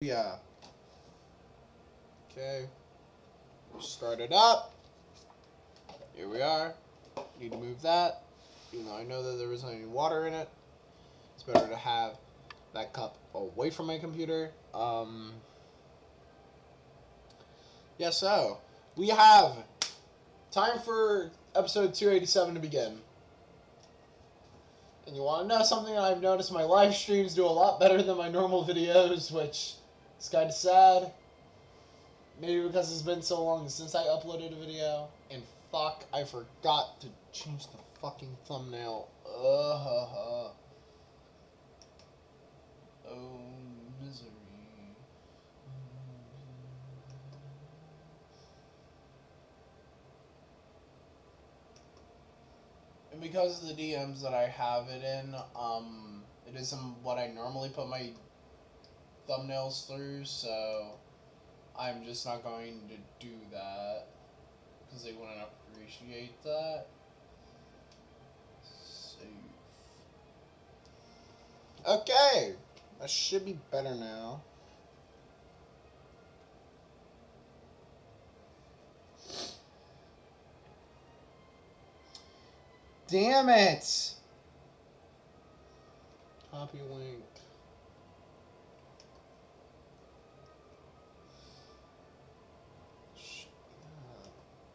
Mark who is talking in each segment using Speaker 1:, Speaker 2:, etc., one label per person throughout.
Speaker 1: Yeah. Okay. Start it up. Here we are. Need to move that. Even though I know that there isn't any water in it. It's better to have that cup away from my computer. Yeah, so we have time for episode 287 to begin. And you want to know something that I've noticed? My live streams do a lot better than my normal videos, which is kind of sad. Maybe because it's been so long since I uploaded a video. And fuck, I forgot to change the fucking thumbnail. Oh, misery. And because of the DMs that I have it in, it isn't what I normally put my thumbnails through, so I'm just not going to do that because they wouldn't appreciate that. Save. Okay, that should be better now. Damn it! Copy link.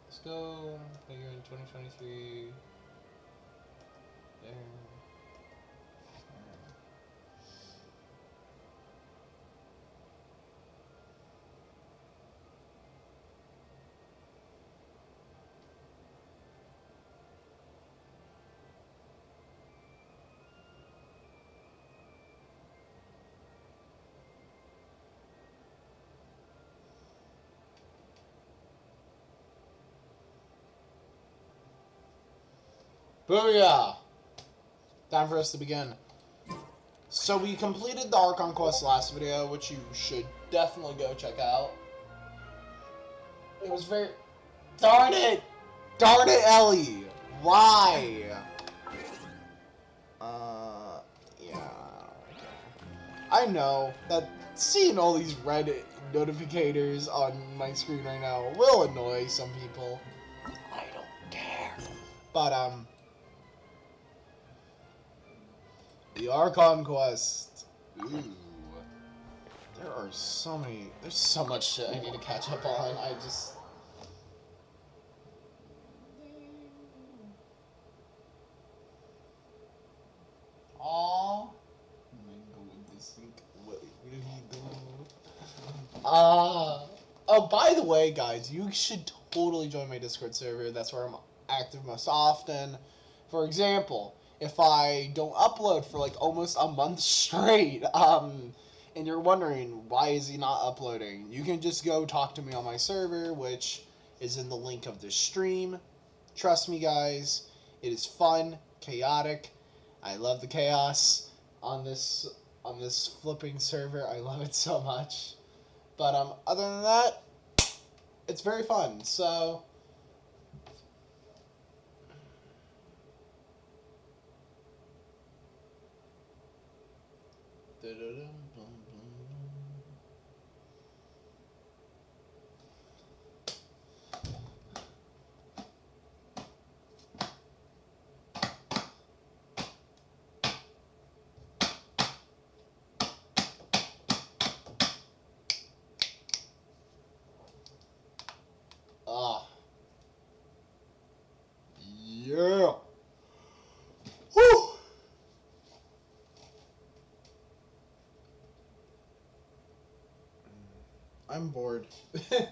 Speaker 1: Let's go. You're in 2023. There. Booyah! Time for us to begin. So we completed the Archon Quest last video, which you should definitely go check out. It was very... Darn it! Darn it, Ellie! Why? Yeah. I know that seeing all these red notificators on my screen right now will annoy some people. I don't care. But, the Archon Quest. Ooh. There's so much shit I need to catch up on. Aww. What did he do? Oh, by the way, guys, you should totally join my Discord server. That's where I'm active most often. For example, if I don't upload for like almost a month straight, and you're wondering why is he not uploading, you can just go talk to me on my server, which is in the link of this stream. Trust me, guys, it is fun, chaotic. I love the chaos on this flipping server. I love it so much. But other than that, it's very fun. So. Yeah. Woo. I'm bored. Okay.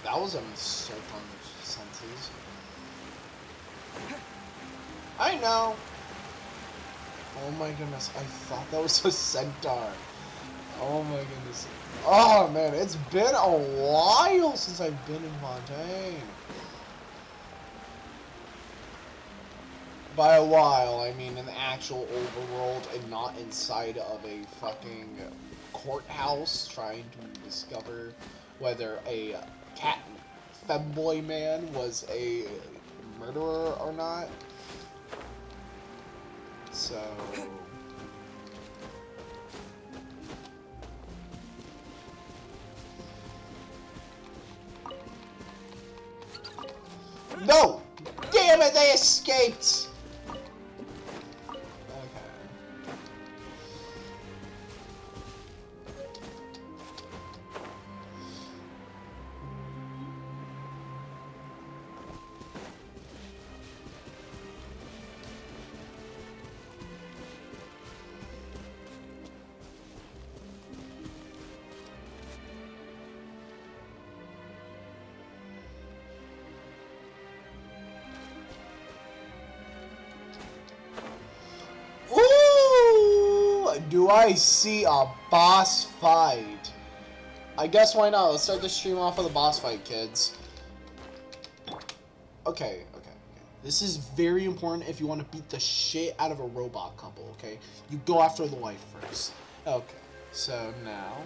Speaker 1: That was a mistake on the senses. I know. Oh my goodness, I thought that was a centaur. Oh my goodness. Oh man, it's been a while since I've been in Fontaine. By a while, I mean in the actual overworld and not inside of a fucking courthouse trying to discover whether a cat femboy man was a murderer or not. so... No! Damn it, they escaped! Do I see a boss fight? I guess why not? Let's start the stream off with a boss fight, kids. Okay. This is very important if you want to beat the shit out of a robot couple, okay? You go after the wife first. Okay, so now...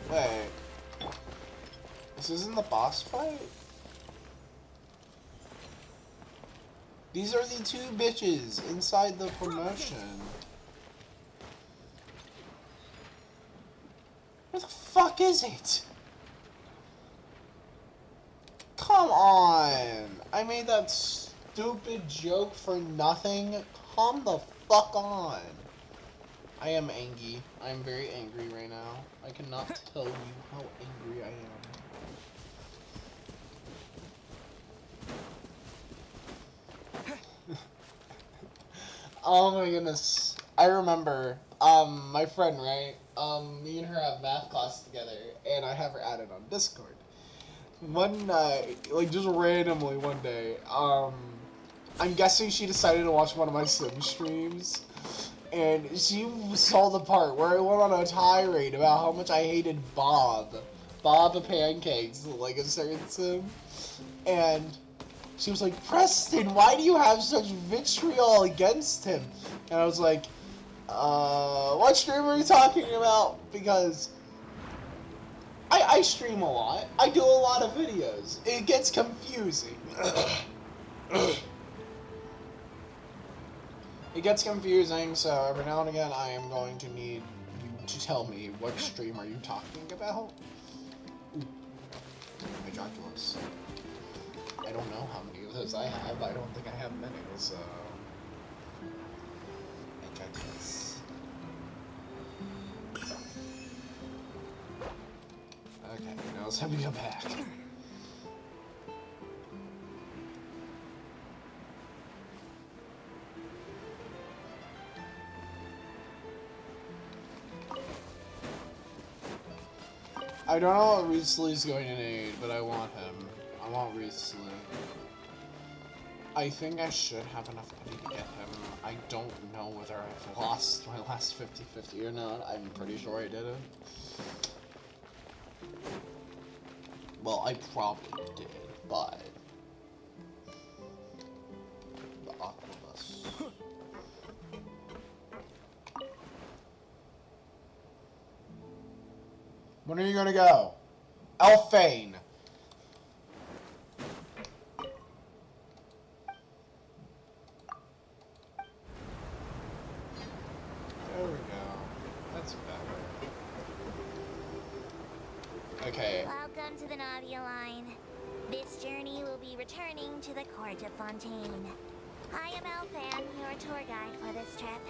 Speaker 1: Wait. This isn't the boss fight? These are the two bitches inside the promotion. Where the fuck is it? Come on! I made that stupid joke for nothing. Calm the fuck on. I am angry. I am very angry right now. I cannot tell you how angry I am. Oh my goodness. I remember, my friend, right? Me and her have math class together, and I have her added on Discord. One night, like just randomly one day, I'm guessing she decided to watch one of my Sim streams, and she saw the part where I went on a tirade about how much I hated Bob Pancakes, like a certain Sim, and she was like, Preston, why do you have such vitriol against him? And I was like, what stream are you talking about? Because I stream a lot. I do a lot of videos. It gets confusing. It gets confusing, so every now and again I am going to need you to tell me what stream are you talking about? Ooh, my Dracula's. I don't know how many of those I have. I don't think I have many, so... I check this. Okay, now it's time to go back. I don't know what Riesli's going to need, but I want him. I want Riesli. I think I should have enough money to get him. I don't know whether I've lost my last 50-50 or not. I'm pretty sure I didn't. Well, I probably did, but... The Octopus. When are you gonna go? Elfane! There we go. That's better. Okay.
Speaker 2: Welcome to the Navia line. This journey will be returning to the court of Fontaine. I am Elfan, your tour guide for this trip.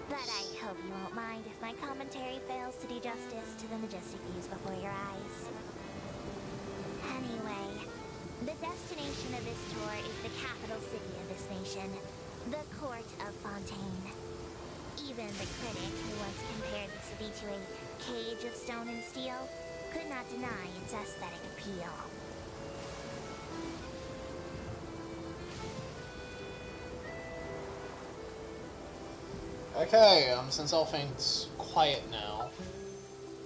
Speaker 2: But I hope you won't mind if my commentary fails to do justice to the majestic views before your eyes. Anyway, the destination of this tour is the capital city of this nation, the court of Fontaine. Even the critic who once compared the city to a cage of stone and steel could not deny its aesthetic appeal.
Speaker 1: Okay, since Elfane's quiet now,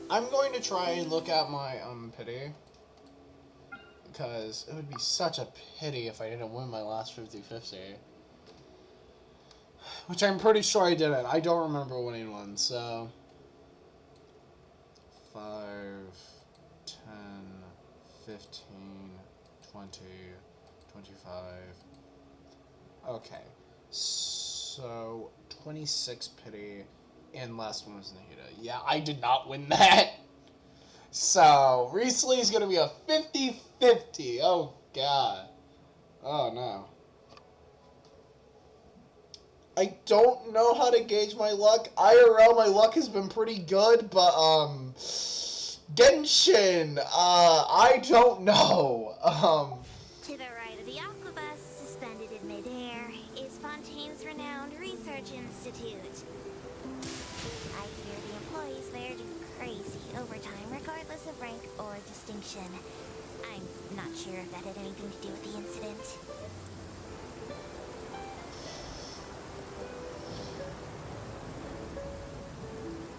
Speaker 1: I'm going to try and look at my, pity. Because it would be such a pity if I didn't win my last 50-50. Which I'm pretty sure I didn't. I don't remember winning one, so... 5, 10, 15, 20, 25, Okay. So, 26 pity, and last one was Nahida. Yeah, I did not win that. So, recently is going to be a 50-50. Oh, God. Oh, no. I don't know how to gauge my luck. IRL, my luck has been pretty good, but, Genshin, I don't know.
Speaker 2: To the right of the aquabus, suspended in midair, is Fontaine's renowned research institute. I hear the employees there do crazy overtime regardless of rank or distinction. I'm not sure if that had anything to do with the incident.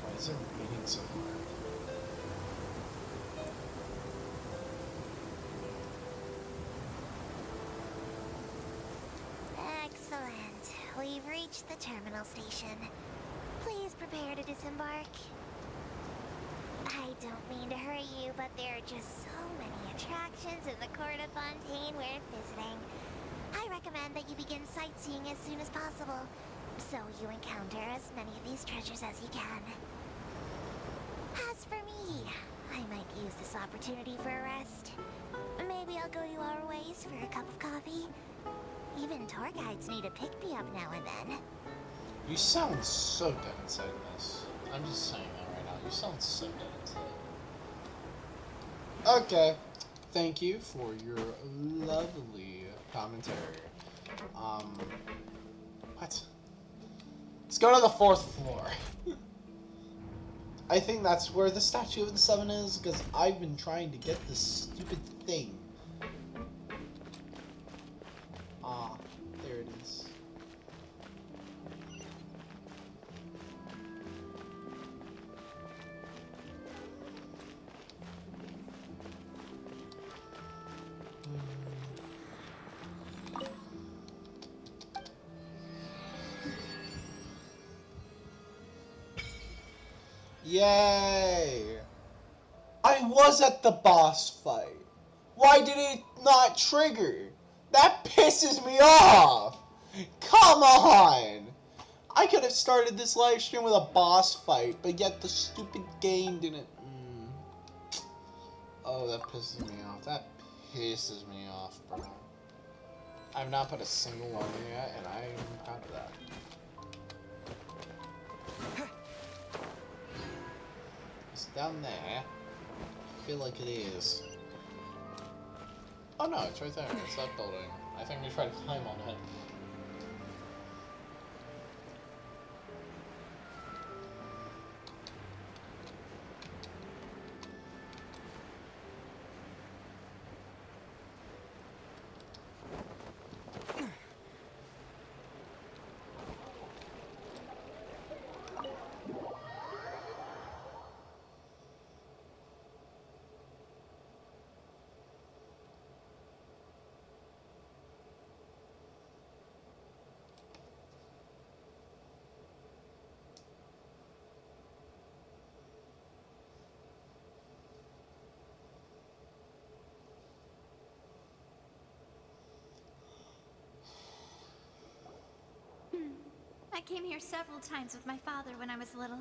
Speaker 1: Why is it raining so hard?
Speaker 2: Excellent. We've reached the terminal station. Please prepare to disembark. I don't mean to hurry you, but there are just so many attractions in the Court of Fontaine worth visiting. I recommend that you begin sightseeing as soon as possible, so you encounter as many of these treasures as you can. As for me, I might use this opportunity for a rest. Maybe I'll go to our ways for a cup of coffee. Even tour guides need a pick-me-up now and then.
Speaker 1: You sound so dead inside this. I'm just saying that right now. You sound so dead inside. Okay. Thank you for your lovely commentary. What? Let's go to the 4th floor. I think that's where the Statue of the Seven is, because I've been trying to get this stupid thing. Ah, there it is. Yay! I was at the boss fight. Why did it not trigger? That pisses me off! Come on! I could have started this live stream with a boss fight, but yet the stupid game didn't... Oh, that pisses me off. That pisses me off, bro. I've not put a single one in yet, and I'm proud of that. It's down there. I feel like it is. Oh no, it's right there. It's that building. I think we tried to climb on it.
Speaker 3: I came here several times with my father when I was little,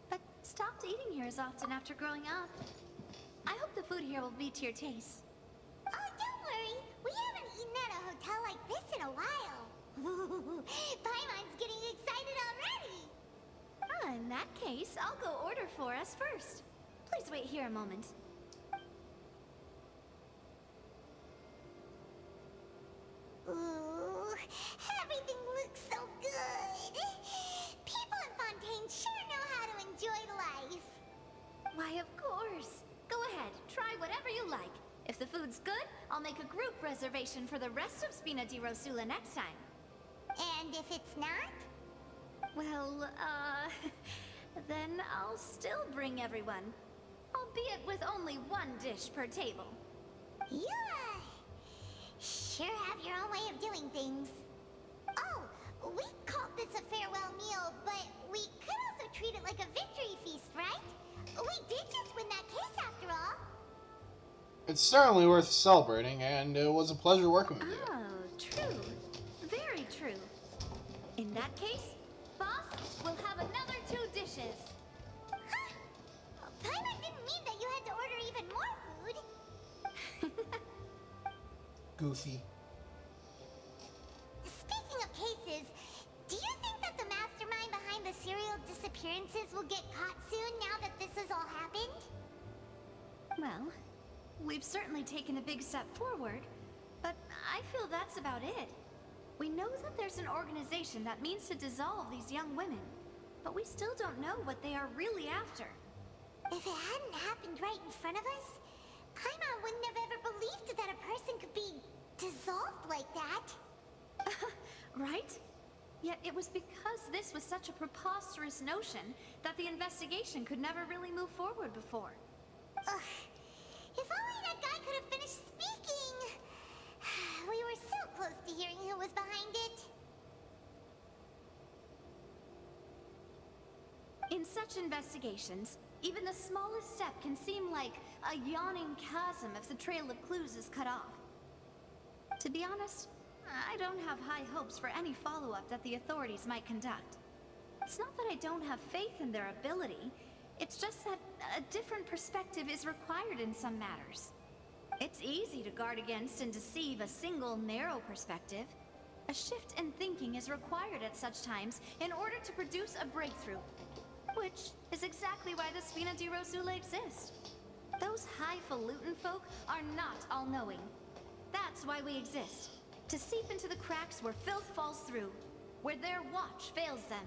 Speaker 3: but stopped eating here as often after growing up. I hope the food here will be to your taste.
Speaker 2: Oh, don't worry. We haven't eaten at a hotel like this in a while. Paimon's getting excited already.
Speaker 3: In that case, I'll go order for us first. Please wait here a moment.
Speaker 2: Ooh, everything looks so good. People in Fontaine sure know how to enjoy life.
Speaker 3: Why, of course. Go ahead, try whatever you like. If the food's good, I'll make a group reservation for the rest of Spina di Rosula next time.
Speaker 2: And if it's not?
Speaker 3: Well, then I'll still bring everyone. Albeit with only one dish per table.
Speaker 2: You, sure have your own way of doing things. Oh, we called this a farewell meal, but we could also treat it like a victory feast, right? We did just win that case after all.
Speaker 1: It's certainly worth celebrating, and it was a pleasure working with you.
Speaker 3: Oh, true. Very true. In that case, boss, we'll have another 2 dishes.
Speaker 2: Huh? Paimon didn't mean that you had to order even more food.
Speaker 1: Goofy.
Speaker 2: Speaking of cases, do you think that the mastermind behind the serial disappearances will get caught soon now that this has all happened?
Speaker 3: Well, we've certainly taken a big step forward, but I feel that's about it. We know that there's an organization that means to dissolve these young women, but we still don't know what they are really after.
Speaker 2: If it hadn't happened right in front of us, Paimon wouldn't have ever believed that a person could be dissolved like that.
Speaker 3: Right? Yet it was because this was such a preposterous notion that the investigation could never really move forward before.
Speaker 2: Ugh. If only that guy could have finished speaking. We were so close to hearing who was behind it.
Speaker 3: In such investigations, even the smallest step can seem like a yawning chasm if the trail of clues is cut off. To be honest, I don't have high hopes for any follow-up that the authorities might conduct. It's not that I don't have faith in their ability, it's just that a different perspective is required in some matters. It's easy to guard against and deceive a single narrow perspective. A shift in thinking is required at such times in order to produce a breakthrough, which is exactly why the Spina di Rosula exist. Those highfalutin folk are not all-knowing. That's why we exist. To seep into the cracks where filth falls through, where their watch fails them.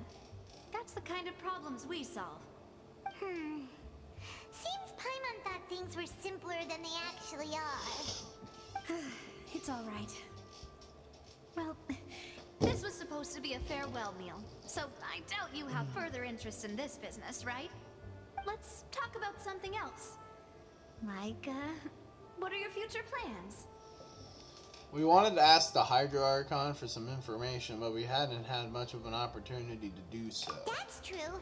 Speaker 3: That's the kind of problems we solve.
Speaker 2: Seems Paimon thought things were simpler than they actually are.
Speaker 3: It's all right. Well, this was supposed to be a farewell meal, so I doubt you have further interest in this business, right? Let's talk about something else. Like, what are your future plans?
Speaker 1: We wanted to ask the Hydro Archon for some information, but we hadn't had much of an opportunity to do so.
Speaker 2: That's true.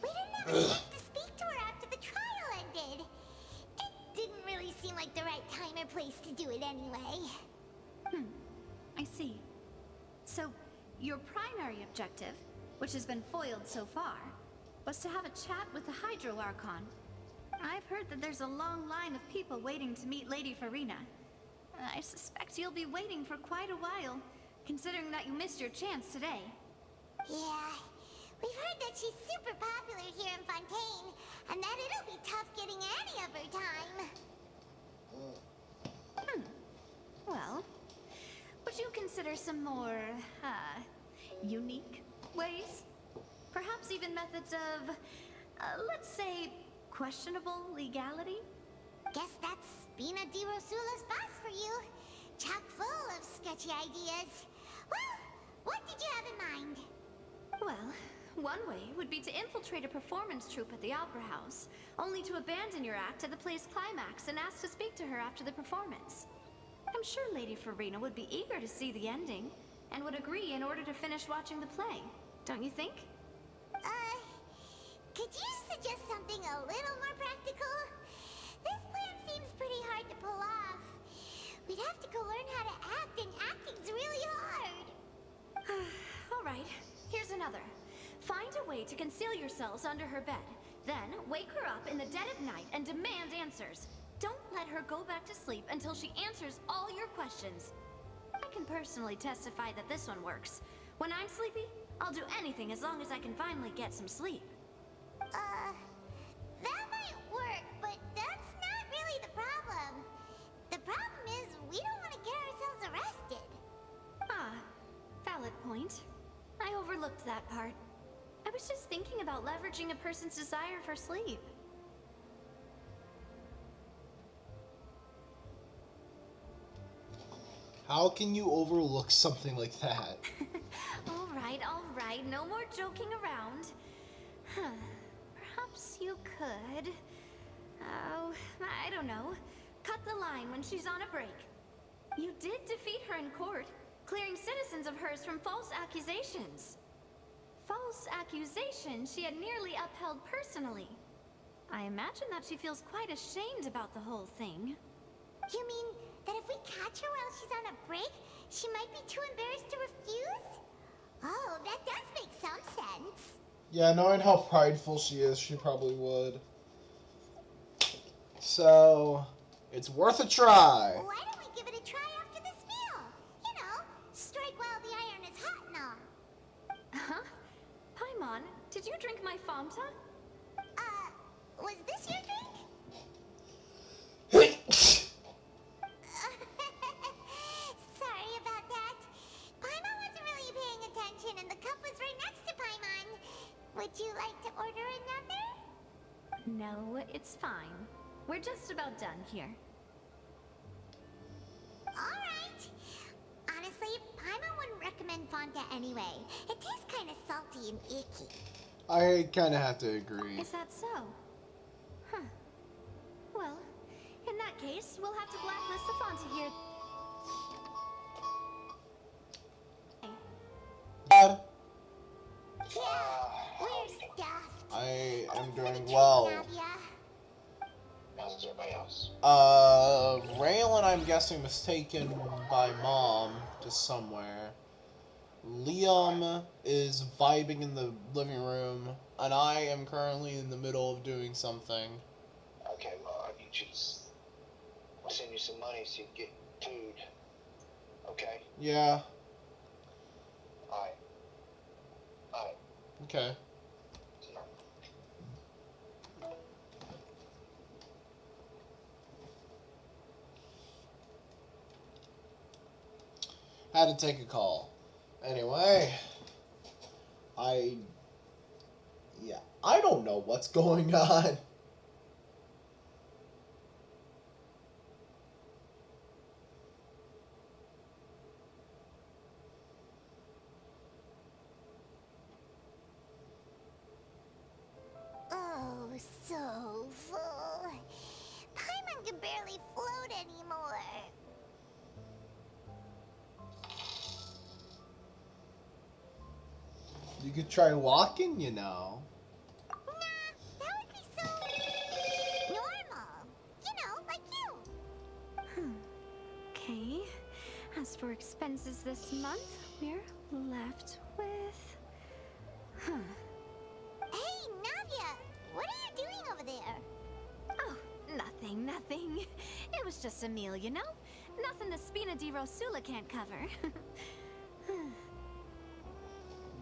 Speaker 2: We didn't have a chance to speak to her after the trial ended. It didn't really seem like the right time or place to do it anyway.
Speaker 3: I see. So, your primary objective, which has been foiled so far, was to have a chat with the Hydro Archon. I've heard that there's a long line of people waiting to meet Lady Farina. I suspect you'll be waiting for quite a while, considering that you missed your chance today.
Speaker 2: Yeah, we've heard that she's super popular here in Fontaine, and that it'll be tough getting any of her time.
Speaker 3: Well, would you consider some more, unique ways? Perhaps even methods of, let's say, questionable legality?
Speaker 2: Guess that's Spina di Rosula's boss for you. Chock full of sketchy ideas. Well, what did you have in mind?
Speaker 3: Well, one way would be to infiltrate a performance troupe at the Opera House, only to abandon your act at the play's climax and ask to speak to her after the performance. I'm sure Lady Farina would be eager to see the ending, and would agree in order to finish watching the play. Don't you think?
Speaker 2: Could you suggest something a little more practical? This plan seems pretty hard to pull off. We'd have to go learn how to act, and acting's really hard.
Speaker 3: All right, here's another. Find a way to conceal yourselves under her bed. Then, wake her up in the dead of night and demand answers. Don't let her go back to sleep until she answers all your questions. I can personally testify that this one works. When I'm sleepy, I'll do anything as long as I can finally get some sleep.
Speaker 2: That might work, but that's not really the problem. The problem is we don't want to get ourselves arrested.
Speaker 3: Valid point. I overlooked that part. I was just thinking about leveraging a person's desire for sleep.
Speaker 1: How can you overlook something like that?
Speaker 3: All right, no more joking around. Perhaps you could... Oh, I don't know. Cut the line when she's on a break. You did defeat her in court, clearing citizens of hers from false accusations. False accusations she had nearly upheld personally. I imagine that she feels quite ashamed about the whole thing.
Speaker 2: You mean that if we catch her while she's on a break, she might be too embarrassed to refuse? Oh, that does make some sense.
Speaker 1: Yeah, knowing how prideful she is, she probably would. So, it's worth a try.
Speaker 2: Why don't we give it a try after this meal? You know, strike while the iron is hot and all.
Speaker 3: Huh? Paimon, did you drink my Fanta?
Speaker 2: Was this your drink? Sorry about that. Paimon wasn't really paying attention and the cup was right next to Paimon. Would you like to order another?
Speaker 3: No, it's fine. We're just about done here.
Speaker 2: Alright. Honestly, Paimon wouldn't recommend Fanta anyway. It tastes kind of salty and icky.
Speaker 1: I kind of have to agree.
Speaker 3: Is that so? Huh. Well, in that case, we'll have to blacklist the Fanta here.
Speaker 1: Dad,
Speaker 2: Yeah, we're stuffed.
Speaker 1: I am
Speaker 2: Thanks for the
Speaker 1: doing
Speaker 2: treat,
Speaker 1: well.
Speaker 2: Navia.
Speaker 4: How's everybody else?
Speaker 1: Raylan, I'm guessing, was taken by Mom to somewhere. Liam is vibing in the living room, and I am currently in the middle of doing something.
Speaker 4: Okay, well, you just... I'll send you some money so you can get food. Okay?
Speaker 1: Yeah,
Speaker 4: Alright. Alright.
Speaker 1: okay. Had to take a call. Anyway, I don't know what's going on.
Speaker 2: Oh, so full. Paimon can barely float anymore.
Speaker 1: You could try walking, you know.
Speaker 2: Nah, that would be so normal. You know, like you.
Speaker 3: Okay. As for expenses this month, we're left with... Huh.
Speaker 2: Hey, Navia, what are you doing over there?
Speaker 3: Oh, nothing. It was just a meal, you know? Nothing the Spina di Rosula can't cover.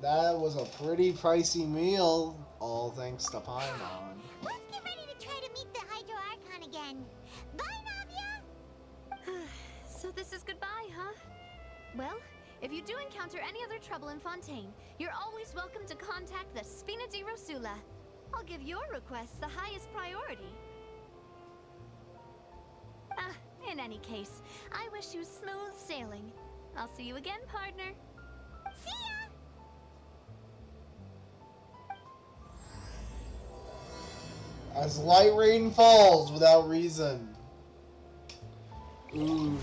Speaker 1: That was a pretty pricey meal, all thanks to Paimon.
Speaker 2: Let's get ready to try to meet the Hydro Archon again. Bye, Navia!
Speaker 3: So this is goodbye, huh? Well, if you do encounter any other trouble in Fontaine, you're always welcome to contact the Spina di Rosula. I'll give your request the highest priority. In any case, I wish you smooth sailing. I'll see you again, partner.
Speaker 2: See ya!
Speaker 1: As light rain falls without reason. Ooh,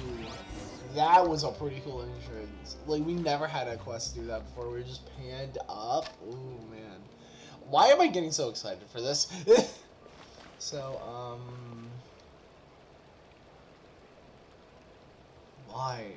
Speaker 1: that was a pretty cool entrance. Like, we never had a quest do that before. We were just panned up. Ooh, man. Why am I getting so excited for this? So, why?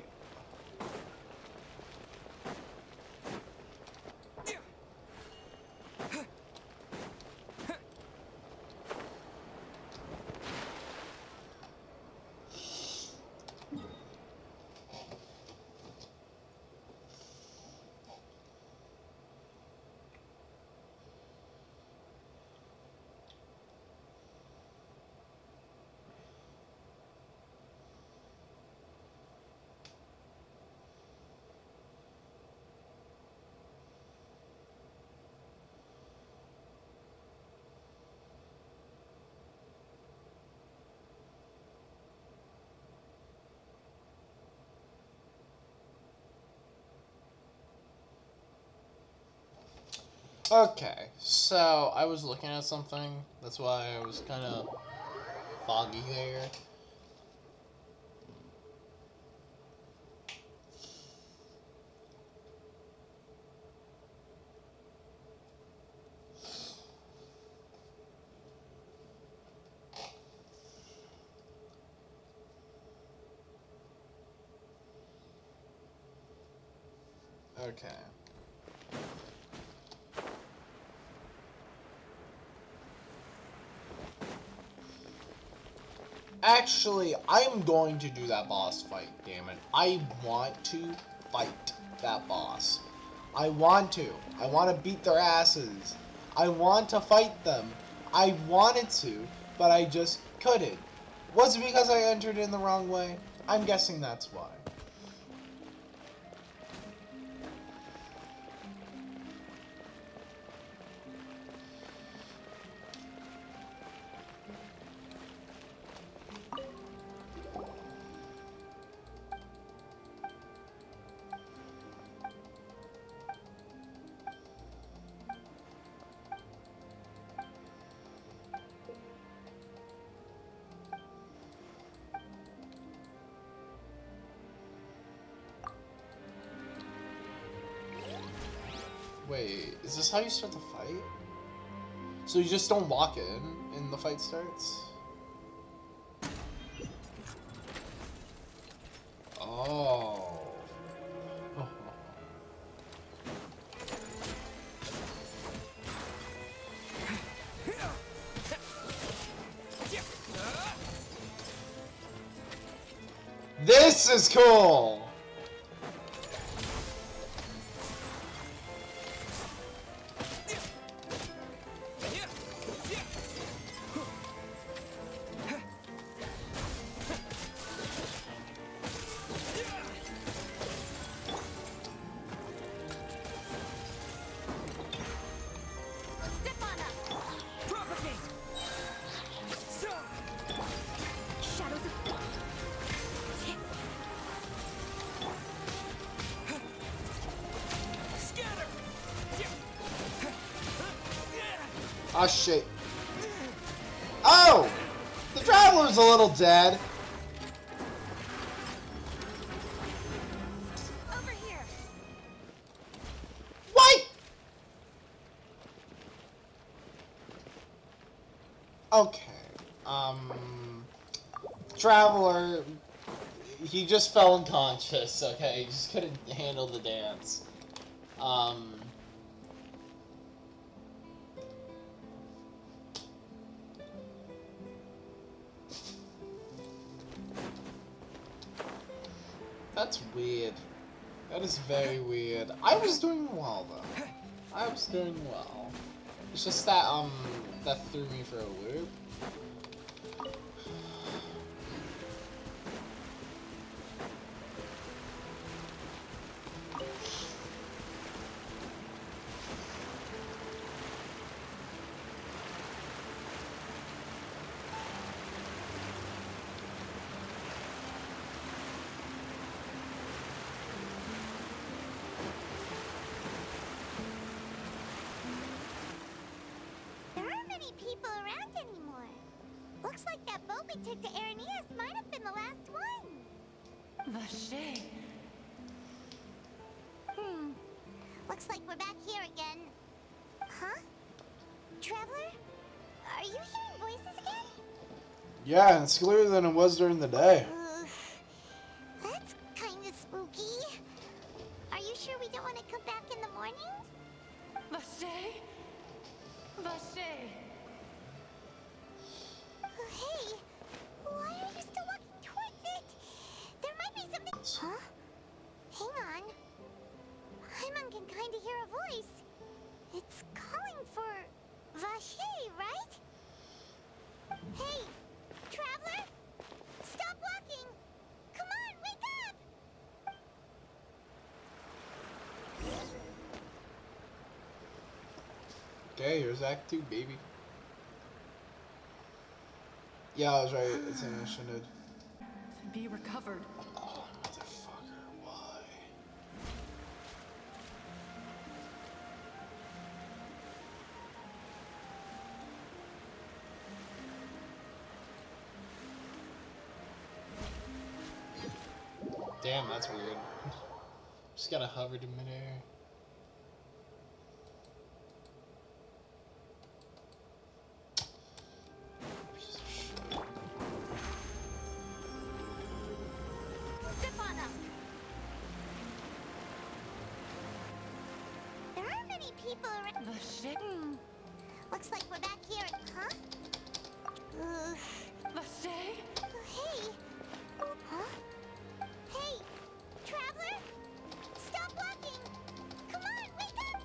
Speaker 1: Okay, so I was looking at something. That's why I was kind of foggy there. Okay. Actually, I'm going to do that boss fight, damn it. I want to fight that boss. I want to. I want to beat their asses. I want to fight them. I wanted to, but I just couldn't. Was it because I entered in the wrong way? I'm guessing that's why. Wait, is this how you start the fight? So you just don't walk in and the fight starts? Oh. This is cool! Oh shit. Oh! The Traveler's a little dead.
Speaker 3: Over here.
Speaker 1: What? Okay. Traveler, he just fell unconscious, okay? He just couldn't handle the dance. That's weird. That is very weird. I was doing well, though. I was doing well. It's just that, that threw me for a loop.
Speaker 2: People around anymore. Looks like that boat we took to Araneas might have been the last one.
Speaker 3: Vache.
Speaker 2: Looks like we're back here again. Huh? Traveler? Are you hearing voices again?
Speaker 1: Yeah, it's clearer than it was during the day.
Speaker 2: That's kind of spooky. Are you sure we don't want to come back in the morning?
Speaker 3: Vache. Vache.
Speaker 2: Hey, why are you still walking towards it? There might be something. Huh? Hang on. Hyman can kind of hear a voice. It's calling for Vache, right? Hey, Traveler! Stop walking! Come on, wake up!
Speaker 1: Okay, here's Act 2, baby. Yeah, I was right. It's initiated.
Speaker 3: To be recovered.
Speaker 1: Oh, motherfucker, why? Damn, that's weird. Just gotta hover to midair.
Speaker 2: There many people around.
Speaker 3: The shit?
Speaker 2: Looks like we're back here. Huh?
Speaker 3: Vache?
Speaker 2: Hey. Huh? Hey, traveler! Stop walking! Come on, wake up!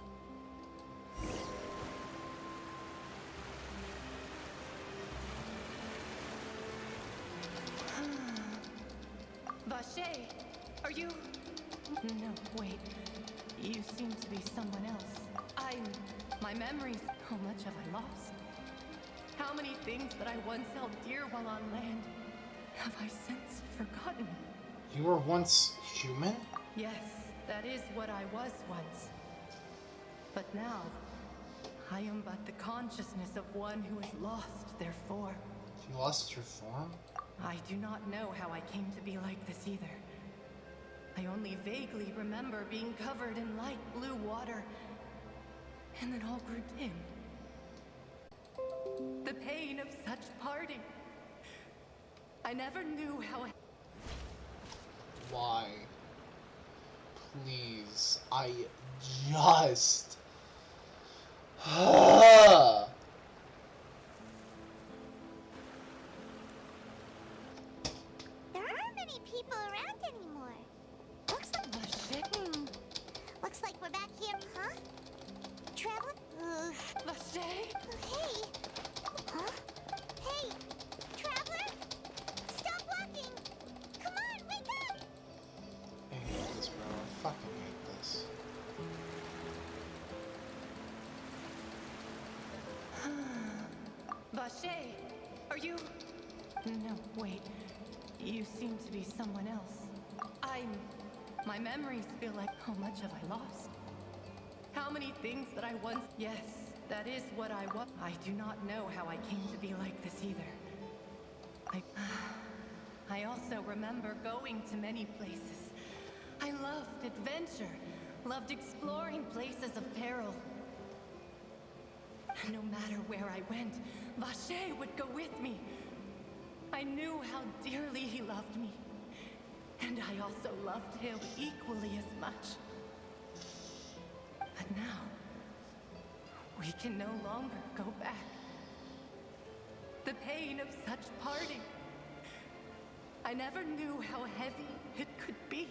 Speaker 3: Vache, are you? No, wait. You seem to be someone else. My memories. How much have I lost? How many things that I once held dear while on land have I since forgotten?
Speaker 1: You were once human?
Speaker 3: Yes, that is what I was once. But now, I am but the consciousness of one who is lost, therefore.
Speaker 1: You lost your form?
Speaker 3: I do not know how I came to be like this either. I only vaguely remember being covered in light blue water, and then all grew dim. The pain of such parting. I never knew how.
Speaker 1: Why? Please, I just...
Speaker 2: There aren't many people around anymore. Looks like looks like we're back here, huh? Traveler?
Speaker 3: Vache?
Speaker 2: Hey. Huh? Hey, traveler! Stop walking! Come on, wake up!
Speaker 1: I hate this, bro. I fucking hate this.
Speaker 3: Vache, are you? No, wait. You seem to be someone else. My memories feel like how much have I lost? How many things that I once. Yes, that is what I was. I do not know how I came to be like this either. I also remember going to many places. I loved adventure, loved exploring places of peril. No matter where I went, Vache would go with me. I knew how dearly he loved me. And I also loved him equally as much. But now, we can no longer go back. The pain of such parting. I never knew how heavy it could be.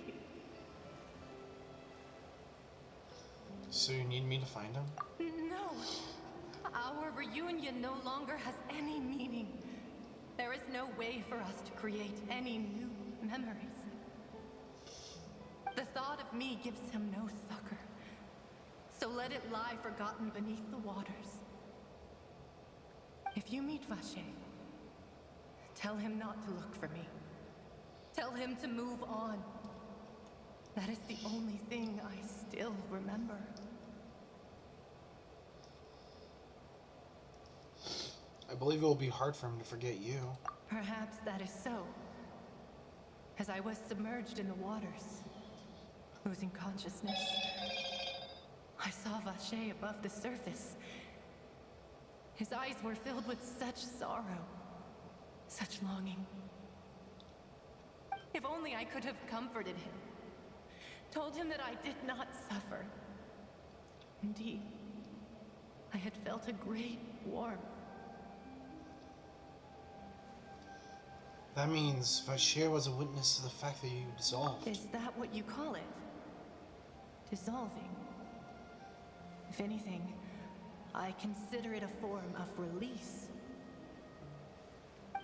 Speaker 1: So you need me to find him?
Speaker 3: No. Our reunion no longer has any meaning. There is no way for us to create any new memories. The thought of me gives him no succor. So let it lie forgotten beneath the waters. If you meet Vache, tell him not to look for me. Tell him to move on. That is the only thing I still remember.
Speaker 1: I believe it will be hard for him to forget you.
Speaker 3: Perhaps that is so. As I was submerged in the waters, losing consciousness, I saw Vache above the surface. His eyes were filled with such sorrow, such longing. If only I could have comforted him, told him that I did not suffer. Indeed, I had felt a great warmth.
Speaker 1: That means Vache was a witness to the fact that you dissolved.
Speaker 3: Is that what you call it? Dissolving? If anything, I consider it a form of release.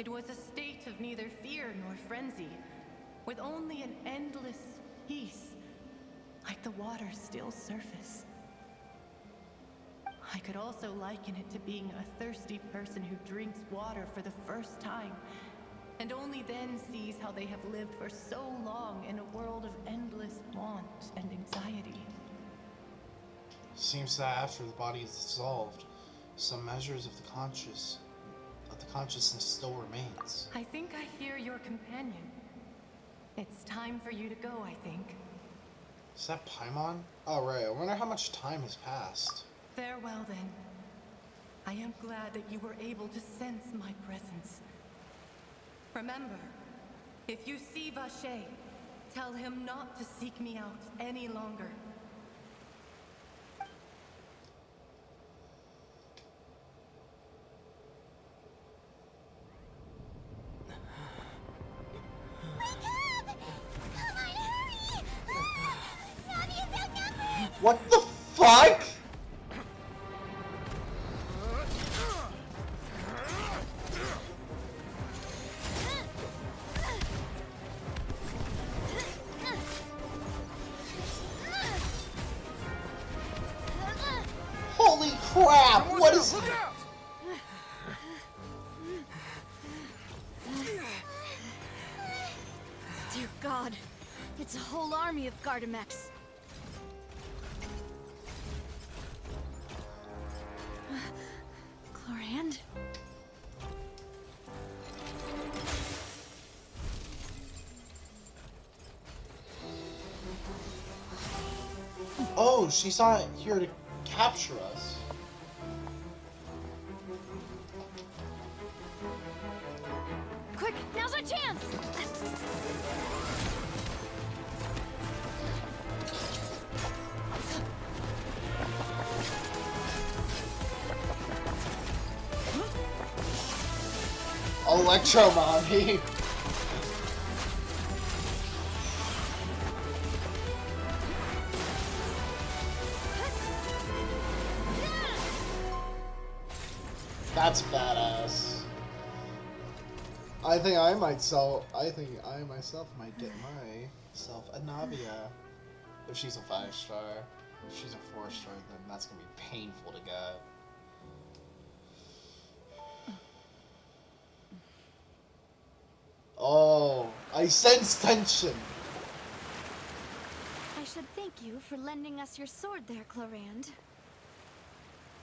Speaker 3: It was a state of neither fear nor frenzy, with only an endless peace, like the water's still surface. I could also liken it to being a thirsty person who drinks water for the first time, and only then sees how they have lived for so long in a world of endless want and anxiety.
Speaker 1: Seems that after the body is dissolved, some measures of the consciousness still remains.
Speaker 3: I think I hear your companion. It's time for you to go, I think.
Speaker 1: Is that Paimon? Oh right, I wonder how much time has passed.
Speaker 3: Farewell then. I am glad that you were able to sense my presence. Remember, if you see Vache, tell him not to seek me out any longer.
Speaker 1: What the fuck? Holy crap! What is...
Speaker 3: Dear God, it's a whole army of Gardamex. Chlorand?
Speaker 1: Oh, she's not here to capture us.
Speaker 3: Quick, now's our chance!
Speaker 1: Electro Mommy. That's badass. I think I myself might get myself a Navia. If she's a 5-star. If she's a 4-star, then that's gonna be painful to get. Oh, I sense tension.
Speaker 3: I should thank you for lending us your sword there, Chlorand.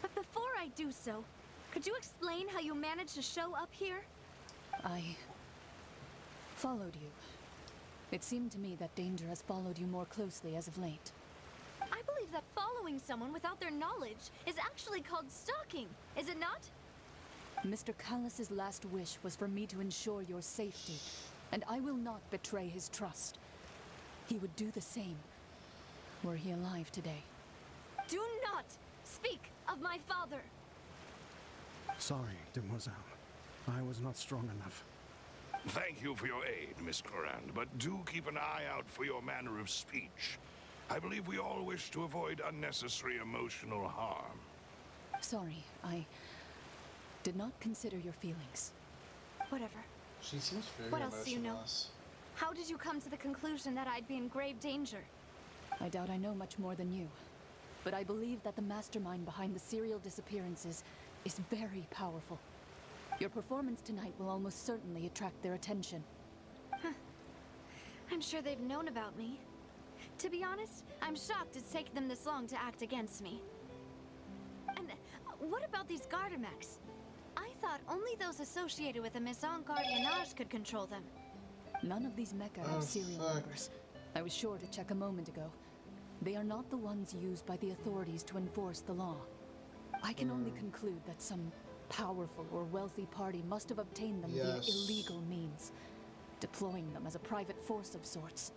Speaker 3: But before I do so, could you explain how you managed to show up here?
Speaker 5: I followed you. It seemed to me that danger has followed you more closely as of late.
Speaker 3: I believe that following someone without their knowledge is actually called stalking, is it not?
Speaker 5: Mr. Callus's last wish was for me to ensure your safety, and I will not betray his trust. He would do the same, were he alive today.
Speaker 3: Do not speak of my father!
Speaker 6: Sorry, demoiselle. I was not strong enough.
Speaker 7: Thank you for your aid, Miss Chlorand, but do keep an eye out for your manner of speech. I believe we all wish to avoid unnecessary emotional harm.
Speaker 5: Sorry, I did not consider your feelings.
Speaker 3: Whatever.
Speaker 1: She seems very
Speaker 3: What else do you know?
Speaker 1: emotionless.
Speaker 3: How did you come to the conclusion that I'd be in grave danger?
Speaker 5: I doubt I know much more than you, but I believe that the mastermind behind the serial disappearances is very powerful. Your performance tonight will almost certainly attract their attention.
Speaker 3: I'm sure they've known about me. To be honest, I'm shocked it's taken them this long to act against me. And what about these Gardamex? I thought only those associated with the Maison Gardiennage could control them.
Speaker 5: None of these mecha
Speaker 1: Oh,
Speaker 5: have serial
Speaker 1: fuck.
Speaker 5: numbers. I was sure to check a moment ago. They are not the ones used by the authorities to enforce the law. I can only conclude that some powerful or wealthy party must have obtained them via
Speaker 1: Yes.
Speaker 5: illegal means, deploying them as a private force of sorts.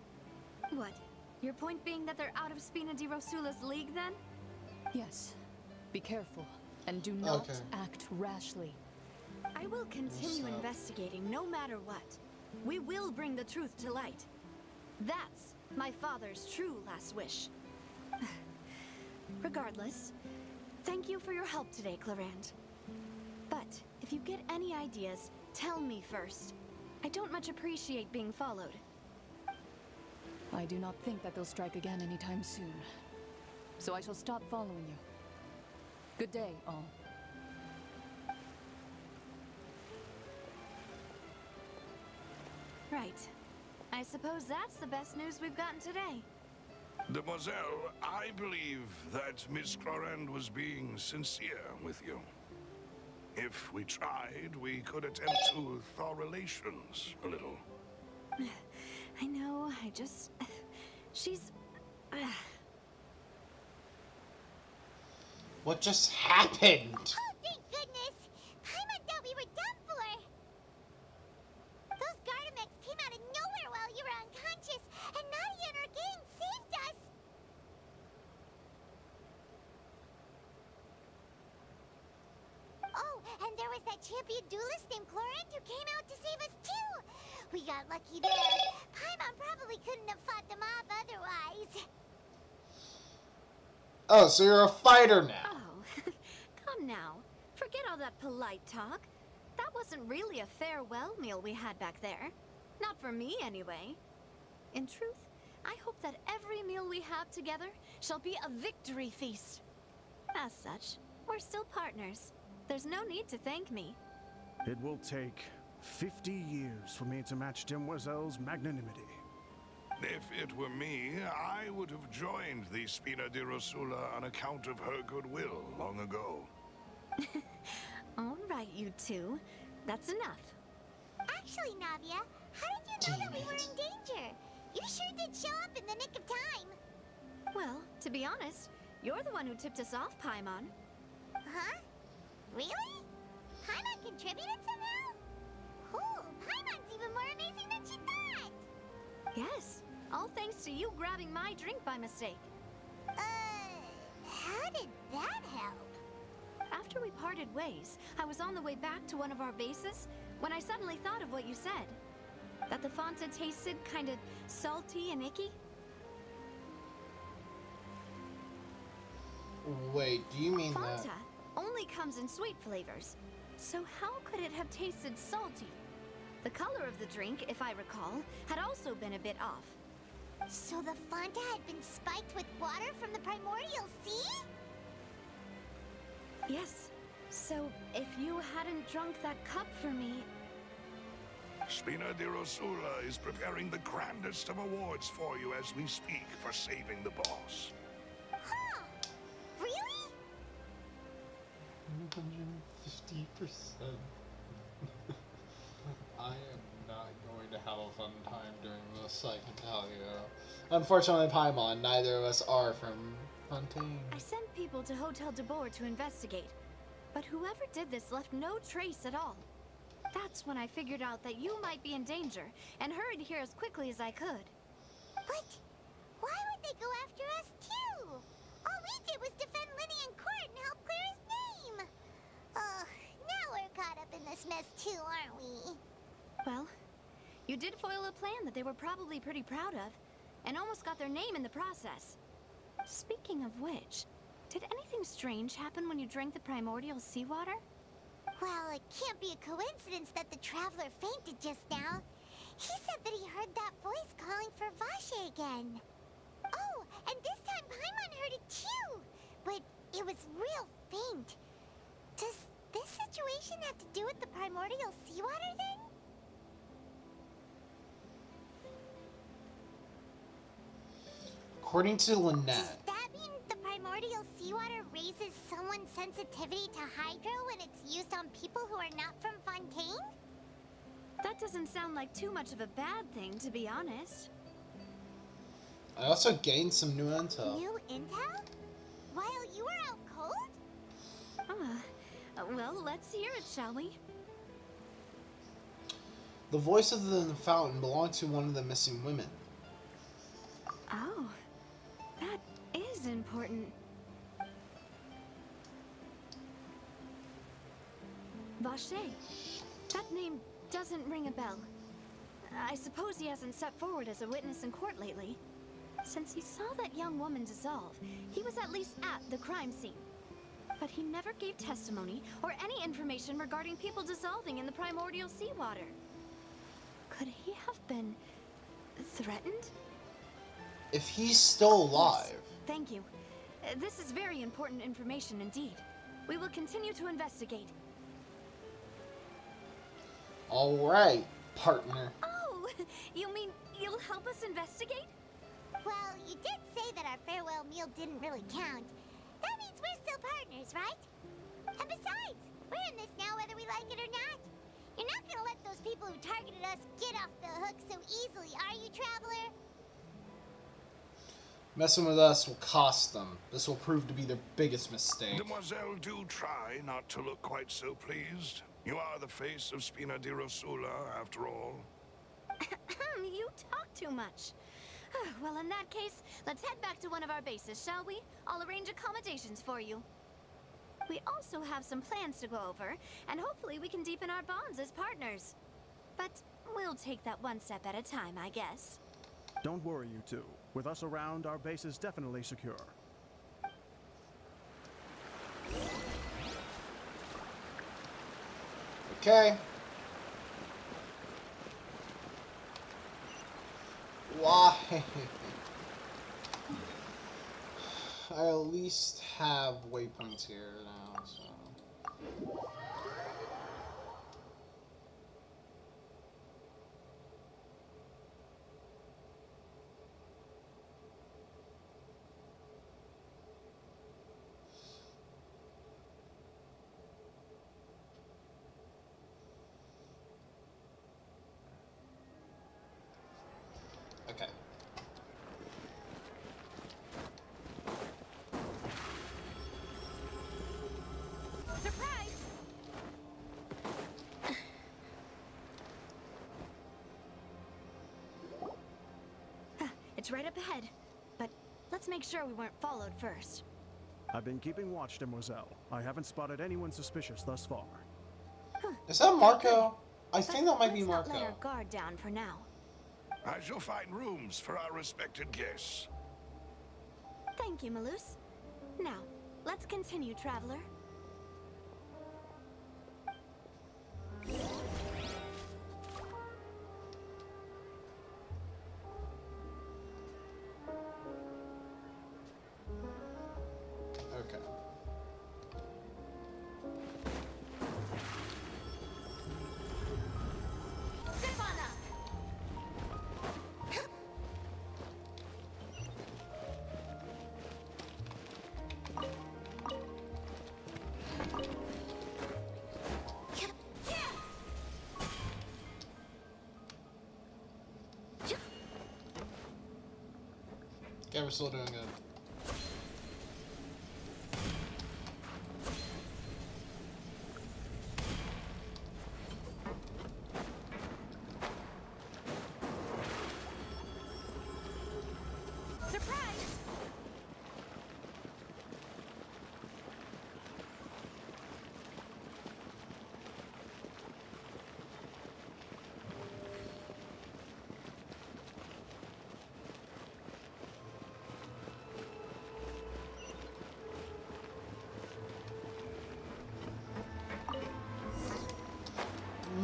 Speaker 3: What? Your point being that they're out of Spina di Rosula's league, then?
Speaker 5: Yes. Be careful, and do not
Speaker 1: Okay.
Speaker 5: act rashly.
Speaker 3: I will continue
Speaker 1: So-
Speaker 3: investigating no matter what. We will bring the truth to light. That's my father's true last wish. Regardless, thank you for your help today, Chlorand. But if you get any ideas, tell me first. I don't much appreciate being followed.
Speaker 5: I do not think that they'll strike again anytime soon. So I shall stop following you. Good day, all.
Speaker 3: Right. I suppose that's the best news we've gotten today.
Speaker 7: Demoiselle, I believe that Miss Chlorand was being sincere with you. If we tried, we could attempt to thaw relations a little.
Speaker 3: I know, she's...
Speaker 1: What just happened?
Speaker 2: Oh, thank goodness! Paimon thought we were done for! Those Gardamex came out of nowhere while you were unconscious, and Nadia and her gang saved us! Oh, and there was that champion duelist named Chlorand who came out to save us too! We got lucky there. Paimon probably couldn't have fought them off otherwise.
Speaker 1: Oh, so you're a fighter now.
Speaker 3: Oh, come now. Forget all that polite talk. That wasn't really a farewell meal we had back there. Not for me, anyway. In truth, I hope that every meal we have together shall be a victory feast. As such, we're still partners. There's no need to thank me.
Speaker 6: It will take 50 years for me to match Demoiselle's magnanimity.
Speaker 7: If it were me, I would have joined the Spina di Rosula on account of her goodwill long ago.
Speaker 3: All right, you two. That's enough.
Speaker 2: Actually, Navia, how did you know that we were in danger? You sure did show up in the nick of time.
Speaker 3: Well, to be honest, you're the one who tipped us off, Paimon.
Speaker 2: Huh? Really? Paimon contributed somehow? Cool, Paimon's even more amazing than she thought.
Speaker 3: Yes, all thanks to you grabbing my drink by mistake.
Speaker 2: How did that help?
Speaker 3: After we parted ways, I was on the way back to one of our bases when I suddenly thought of what you said. That the Fanta tasted kind of salty and icky.
Speaker 1: Wait, do you mean
Speaker 3: Fanta
Speaker 1: that?
Speaker 3: only comes in sweet flavors. So how could it have tasted salty? The color of the drink, if I recall, had also been a bit off.
Speaker 2: So the Fanta had been spiked with water from the primordial sea?
Speaker 3: Yes. So if you hadn't drunk that cup for me...
Speaker 7: Spina di Rosula is preparing the grandest of awards for you as we speak for saving the boss.
Speaker 2: Huh? Really?
Speaker 1: 150%. I am not going to have a fun time during this, I can tell you. Unfortunately, Paimon, neither of us are from Fontaine.
Speaker 3: I sent people to Hotel de Boer to investigate, but whoever did this left no trace at all. That's when I figured out that you might be in danger and hurried here as quickly as I could.
Speaker 2: But why would they go after us too? All we did was defend Linny in court and help clear his name. Ugh, now we're caught up in this mess too, aren't we?
Speaker 3: Well, you did foil a plan that they were probably pretty proud of, and almost got their name in the process. Speaking of which, did anything strange happen when you drank the primordial seawater?
Speaker 2: Well, it can't be a coincidence that the traveler fainted just now. He said that he heard that voice calling for Vache again. Oh, and this time Paimon heard it too, but it was real faint. Does this situation have to do with the primordial seawater then?
Speaker 1: According to
Speaker 2: Does
Speaker 1: Lynette,
Speaker 2: that mean the primordial seawater raises someone's sensitivity to hydro when it's used on people who are not from Fontaine?
Speaker 3: That doesn't sound like too much of a bad thing, to be honest.
Speaker 1: I also gained some new intel.
Speaker 2: New intel? While you were out cold?
Speaker 3: Well, let's hear it, shall we?
Speaker 1: The voice of the fountain belonged to one of the missing women.
Speaker 3: Oh, that is important. Vache. That name doesn't ring a bell. I suppose he hasn't stepped forward as a witness in court lately. Since he saw that young woman dissolve, he was at least at the crime scene. But he never gave testimony or any information regarding people dissolving in the primordial seawater. Could he have been threatened?
Speaker 1: If he's still alive.
Speaker 3: Yes, thank you. This is very important information indeed. We will continue to investigate.
Speaker 1: Alright, partner.
Speaker 3: Oh, you mean you'll help us investigate?
Speaker 2: Well, you did say that our farewell meal didn't really count. That means we're still partners, right? And besides, we're in this now whether we like it or not. You're not gonna let those people who targeted us get off the hook so easily, are you, Traveler?
Speaker 1: Messing with us will cost them. This will prove to be their biggest mistake.
Speaker 7: Demoiselle, do try not to look quite so pleased. You are the face of Spina di Rosula, after all.
Speaker 3: You talk too much. Well, in that case, let's head back to one of our bases, shall we? I'll arrange accommodations for you. We also have some plans to go over, and hopefully we can deepen our bonds as partners. But we'll take that one step at a time, I guess.
Speaker 6: Don't worry, you two. With us around, our base is definitely secure.
Speaker 1: Okay. Why? I at least have waypoints here now, so. Okay.
Speaker 3: Surprise! It's right up ahead, but let's make sure we weren't followed first.
Speaker 6: I've been keeping watch, Demoiselle. I haven't spotted anyone suspicious thus far.
Speaker 1: Is that Marco? I
Speaker 3: But
Speaker 1: think that might be
Speaker 3: let's not let
Speaker 1: Marco.
Speaker 3: our guard down for now.
Speaker 7: I shall find rooms for our respected guests.
Speaker 3: Thank you, Malus. Now, let's continue, traveler.
Speaker 1: Okay.
Speaker 3: Step on up!
Speaker 1: Okay, we're still doing good.
Speaker 3: Surprise!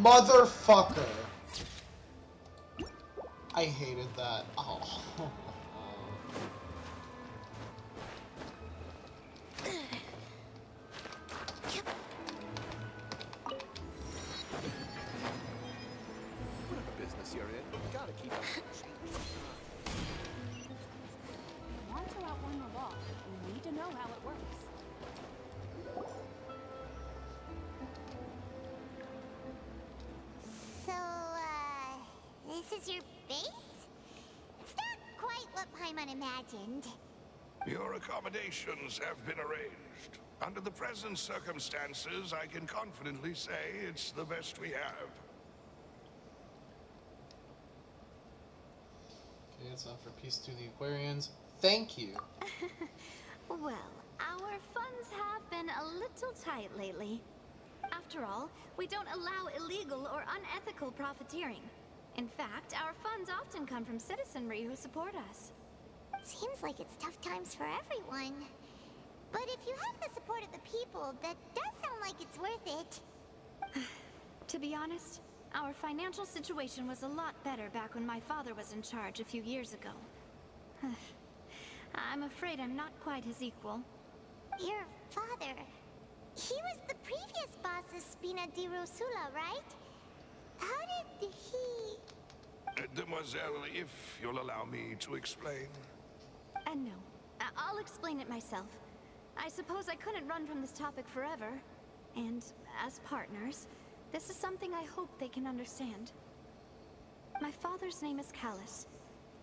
Speaker 1: Motherfucker! I hated that. Oh.
Speaker 8: Whatever business you're in, you gotta keep up.
Speaker 5: Want to outrun the law, you need to know how it works.
Speaker 2: So, this is your base? It's not quite what Paimon imagined.
Speaker 7: Your accommodations have been arranged. Under the present circumstances, I can confidently say it's the best we have.
Speaker 1: Okay, it's not for peace to the Aquarians. Thank you.
Speaker 3: Well, our funds have been a little tight lately. After all, we don't allow illegal or unethical profiteering. In fact, our funds often come from citizenry who support us.
Speaker 2: Seems like it's tough times for everyone. But if you have the support of the people, that does sound like it's worth it.
Speaker 3: To be honest, our financial situation was a lot better back when my father was in charge a few years ago. I'm afraid I'm not quite his equal.
Speaker 2: Your father... He was the previous boss of Spina di Rosula, right? How did he...
Speaker 7: Demoiselle, if you'll allow me to explain.
Speaker 3: No, I'll explain it myself. I suppose I couldn't run from this topic forever. And as partners, this is something I hope they can understand. My father's name is Callus.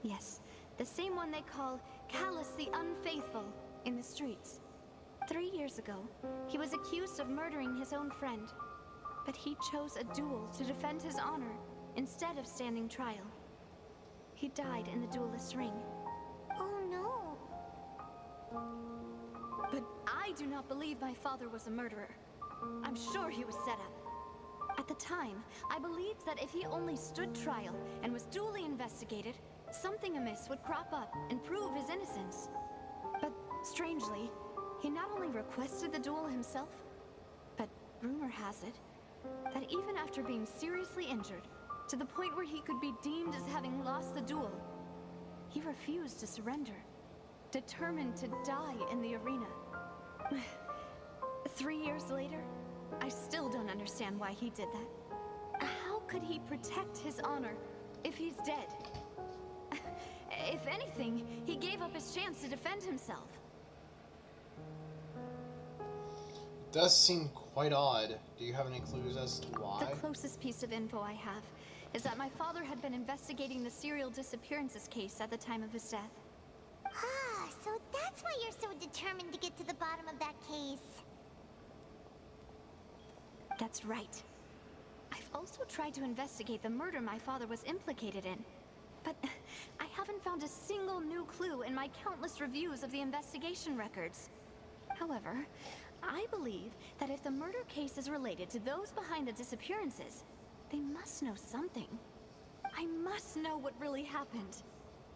Speaker 3: Yes, the same one they call Callus the Unfaithful in the streets. 3 years ago, he was accused of murdering his own friend. But he chose a duel to defend his honor instead of standing trial. He died in the duelist's ring.
Speaker 2: Oh no.
Speaker 3: But I do not believe my father was a murderer. I'm sure he was set up. At the time, I believed that if he only stood trial and was duly investigated, something amiss would crop up and prove his innocence. But strangely, He not only requested the duel himself, but rumor has it that even after being seriously injured, to the point where he could be deemed as having lost the duel, he refused to surrender, determined to die in the arena. 3 years later, I still don't understand why he did that. How could he protect his honor if he's dead? If anything, he gave up his chance to defend himself.
Speaker 1: It does seem quite odd. Do you have any clues as to why?
Speaker 3: The closest piece of info I have is that my father had been investigating the serial disappearances case at the time of his death.
Speaker 2: Ah, so that's why you're so determined to get to the bottom of that case.
Speaker 3: That's right. I've also tried to investigate the murder my father was implicated in, but I haven't found a single new clue in my countless reviews of the investigation records. However, I believe that if the murder case is related to those behind the disappearances, they must know something. I must know what really happened.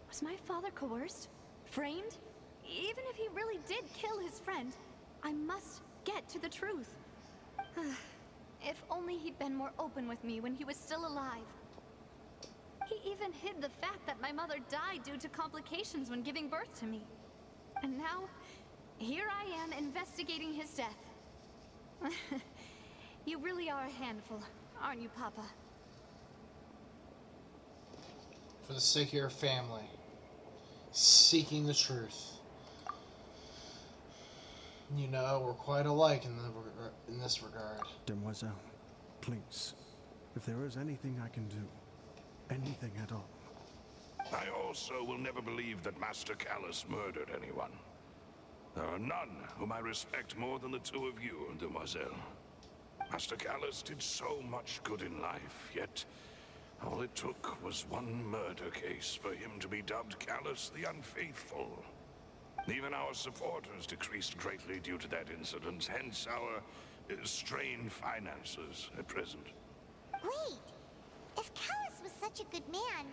Speaker 3: Was my father coerced? Framed? Even if he really did kill his friend, I must get to the truth. If only he'd been more open with me when he was still alive. He even hid the fact that my mother died due to complications when giving birth to me. And now, here I am investigating his death. You really are a handful, aren't you, Papa?
Speaker 1: For the sake of your family, seeking the truth. You know, we're quite alike in this regard.
Speaker 6: Demoiselle, please, if there is anything I can do, anything at all.
Speaker 7: I also will never believe that Master Callus murdered anyone. There are none whom I respect more than the two of you, Demoiselle. Master Callus did so much good in life, yet all it took was one murder case for him to be dubbed Callus the Unfaithful. Even our supporters decreased greatly due to that incident, hence our strained finances at present.
Speaker 2: Wait, if Callus was such a good man,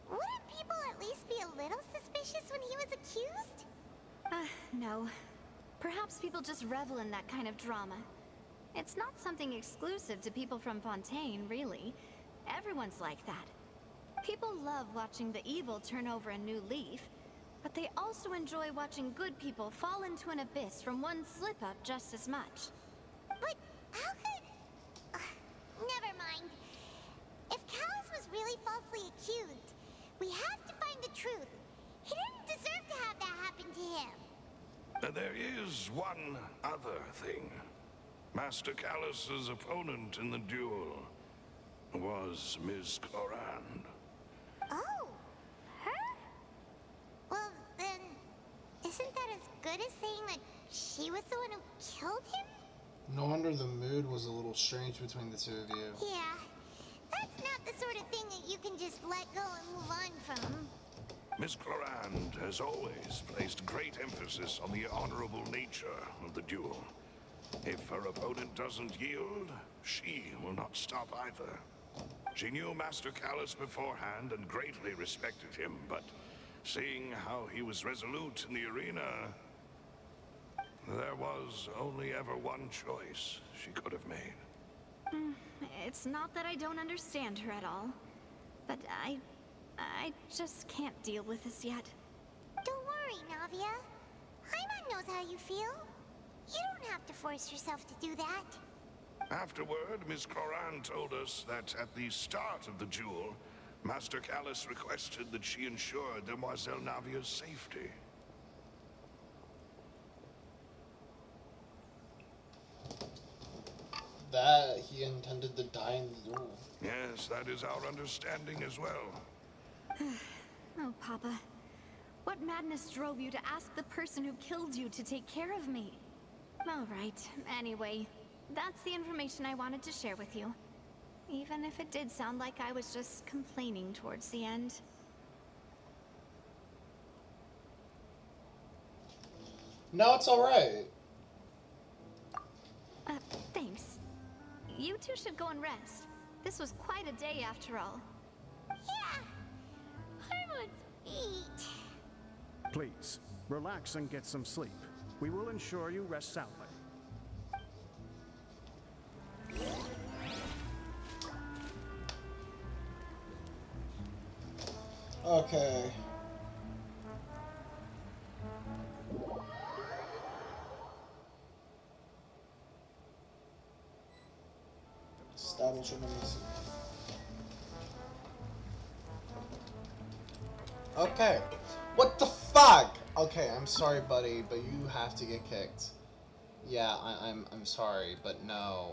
Speaker 2: wouldn't people at least be a little suspicious when he was accused?
Speaker 3: No. Perhaps people just revel in that kind of drama. It's not something exclusive to people from Fontaine, really. Everyone's like that. People love watching the evil turn over a new leaf, but they also enjoy watching good people fall into an abyss from one slip-up just as much.
Speaker 2: But how could... never mind. If Callus was really falsely accused, we have to find the truth. He didn't deserve to have that happen to him.
Speaker 7: There is one other thing. Master Callus's opponent in the duel was Ms. Clorand.
Speaker 2: Oh, her? Well, then, isn't that as good as saying that she was the one who killed him?
Speaker 1: No wonder the mood was a little strange between the two of you.
Speaker 2: Yeah, that's not the sort of thing that you can just let go and move on from.
Speaker 7: Miss Clorand has always placed great emphasis on the honorable nature of the duel. If her opponent doesn't yield, she will not stop either. She knew Master Callus beforehand and greatly respected him, but seeing how he was resolute in the arena, there was only ever one choice she could have made.
Speaker 3: It's not that I don't understand her at all, but I just can't deal with this yet.
Speaker 2: Don't worry, Navia. Paimon knows how you feel. You don't have to force yourself to do that.
Speaker 7: Afterward, Miss Clorand told us that at the start of the duel, Master Callus requested that she ensure Demoiselle Navia's safety.
Speaker 1: That he intended to die in the duel.
Speaker 7: Yes, that is our understanding as well.
Speaker 3: Oh, Papa. What madness drove you to ask the person who killed you to take care of me? All right, anyway, that's the information I wanted to share with you. Even if it did sound like I was just complaining towards the end.
Speaker 1: No, it's alright.
Speaker 3: Thanks. You two should go and rest. This was quite a day after all.
Speaker 2: Yeah. I want to eat.
Speaker 6: Please, relax and get some sleep. We will ensure you rest soundly.
Speaker 1: Okay. Establish a missing. Okay. What the fuck? Okay, I'm sorry, buddy, but you have to get kicked. Yeah, I'm sorry, but no.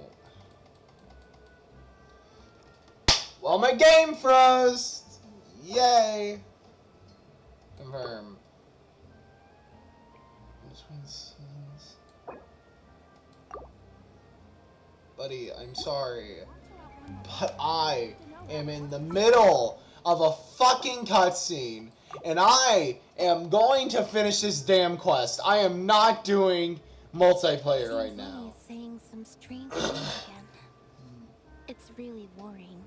Speaker 1: Well, my game froze! Yay! Confirm. Between scenes. Buddy, I'm sorry, but I am in the middle of a fucking cutscene, and I am going to finish this damn quest. I am not doing multiplayer right now.
Speaker 2: Seems saying some strange things again. It's really worrying.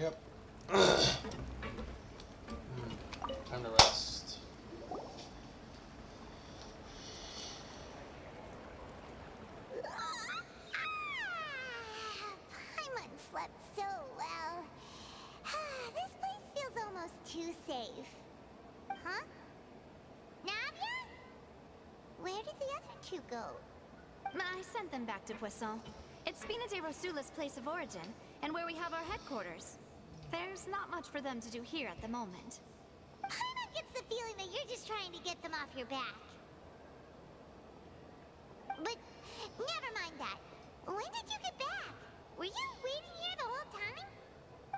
Speaker 1: Yep. Time to rest.
Speaker 2: Paimon slept so well. This place feels almost too safe. Huh? Navia? Where did the other two go?
Speaker 3: I sent them back to Poisson. It's Spina de Rosula's place of origin, and where we have our headquarters. There's not much for them to do here at the moment.
Speaker 2: Paimon gets the feeling that you're just trying to get them off your back. But never mind that. When did you get back? Were you waiting here the whole time?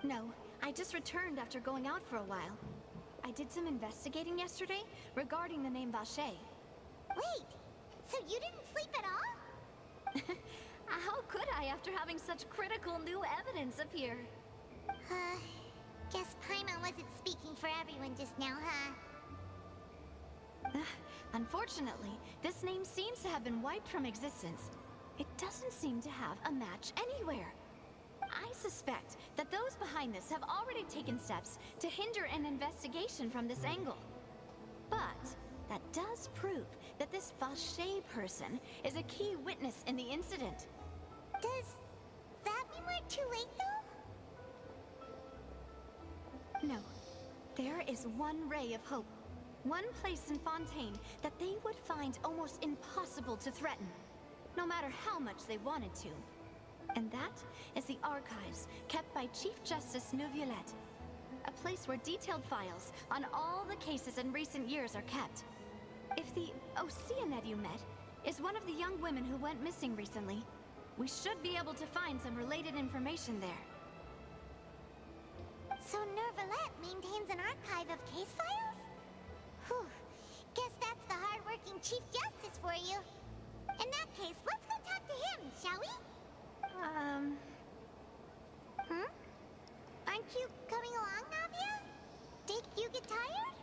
Speaker 3: No, I just returned after going out for a while. I did some investigating yesterday regarding the name Vache.
Speaker 2: Wait, so you didn't sleep at all?
Speaker 3: How could I after having such critical new evidence appear?
Speaker 2: Guess Paimon wasn't speaking for everyone just now, huh?
Speaker 3: Unfortunately, this name seems to have been wiped from existence. It doesn't seem to have a match anywhere. I suspect that those behind this have already taken steps to hinder an investigation from this angle. But that does prove that this Vache person is a key witness in the incident.
Speaker 2: Does that mean we're too late, though?
Speaker 3: No. There is one ray of hope. One place in Fontaine that they would find almost impossible to threaten, no matter how much they wanted to. And that is the archives kept by Chief Justice Neuvillette. A place where detailed files on all the cases in recent years are kept. If the Oceanette you met is one of the young women who went missing recently, we should be able to find some related information there.
Speaker 2: So Neuvillette maintains an archive of case files? Whew. Guess that's the hard-working Chief Justice for you. In that case, let's go talk to him, shall we? Aren't you coming along, Navia? Did you get tired?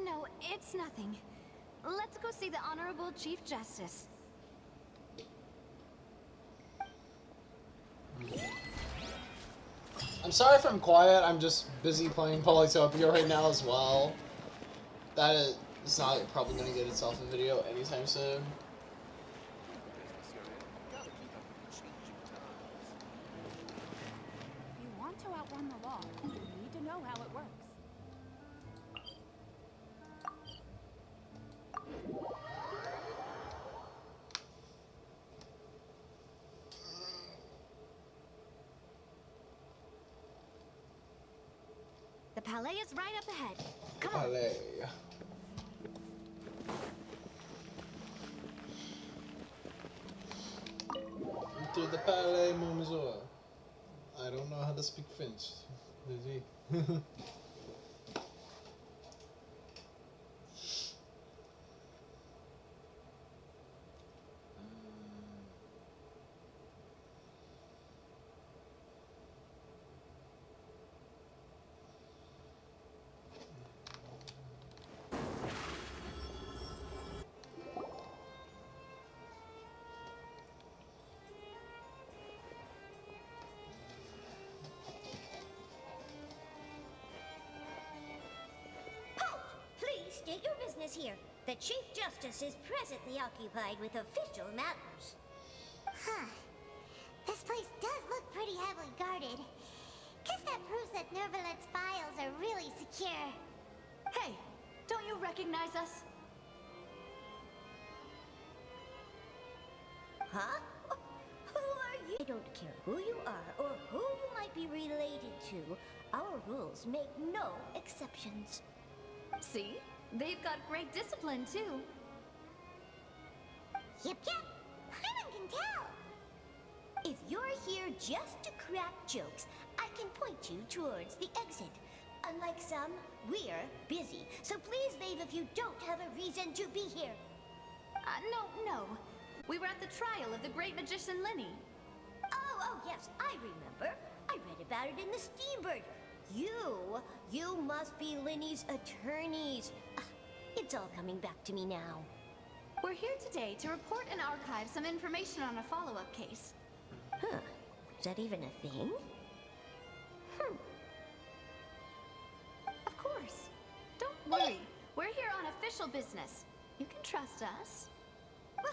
Speaker 3: No, it's nothing. Let's go see the Honorable Chief Justice.
Speaker 1: I'm sorry if I'm quiet, I'm just busy playing Polytopia right now as well. That is not probably going to get itself a video anytime soon.
Speaker 5: If you want to outrun the law, you need to know how it works.
Speaker 3: The Palais is right up ahead. Come on.
Speaker 1: Palais. To the Palais, Monsieur. I don't know how to speak French. Désolé.
Speaker 2: state your business here. The Chief Justice is presently occupied with official matters. Huh. This place does look pretty heavily guarded. Guess that proves that Nervalet's files are really secure.
Speaker 3: Hey, don't you recognize us?
Speaker 2: Huh? Who are you? I don't care who you are or who you might be related to. Our rules make no exceptions.
Speaker 3: See? They've got great discipline, too.
Speaker 2: Yep, yep. Paimon can tell. If you're here just to crack jokes, I can point you towards the exit. Unlike some, we're busy. So please leave if you don't have a reason to be here.
Speaker 3: No. We were at the trial of the great magician Linny.
Speaker 2: Oh, yes, I remember. I read about it in the Steambird. You must be Linny's attorneys. It's all coming back to me now.
Speaker 3: We're here today to report and archive some information on a follow-up case.
Speaker 2: Huh. Is that even a thing?
Speaker 3: Of course. Don't worry. We're here on official business. You can trust us.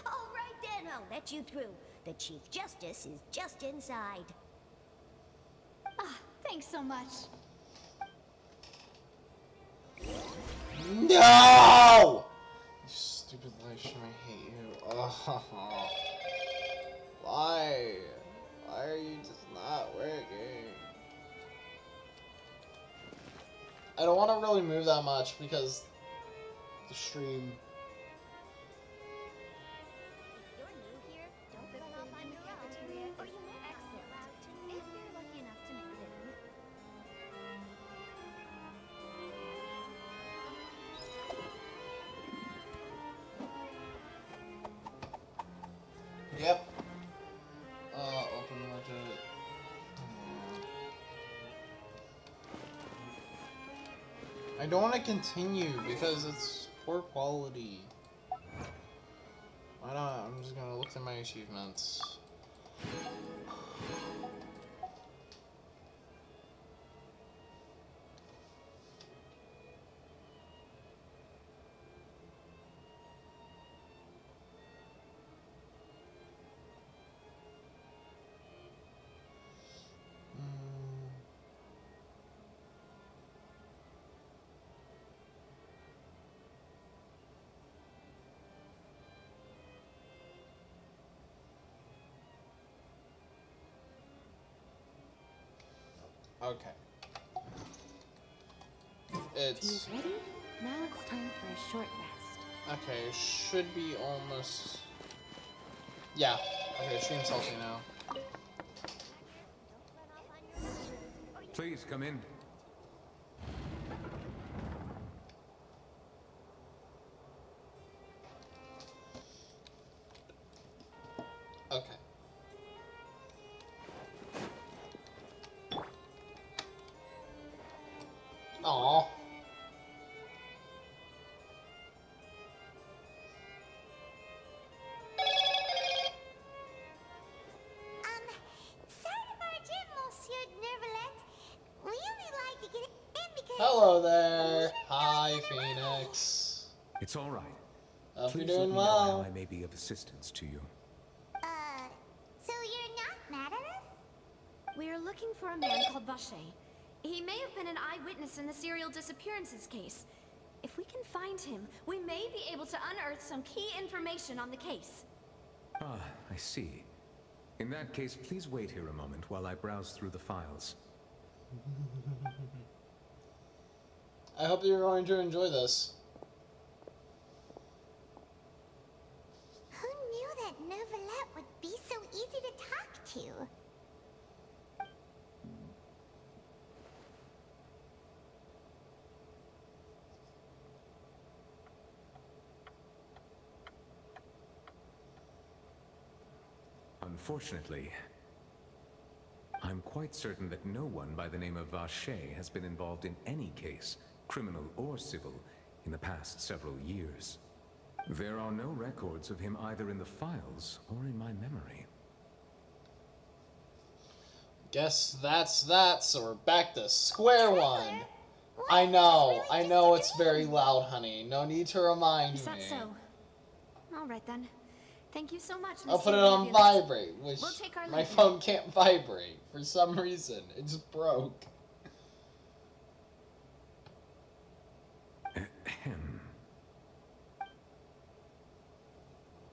Speaker 2: All right then, I'll let you through. The Chief Justice is just inside.
Speaker 3: Thanks so much.
Speaker 1: No! You stupid Leisham, I hate you. Oh. Why? Why are you just not working? I don't want to really move that much because the stream.
Speaker 2: If you're new here, don't run off on your own, or you might exit if you're lucky enough to make it in.
Speaker 1: Yep. Open budget. I don't want to continue because it's poor quality. Why not? I'm just gonna look at my achievements. Okay. It's
Speaker 2: ready? Now it's time for a short rest.
Speaker 1: okay. Should be almost. Yeah. Okay. Stream's healthy now.
Speaker 9: Please come in.
Speaker 1: Okay. Aww.
Speaker 2: Sorry to barge in, Monsieur Nervalet. We only like to get in because...
Speaker 1: Hello there. Hi, Phoenix.
Speaker 9: It's all right.
Speaker 1: Hope you're
Speaker 9: Please let
Speaker 1: doing
Speaker 9: me know how
Speaker 1: well.
Speaker 9: I may be of assistance to you.
Speaker 2: So you're not mad at us?
Speaker 3: We're looking for a man called Vacher. He may have been an eyewitness in the serial disappearances case. If we can find him, we may be able to unearth some key information on the case.
Speaker 9: Ah, I see. In that case, please wait here a moment while I browse through the files.
Speaker 1: I hope you're going to enjoy this.
Speaker 2: Who knew that Nervalet would be so easy to talk to?
Speaker 9: Unfortunately, I'm quite certain that no one by the name of Vacher has been involved in any case, criminal or civil, in the past several years. There are no records of him either in the files or in my memory.
Speaker 1: Guess that's that, so we're back to square one. I know,
Speaker 2: really
Speaker 1: I know
Speaker 2: just
Speaker 1: it's
Speaker 2: a
Speaker 1: very
Speaker 2: dream?
Speaker 1: loud, honey. No need to remind
Speaker 3: Is that
Speaker 1: me.
Speaker 3: so? All right then. Thank you so much,
Speaker 1: I'll put it
Speaker 3: Monsieur
Speaker 1: on
Speaker 3: Rivulet.
Speaker 1: vibrate, which
Speaker 3: We'll take our
Speaker 1: my
Speaker 3: leave
Speaker 1: phone can't vibrate for some reason. It just broke.
Speaker 9: Ahem.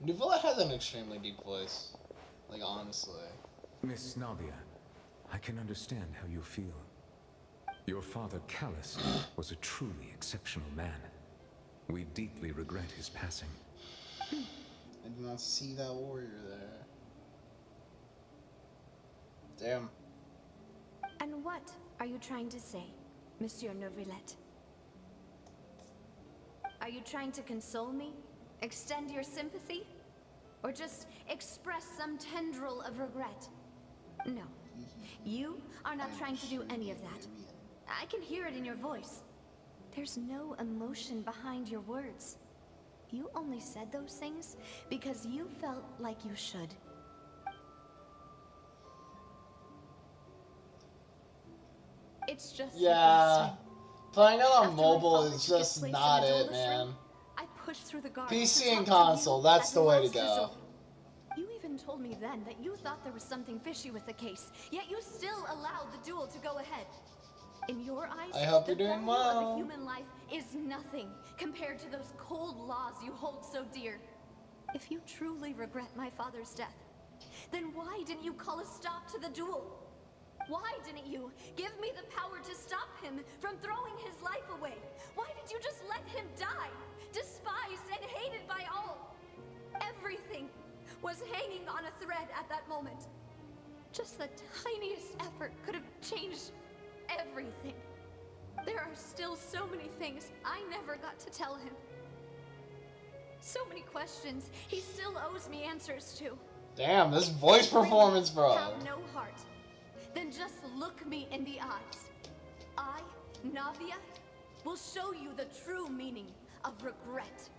Speaker 1: Nuvilla has an extremely deep voice. Like, honestly.
Speaker 9: Miss Navia, I can understand how you feel. Your father, Callus, was a truly exceptional man. We deeply regret his passing.
Speaker 1: I did not see that warrior there. Damn.
Speaker 3: And what are you trying to say, Monsieur Neuvillette? Are you trying to console me? Extend your sympathy? Or just express some tendril of regret? No. You are not trying to do any of that. I can hear it in your voice. There's no emotion behind your words. You only said those things because you felt like you should. It's just
Speaker 1: Yeah.
Speaker 3: like last time.
Speaker 1: Playing it on
Speaker 3: After my
Speaker 1: mobile
Speaker 3: father
Speaker 1: is
Speaker 3: took his
Speaker 1: just
Speaker 3: place in
Speaker 1: not
Speaker 3: the
Speaker 1: it,
Speaker 3: duelist
Speaker 1: man.
Speaker 3: ring, I pushed through the guards
Speaker 1: PC
Speaker 3: to
Speaker 1: and
Speaker 3: talk to
Speaker 1: console,
Speaker 3: you
Speaker 1: that's
Speaker 3: as
Speaker 1: the
Speaker 3: a
Speaker 1: way to
Speaker 3: last
Speaker 1: go.
Speaker 3: resort. You even told me then that you thought there was something fishy with the case, yet you still allowed the duel to go ahead. In your eyes,
Speaker 1: I hope
Speaker 3: the
Speaker 1: you're doing
Speaker 3: value of
Speaker 1: well.
Speaker 3: a human life is nothing compared to those cold laws you hold so dear. If you truly regret my father's death, then why didn't you call a stop to the duel? Why didn't you give me the power to stop him from throwing his life away? Why did you just let him die, despised and hated by all? Everything was hanging on a thread at that moment. Just the tiniest effort could have changed everything. There are still so many things I never got to tell him. So many questions he still owes me answers to.
Speaker 1: Damn, this voice performance, bro.
Speaker 3: Have no heart. Then just look me in the eyes. I, Navia, will show you the true meaning of regret.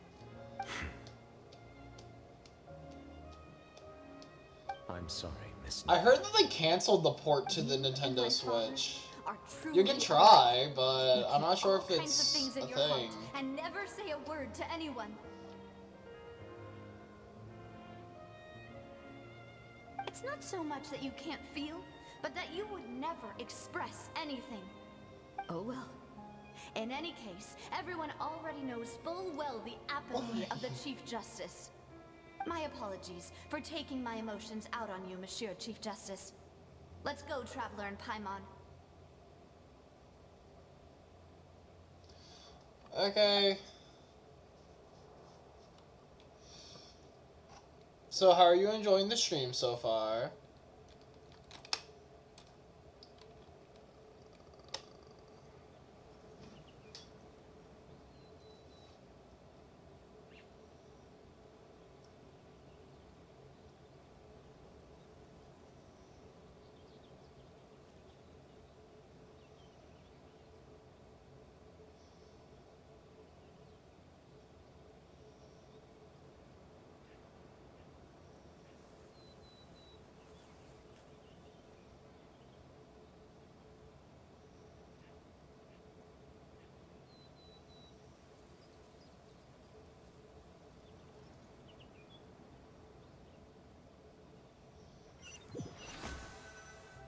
Speaker 9: I'm sorry, Miss
Speaker 1: I
Speaker 9: Navia.
Speaker 1: heard that they canceled the port to the
Speaker 3: You and
Speaker 1: Nintendo
Speaker 3: my father
Speaker 1: Switch.
Speaker 3: are
Speaker 1: You can
Speaker 3: truly
Speaker 1: try, but
Speaker 3: You
Speaker 1: I'm not
Speaker 3: keep
Speaker 1: sure
Speaker 3: all
Speaker 1: if
Speaker 3: kinds of
Speaker 1: it's
Speaker 3: things in
Speaker 1: a
Speaker 3: your heart
Speaker 1: thing.
Speaker 3: and never say a word to anyone. It's not so much that you can't feel, but that you would never express anything. Oh well. In any case, everyone already knows full well the apathy of the Chief Justice. My apologies for taking my emotions out on you, Monsieur Chief Justice. Let's go, Traveler and Paimon.
Speaker 1: Okay. So how are you enjoying the stream so far?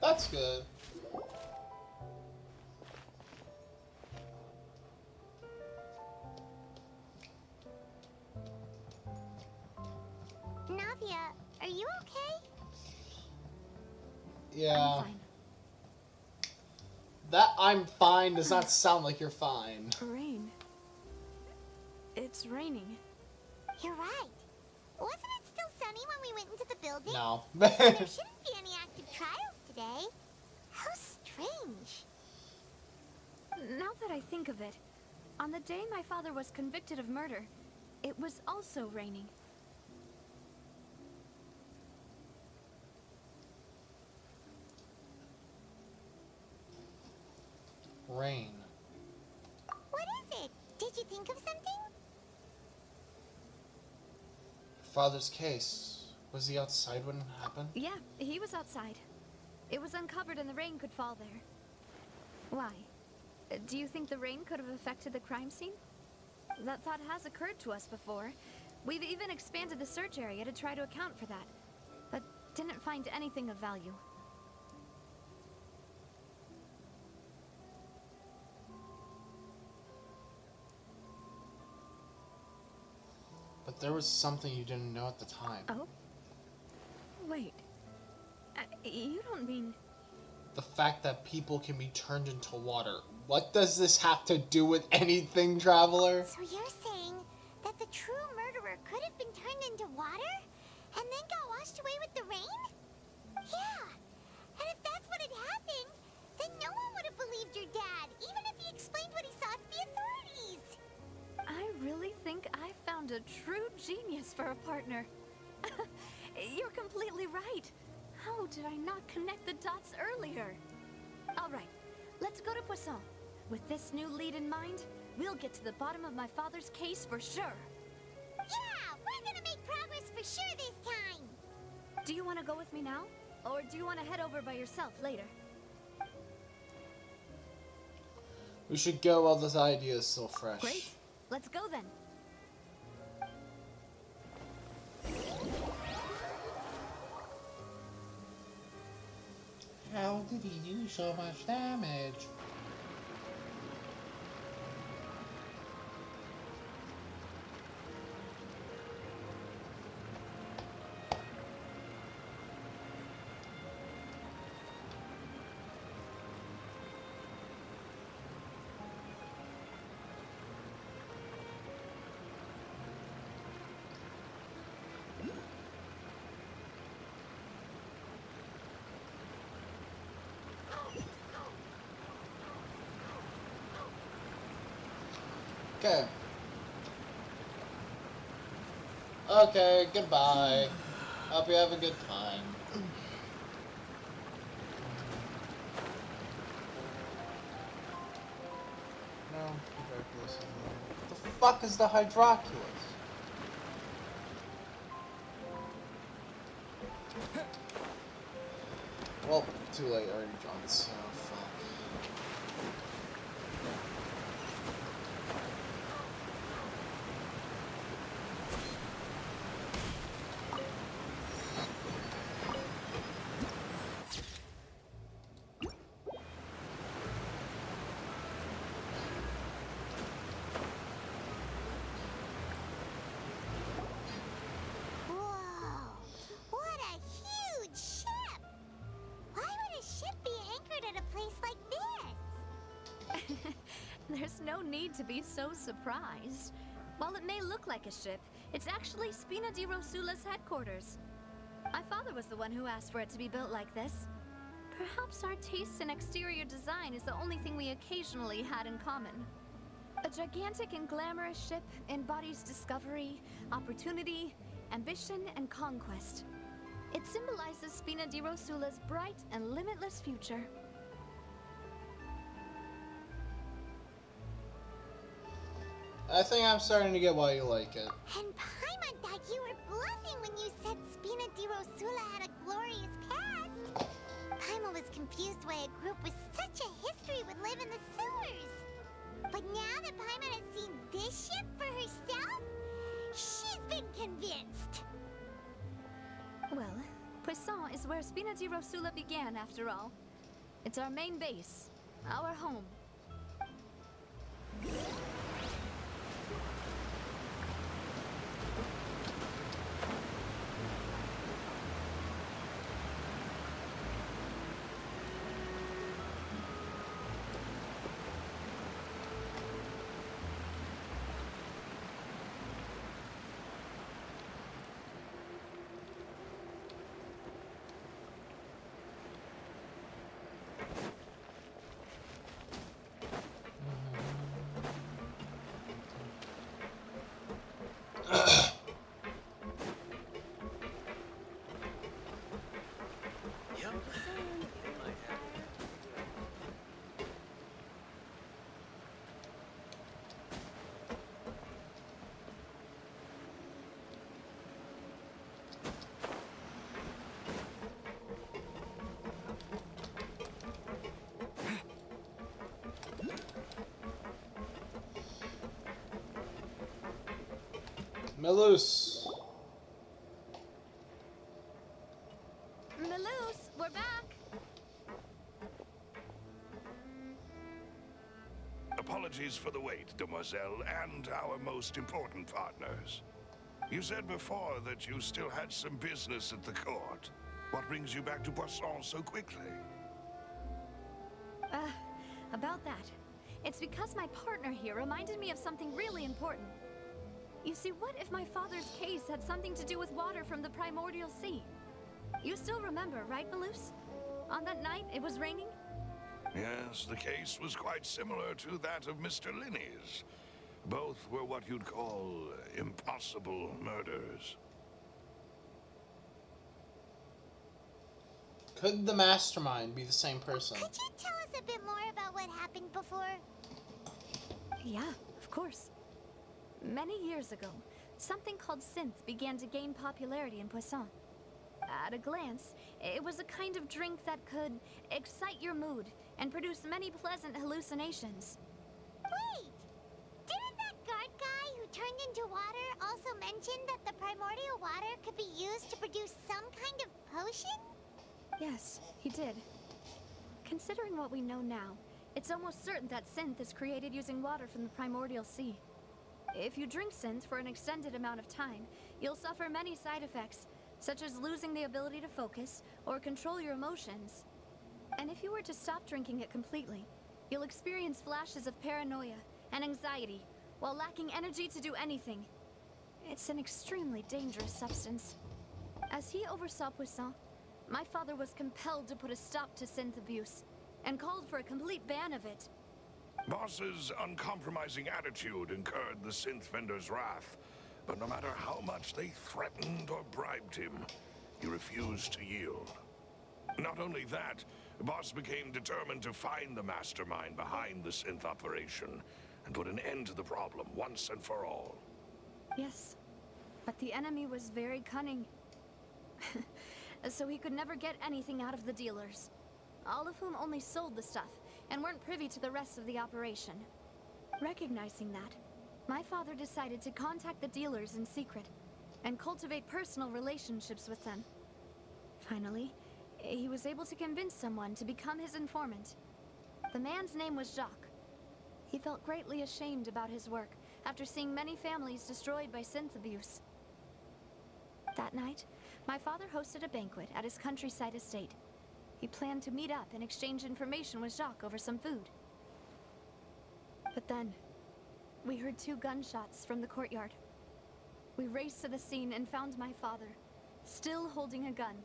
Speaker 1: That's good.
Speaker 2: Navia, are you okay?
Speaker 1: Yeah.
Speaker 3: I'm fine.
Speaker 1: That I'm fine does not sound like you're fine.
Speaker 3: Rain. It's raining.
Speaker 2: You're right. Wasn't it still sunny when we went into the building?
Speaker 1: No.
Speaker 2: There shouldn't be any active trials today. How strange.
Speaker 3: Now that I think of it, on the day my father was convicted of murder, it was also raining.
Speaker 1: Rain.
Speaker 2: What is it? Did you think of something?
Speaker 1: Father's case. Was he outside when it happened?
Speaker 3: Yeah, he was outside. It was uncovered and the rain could fall there. Why? Do you think the rain could have affected the crime scene? That thought has occurred to us before. We've even expanded the search area to try to account for that, but didn't find anything of value.
Speaker 1: But there was something you didn't know at the time.
Speaker 3: Oh? Wait. You don't mean...
Speaker 1: The fact that people can be turned into water. What does this have to do with anything, Traveler?
Speaker 2: So you're saying that the true murderer could have been turned into water and then got washed away with the rain? Yeah. And if that's what had happened, then no one would have believed your dad, even if he explained what he saw to the authorities.
Speaker 3: I really think I found a true genius for a partner. You're completely right. How did I not connect the dots earlier? All right, let's go to Poisson. With this new lead in mind, we'll get to the bottom of my father's case for sure.
Speaker 2: Yeah, we're gonna make progress for sure this time.
Speaker 3: Do you want to go with me now? Or do you want to head over by yourself later?
Speaker 1: We should go while this idea is still fresh.
Speaker 3: Great. Let's go then.
Speaker 1: How did he do so much damage? Okay. Okay, goodbye. Hope you have a good time. No, tuberculosis. What the fuck is the hydroculus? Well, too late, already drawn, so fuck.
Speaker 2: Whoa, what a huge ship! Why would a ship be anchored at a place like this?
Speaker 3: There's no need to be so surprised. While it may look like a ship, it's actually Spina di Rosula's headquarters. My father was the one who asked for it to be built like this. Perhaps our taste in exterior design is the only thing we occasionally had in common. A gigantic and glamorous ship embodies discovery, opportunity, ambition, and conquest. It symbolizes Spina di Rosula's bright and limitless future.
Speaker 1: I think I'm starting to get why you like it.
Speaker 2: And Paimon thought you were bluffing when you said Spina di Rosula had a glorious past. Paimon was confused why a group with such a history would live in the sewers. But now that Paimon has seen this ship for herself, she's been convinced.
Speaker 3: Well, Poisson is where Spina di Rosula began, after all. It's our main base, our home.
Speaker 1: Melus.
Speaker 3: Maloose, we're back.
Speaker 7: Apologies for the wait, demoiselle, and our most important partners. You said before that you still had some business at the court. What brings you back to Poisson so quickly?
Speaker 3: About that. It's because my partner here reminded me of something really important. You see, what if my father's case had something to do with water from the primordial sea? You still remember, right, Maloose? On that night, it was raining?
Speaker 7: Yes, the case was quite similar to that of Mr. Linney's. Both were what you'd call impossible murders.
Speaker 1: Could the mastermind be the same person?
Speaker 2: Could you tell us a bit more about what happened before?
Speaker 3: Yeah, of course. Many years ago, something called synth began to gain popularity in Poisson. At a glance, it was a kind of drink that could excite your mood and produce many pleasant hallucinations.
Speaker 2: Wait! Didn't that guard guy who turned into water also mention that the primordial water could be used to produce some kind of potion?
Speaker 3: Yes, he did. Considering what we know now, it's almost certain that synth is created using water from the primordial sea. If you drink synth for an extended amount of time, you'll suffer many side effects, such as losing the ability to focus or control your emotions. And if you were to stop drinking it completely, you'll experience flashes of paranoia and anxiety while lacking energy to do anything. It's an extremely dangerous substance. As he oversaw Poisson, my father was compelled to put a stop to synth abuse and called for a complete ban of it.
Speaker 7: Boss's uncompromising attitude incurred the synth vendor's wrath, but no matter how much they threatened or bribed him, he refused to yield. Not only that, Boss became determined to find the mastermind behind the synth operation and put an end to the problem once and for all.
Speaker 3: Yes, but the enemy was very cunning. So he could never get anything out of the dealers, all of whom only sold the stuff and weren't privy to the rest of the operation. Recognizing that, my father decided to contact the dealers in secret and cultivate personal relationships with them. Finally, he was able to convince someone to become his informant. The man's name was Jacques. He felt greatly ashamed about his work after seeing many families destroyed by synth abuse. That night, my father hosted a banquet at his countryside estate. He planned to meet up and exchange information with Jacques over some food. But then, we heard 2 gunshots from the courtyard. We raced to the scene and found my father, still holding a gun,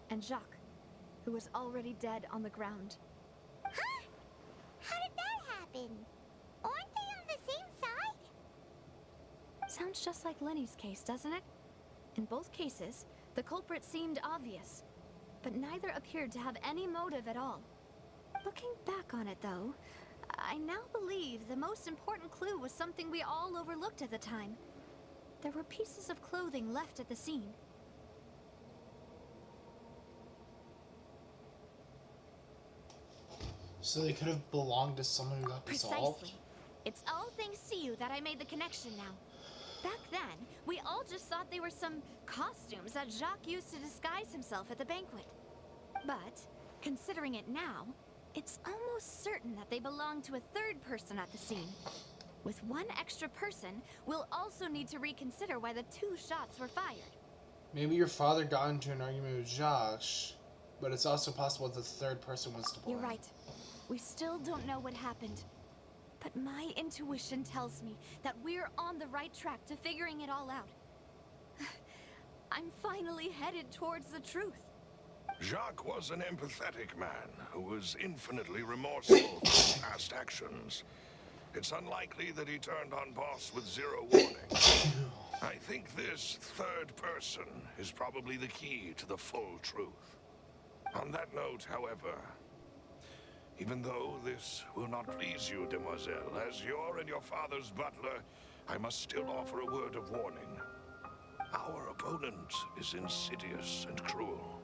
Speaker 3: and Jacques, who was already dead on the ground.
Speaker 2: Huh? How did that happen? Aren't they on the same side?
Speaker 3: Sounds just like Lenny's case, doesn't it? In both cases, the culprit seemed obvious, but neither appeared to have any motive at all. Looking back on it, though, I now believe the most important clue was something we all overlooked at the time. There were pieces of clothing left at the scene.
Speaker 1: So they could have belonged to someone who got dissolved?
Speaker 3: Precisely. It's all thanks to you that I made the connection now. Back then, we all just thought they were some costumes that Jacques used to disguise himself at the banquet. But, considering it now, it's almost certain that they belong to a third person at the scene. With one extra person, we'll also need to reconsider why the 2 shots were fired.
Speaker 1: Maybe your father got into an argument with Josh, but it's also possible the third person was to blame.
Speaker 3: You're right. We still don't know what happened. But my intuition tells me that we're on the right track to figuring it all out. I'm finally headed towards the truth.
Speaker 7: Jacques was an empathetic man who was infinitely remorseful for his past actions. It's unlikely that he turned on Boss with 0 warning. I think this third person is probably the key to the full truth. On that note, however, even though this will not please you, demoiselle, as your and your father's butler, I must still offer a word of warning. Our opponent is insidious and cruel.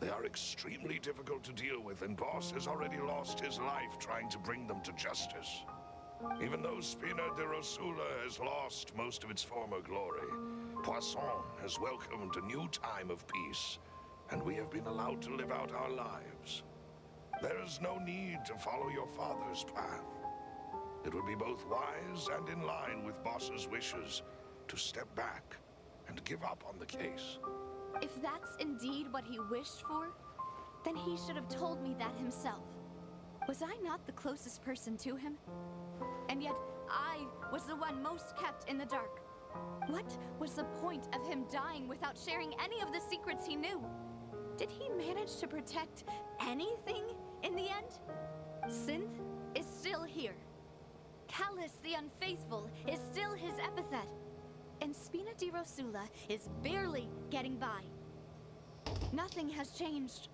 Speaker 7: They are extremely difficult to deal with, and Boss has already lost his life trying to bring them to justice. Even though Spina de Rosula has lost most of its former glory, Poisson has welcomed a new time of peace, and we have been allowed to live out our lives. There is no need to follow your father's path. It would be both wise and in line with Boss's wishes to step back and give up on the case.
Speaker 3: If that's indeed what he wished for, then he should have told me that himself. Was I not the closest person to him? And yet, I was the one most kept in the dark. What was the point of him dying without sharing any of the secrets he knew? Did he manage to protect anything in the end? Synth is still here. Callus the Unfaithful is still his epithet. And Spina di Rosula is barely getting by. Nothing has changed.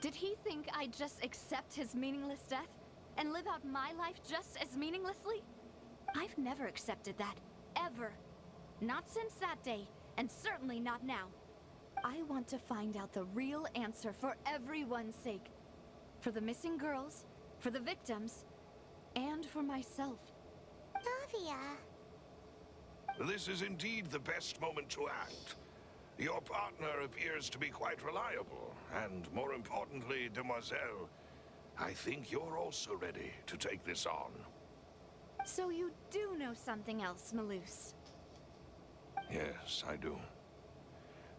Speaker 3: Did he think I'd just accept his meaningless death and live out my life just as meaninglessly? I've never accepted that, ever. Not since that day, and certainly not now. I want to find out the real answer for everyone's sake. For the missing girls, for the victims, and for myself.
Speaker 2: Navia.
Speaker 7: This is indeed the best moment to act. Your partner appears to be quite reliable, and more importantly, Demoiselle, I think you're also ready to take this on.
Speaker 3: So you do know something else, Malus?
Speaker 7: Yes, I do.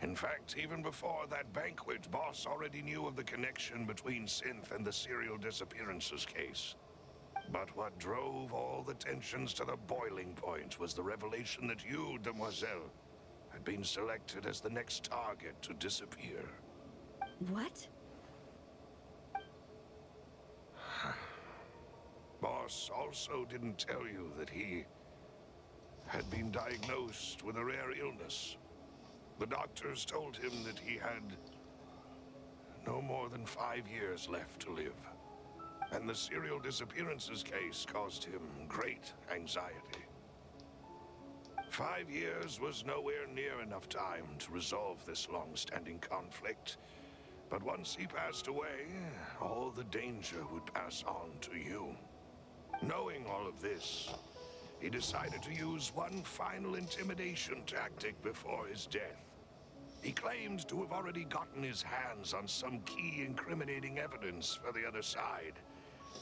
Speaker 7: In fact, even before that banquet, Boss already knew of the connection between Synth and the serial disappearances case. But what drove all the tensions to the boiling point was the revelation that you, Demoiselle, had been selected as the next target to disappear.
Speaker 3: What?
Speaker 7: Boss also didn't tell you that he had been diagnosed with a rare illness. The doctors told him that he had no more than 5 years left to live. And the serial disappearances case caused him great anxiety. 5 years was nowhere near enough time to resolve this long-standing conflict. But once he passed away, all the danger would pass on to you. Knowing all of this, he decided to use one final intimidation tactic before his death. He claimed to have already gotten his hands on some key incriminating evidence for the other side,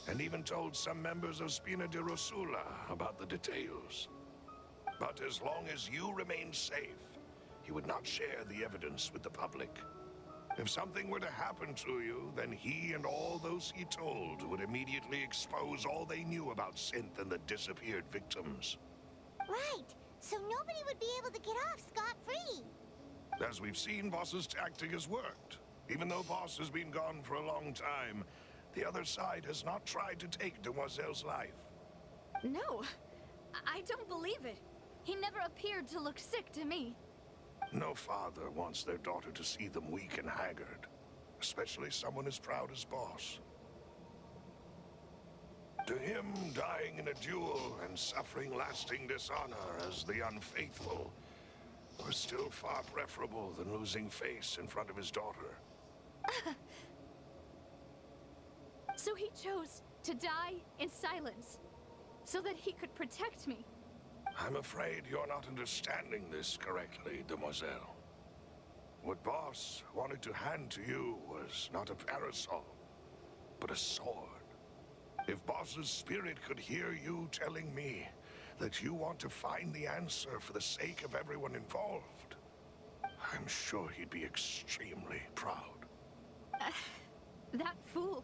Speaker 7: and even told some members of Spina di Rosula about the details. But as long as you remained safe, he would not share the evidence with the public. If something were to happen to you, then he and all those he told would immediately expose all they knew about Synth and the disappeared victims.
Speaker 2: Right. So nobody would be able to get off scot-free.
Speaker 7: As we've seen, Boss's tactic has worked. Even though Boss has been gone for a long time, the other side has not tried to take Demoiselle's life.
Speaker 3: No, I don't believe it. He never appeared to look sick to me.
Speaker 7: No father wants their daughter to see them weak and haggard, especially someone as proud as Boss. To him, dying in a duel and suffering lasting dishonor as the Unfaithful was still far preferable than losing face in front of his daughter.
Speaker 3: So he chose to die in silence, so that he could protect me.
Speaker 7: I'm afraid you're not understanding this correctly, Demoiselle. What Boss wanted to hand to you was not a parasol, but a sword. If Boss's spirit could hear you telling me that you want to find the answer for the sake of everyone involved, I'm sure he'd be extremely proud.
Speaker 3: That fool.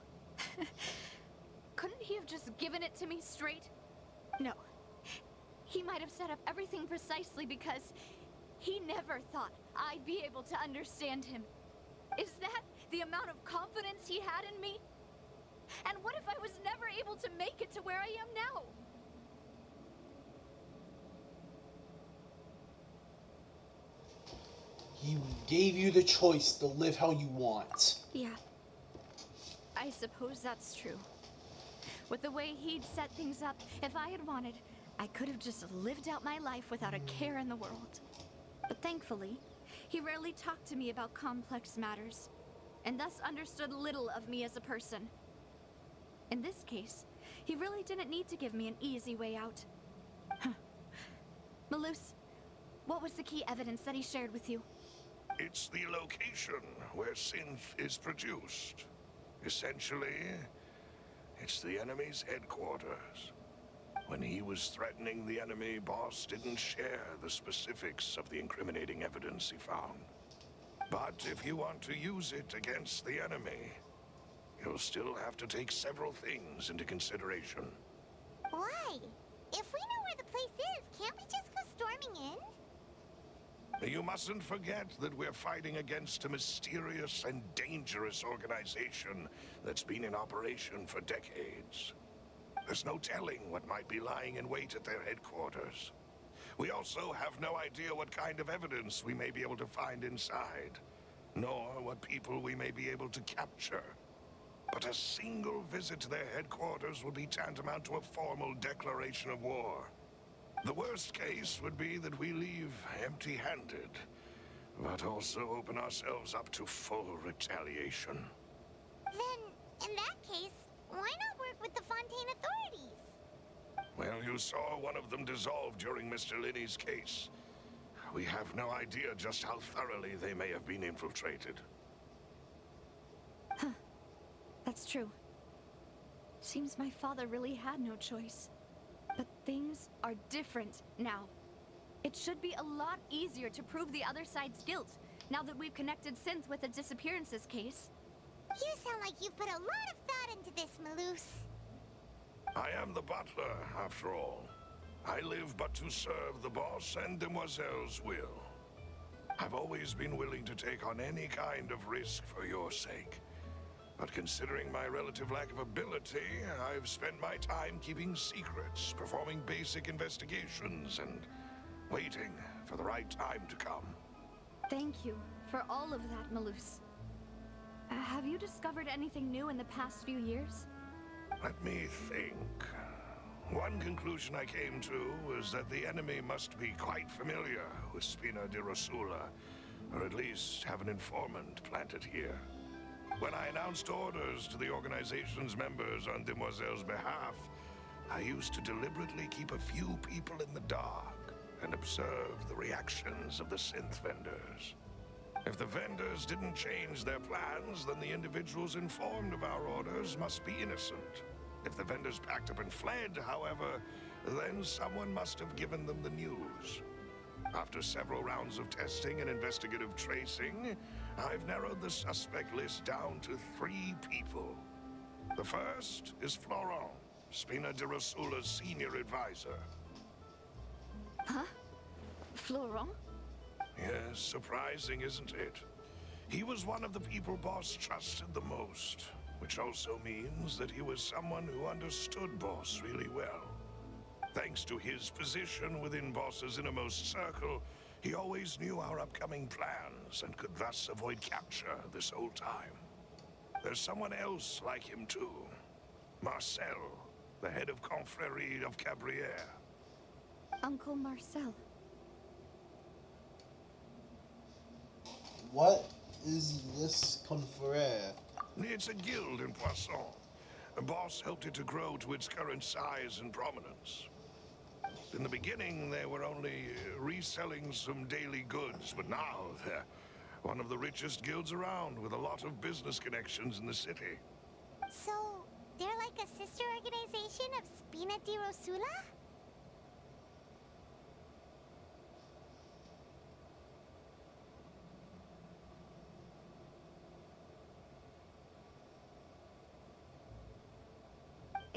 Speaker 3: Couldn't he have just given it to me straight? No. He might have set up everything precisely because he never thought I'd be able to understand him. Is that the amount of confidence he had in me? And what if I was never able to make it to where I am now?
Speaker 1: He gave you the choice to live how you want.
Speaker 3: Yeah. I suppose that's true. With the way he'd set things up, if I had wanted, I could have just lived out my life without a care in the world. But thankfully, he rarely talked to me about complex matters, and thus understood little of me as a person. In this case, He really didn't need to give me an easy way out. Malus, what was the key evidence that he shared with you?
Speaker 7: It's the location where synth is produced. Essentially, it's the enemy's headquarters. When he was threatening the enemy, Boss didn't share the specifics of the incriminating evidence he found. But if you want to use it against the enemy, you'll still have to take several things into consideration.
Speaker 2: Why? If we know where the place is, can't we just go storming in?
Speaker 7: You mustn't forget that we're fighting against a mysterious and dangerous organization that's been in operation for decades. There's no telling what might be lying in wait at their headquarters. We also have no idea what kind of evidence we may be able to find inside, nor what people we may be able to capture. But a single visit to their headquarters would be tantamount to a formal declaration of war. The worst case would be that we leave empty-handed, but also open ourselves up to full retaliation.
Speaker 2: Then, in that case, why not work with the Fontaine authorities?
Speaker 7: Well, you saw one of them dissolve during Mr. Linney's case. We have no idea just how thoroughly they may have been infiltrated.
Speaker 3: Huh. That's true. Seems my father really had no choice. But things are different now. It should be a lot easier to prove the other side's guilt, now that we've connected Synth with the disappearances case.
Speaker 2: You sound like you've put a lot of thought into this, Malus.
Speaker 7: I am the butler, after all. I live but to serve the boss and Demoiselle's will. I've always been willing to take on any kind of risk for your sake. But considering my relative lack of ability, I've spent my time keeping secrets, performing basic investigations, and waiting for the right time to come.
Speaker 3: Thank you for all of that, Malus. Have you discovered anything new in the past few years?
Speaker 7: Let me think. One conclusion I came to was that the enemy must be quite familiar with Spina di Rosula, or at least have an informant planted here. When I announced orders to the organization's members on Demoiselle's behalf, I used to deliberately keep a few people in the dark and observe the reactions of the synth vendors. If the vendors didn't change their plans, then the individuals informed of our orders must be innocent. If the vendors packed up and fled, however, then someone must have given them the news. After several rounds of testing and investigative tracing, I've narrowed the suspect list down to 3 people. The first is Florent, Spina di Rosula's senior advisor.
Speaker 3: Huh? Florent?
Speaker 7: Yes, surprising, isn't it? He was one of the people Boss trusted the most, which also means that he was someone who understood Boss really well. Thanks to his position within Boss's innermost circle, he always knew our upcoming plans and could thus avoid capture this whole time. There's someone else like him too. Marcel, the head of Confrérie of Cabrières.
Speaker 3: Uncle Marcel.
Speaker 1: What is this confrère?
Speaker 7: It's a guild in Poisson. Boss helped it to grow to its current size and prominence. In the beginning, they were only reselling some daily goods, but now they're one of the richest guilds around with a lot of business connections in the city.
Speaker 2: So, they're like a sister organization of Spina di Rosula?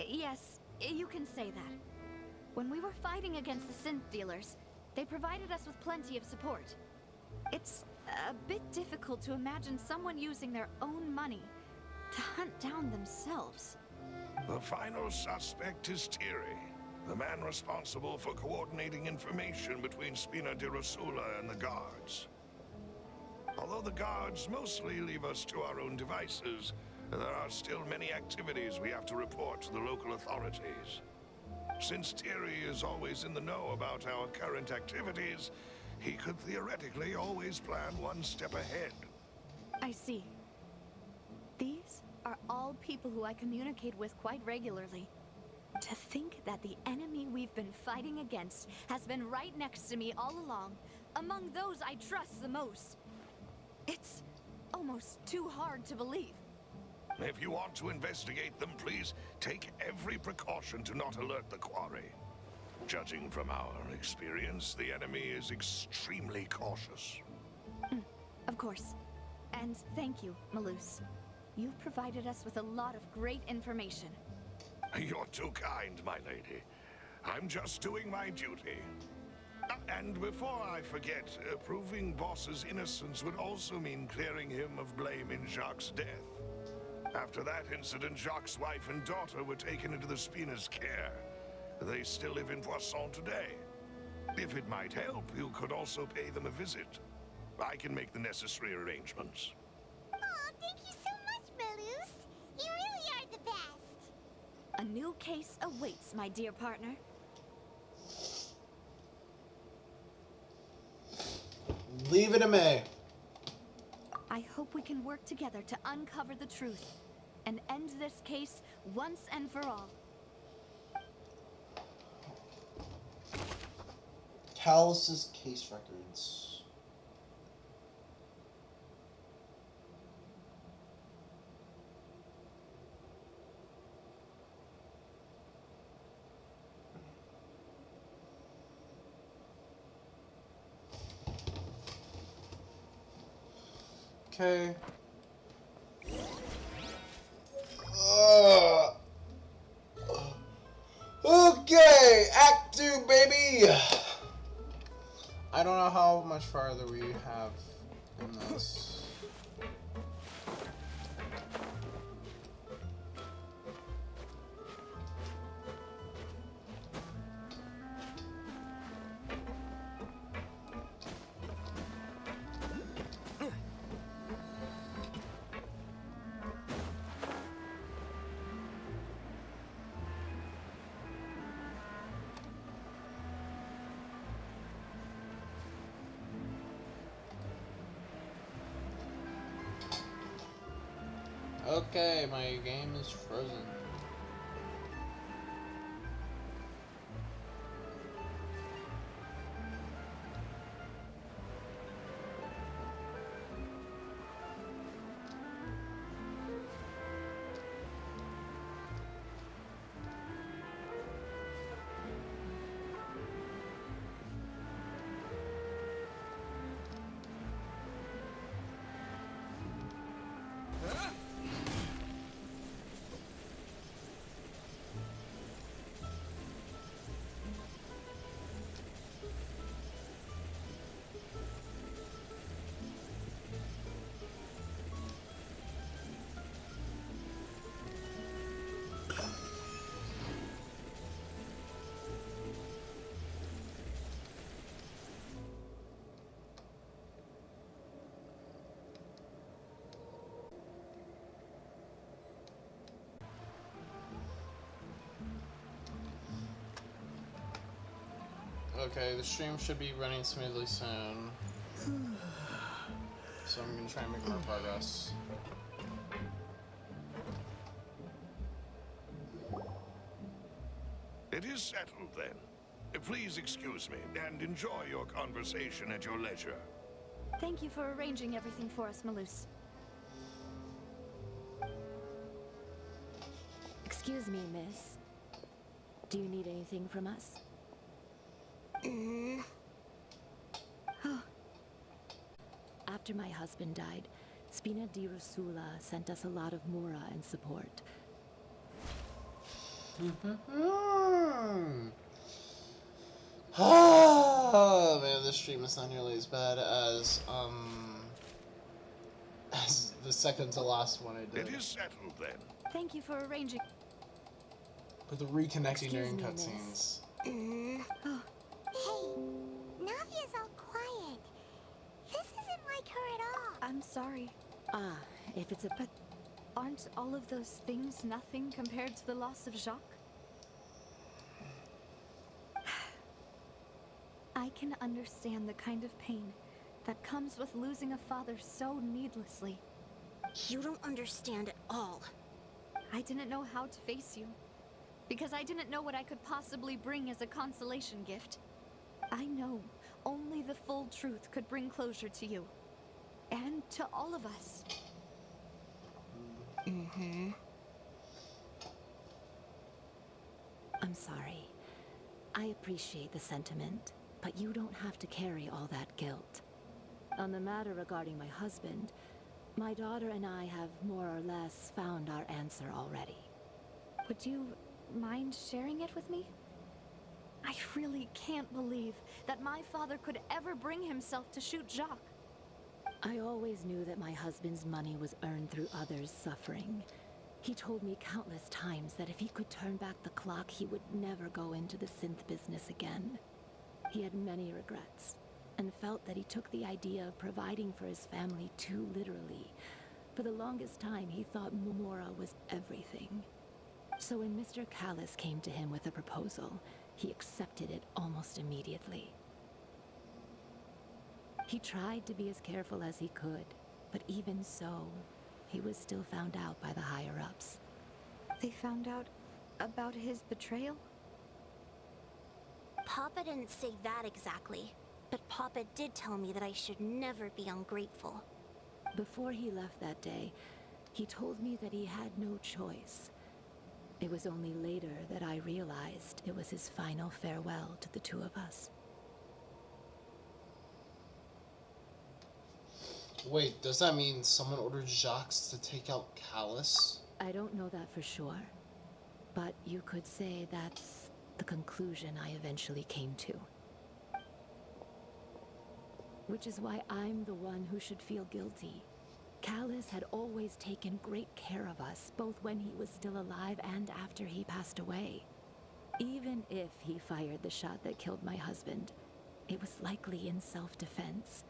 Speaker 3: Yes, you can say that. When we were fighting against the synth dealers, they provided us with plenty of support. It's a bit difficult to imagine someone using their own money to hunt down themselves.
Speaker 7: The final suspect is Thierry, the man responsible for coordinating information between Spina di Rosula and the guards. Although the guards mostly leave us to our own devices, there are still many activities we have to report to the local authorities. Since Thierry is always in the know about our current activities, he could theoretically always plan one step ahead.
Speaker 3: I see. These are all people who I communicate with quite regularly. To think that the enemy we've been fighting against has been right next to me all along, among those I trust the most. It's almost too hard to believe.
Speaker 7: If you want to investigate them, please take every precaution to not alert the quarry. Judging from our experience, the enemy is extremely cautious.
Speaker 3: Of course. And thank you, Malus. You've provided us with a lot of great information.
Speaker 7: You're too kind, my lady. I'm just doing my duty. And before I forget, proving Boss's innocence would also mean clearing him of blame in Jacques' death. After that incident, Jacques' wife and daughter were taken into the Spina's care. They still live in Poisson today. If it might help, you could also pay them a visit. I can make the necessary arrangements.
Speaker 2: Oh, thank you so much, Malus. You really are the best.
Speaker 3: A new case awaits, my dear partner.
Speaker 1: Leave it to me.
Speaker 3: I hope we can work together to uncover the truth and end this case once and for all.
Speaker 1: Callus's case records. Okay. Okay, Act 2, baby! I don't know how much farther we have in this. Okay, my game is frozen. Okay, the stream should be running smoothly soon. So I'm gonna try and make more progress.
Speaker 7: It is settled then. Please excuse me and enjoy your conversation at your leisure.
Speaker 3: Thank you for arranging everything for us, Malus.
Speaker 5: Excuse me, miss. Do you need anything from us? After my husband died, Spina di Rusula sent us a lot of mura and support.
Speaker 1: Oh man, this stream is not nearly as bad as the second to last one I did.
Speaker 7: It is settled then.
Speaker 3: Thank you for arranging.
Speaker 1: But the reconnecting during
Speaker 5: Excuse me, miss.
Speaker 1: cutscenes.
Speaker 2: Hey, Navia's all quiet. This isn't like her at all.
Speaker 3: I'm sorry.
Speaker 5: Ah, if it's a...
Speaker 3: But aren't all of those things nothing compared to the loss of Jacques? I can understand the kind of pain that comes with losing a father so needlessly.
Speaker 2: You don't understand at all.
Speaker 3: I didn't know how to face you. because I didn't know what I could possibly bring as a consolation gift. I know only the full truth could bring closure to you. And to all of us.
Speaker 10: I'm sorry. I appreciate the sentiment, but you don't have to carry all that guilt. On the matter regarding my husband, my daughter and I have more or less found our answer already.
Speaker 3: Would you mind sharing it with me? I really can't believe that my father could ever bring himself to shoot Jacques.
Speaker 10: I always knew that my husband's money was earned through others' suffering. He told me countless times that if he could turn back the clock, he would never go into the synth business again. He had many regrets, and felt that he took the idea of providing for his family too literally. For the longest time, he thought Mora was everything. So when Mr. Callis came to him with a proposal, he accepted it almost immediately. He tried to be as careful as he could, but even so, he was still found out by the higher-ups.
Speaker 3: They found out about his betrayal?
Speaker 2: Papa didn't say that exactly, but Papa did tell me that I should never be ungrateful.
Speaker 10: Before he left that day, he told me that he had no choice. It was only later that I realized it was his final farewell to the two of us.
Speaker 1: Wait, does that mean someone ordered Jacques to take out Callus?
Speaker 10: I don't know that for sure, but you could say that's the conclusion I eventually came to. Which is why I'm the one who should feel guilty. Callus had always taken great care of us, both when he was still alive and after he passed away. Even if he fired the shot that killed my husband, it was likely in self-defense.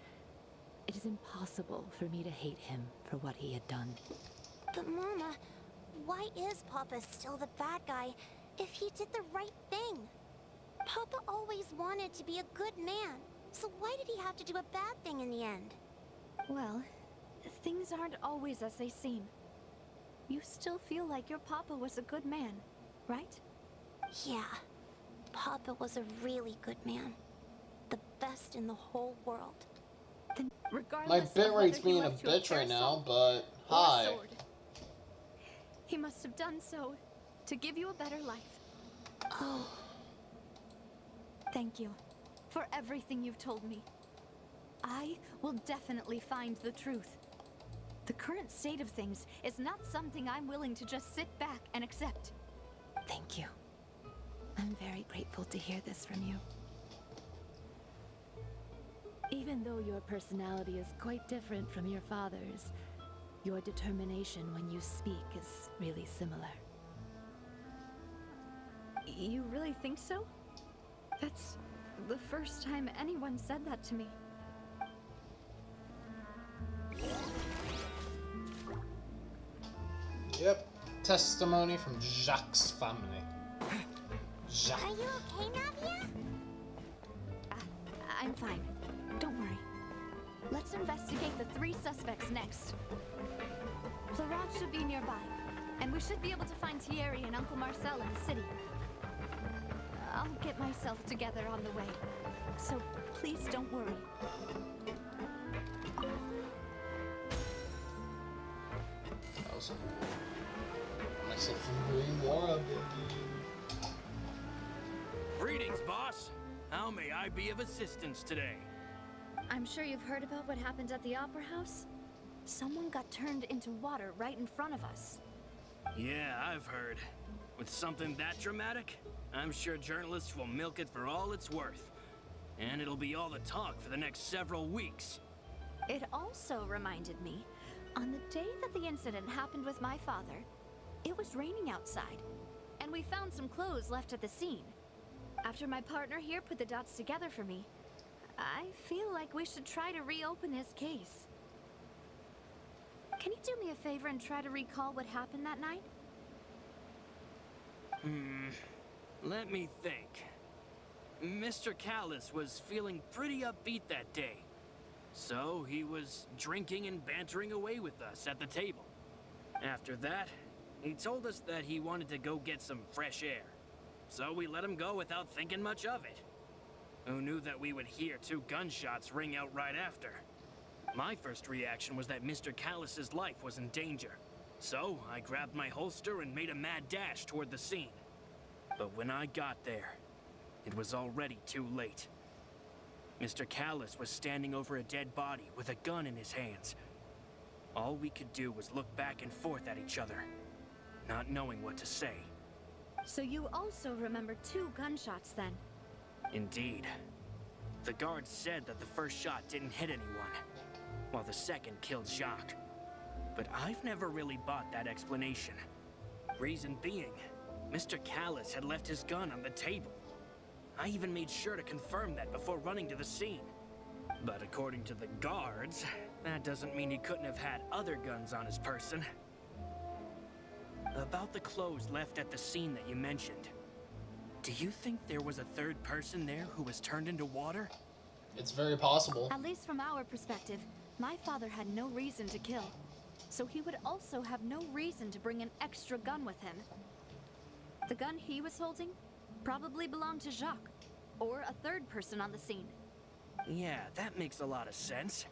Speaker 10: It is impossible for me to hate him for what he had done.
Speaker 2: But Mama, why is Papa still the bad guy if he did the right thing? Papa always wanted to be a good man, so why did he have to do a bad thing in the end?
Speaker 3: Well, things aren't always as they seem. You still feel like your Papa was a good man, right?
Speaker 2: Yeah, Papa was a really good man. The best in the whole world.
Speaker 3: Then,
Speaker 1: My
Speaker 3: regardless of
Speaker 1: bit rate's
Speaker 3: whether he
Speaker 1: being a
Speaker 3: left you a
Speaker 1: bitch right now,
Speaker 3: parasol
Speaker 1: but
Speaker 3: or a
Speaker 1: hi.
Speaker 3: sword, he must have done so to give you a better life.
Speaker 2: Oh,
Speaker 3: Thank you for everything you've told me. I will definitely find the truth. The current state of things is not something I'm willing to just sit back and accept.
Speaker 10: Thank you. I'm very grateful to hear this from you. Even though your personality is quite different from your father's, your determination when you speak is really similar.
Speaker 3: You really think so? That's the first time anyone said that to me.
Speaker 1: Yep, testimony from Jacques' family. Jacques.
Speaker 2: are you okay, Navia?
Speaker 3: I'm fine. Don't worry. Let's investigate the 3 suspects next. Laurent should be nearby, and we should be able to find Thierry and Uncle Marcel in the city. I'll get myself together on the way, so please don't worry.
Speaker 1: That was myself from doing more of it.
Speaker 11: Greetings, boss. How may I be of assistance today?
Speaker 3: I'm sure you've heard about what happened at the Opera House. Someone got turned into water right in front of us.
Speaker 11: Yeah, I've heard. With something that dramatic, I'm sure journalists will milk it for all it's worth. And it'll be all the talk for the next several weeks.
Speaker 3: It also reminded me, on the day that the incident happened with my father, it was raining outside, and we found some clothes left at the scene. After my partner here put the dots together for me, I feel like we should try to reopen his case. Can you do me a favor and try to recall what happened that night?
Speaker 11: Let me think. Mr. Callis was feeling pretty upbeat that day. So he was drinking and bantering away with us at the table. After that, He told us that he wanted to go get some fresh air. So we let him go without thinking much of it. Who knew that we would hear 2 gunshots ring out right after? My first reaction was that Mr. Callus's life was in danger. So I grabbed my holster and made a mad dash toward the scene. But when I got there, it was already too late. Mr. Callus was standing over a dead body with a gun in his hands. All we could do was look back and forth at each other, not knowing what to say.
Speaker 3: So you also remember 2 gunshots then?
Speaker 11: Indeed. The guards said that the first shot didn't hit anyone, while the second killed Jacques. But I've never really bought that explanation. Reason being, Mr. Callus had left his gun on the table. I even made sure to confirm that before running to the scene. But according to the guards, that doesn't mean he couldn't have had other guns on his person. About the clothes left at the scene that you mentioned, do you think there was a third person there who was turned into water?
Speaker 1: It's very possible.
Speaker 3: At least from our perspective, my father had no reason to kill. So he would also have no reason to bring an extra gun with him. The gun he was holding probably belonged to Jacques, or a third person on the scene.
Speaker 11: Yeah, that makes a lot of sense.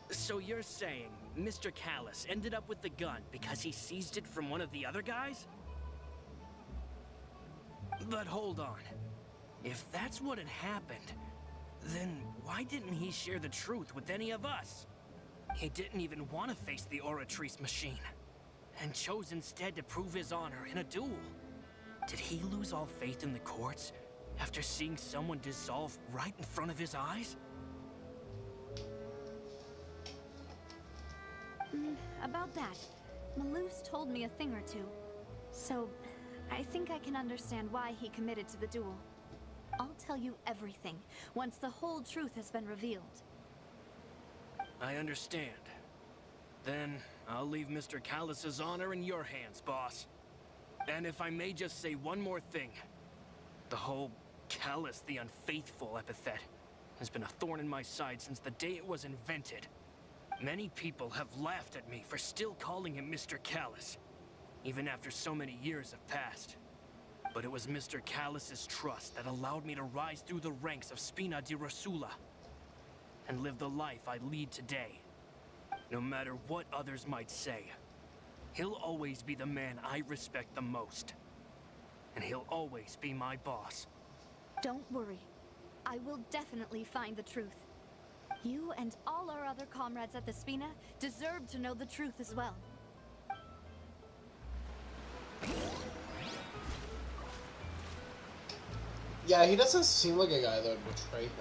Speaker 11: So you're saying Mr. Callus ended up with the gun because he seized it from one of the other guys? But hold on. If that's what had happened, then why didn't he share the truth with any of us? He didn't even want to face the Oratrice machine, and chose instead to prove his honor in a duel. Did he lose all faith in the courts after seeing someone dissolve right in front of his eyes?
Speaker 3: About that, Malouse told me a thing or two. So, I think I can understand why he committed to the duel. I'll tell you everything once the whole truth has been revealed.
Speaker 11: I understand. Then I'll leave Mr. Callus's honor in your hands, boss. And if I may just say one more thing. The whole Callus the Unfaithful epithet has been a thorn in my side since the day it was invented. Many people have laughed at me for still calling him Mr. Callus, even after so many years have passed. But it was Mr. Callus's trust that allowed me to rise through the ranks of Spina di Rosula and live the life I lead today. No matter what others might say, he'll always be the man I respect the most. And he'll always be my boss.
Speaker 3: Don't worry. I will definitely find the truth. You and all our other comrades at the Spina deserve to know the truth as well.
Speaker 1: Yeah, he doesn't seem like a guy that would betray him.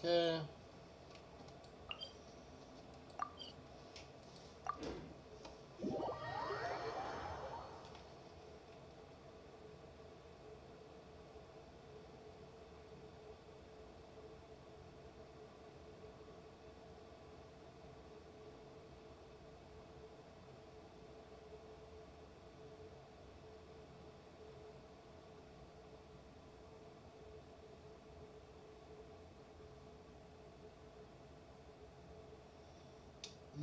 Speaker 1: Okay.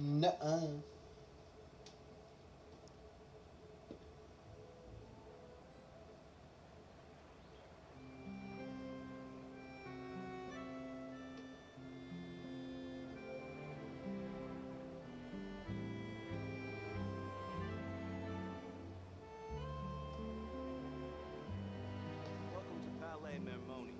Speaker 1: Nuh-uh.
Speaker 8: Welcome to Palais Mermoni.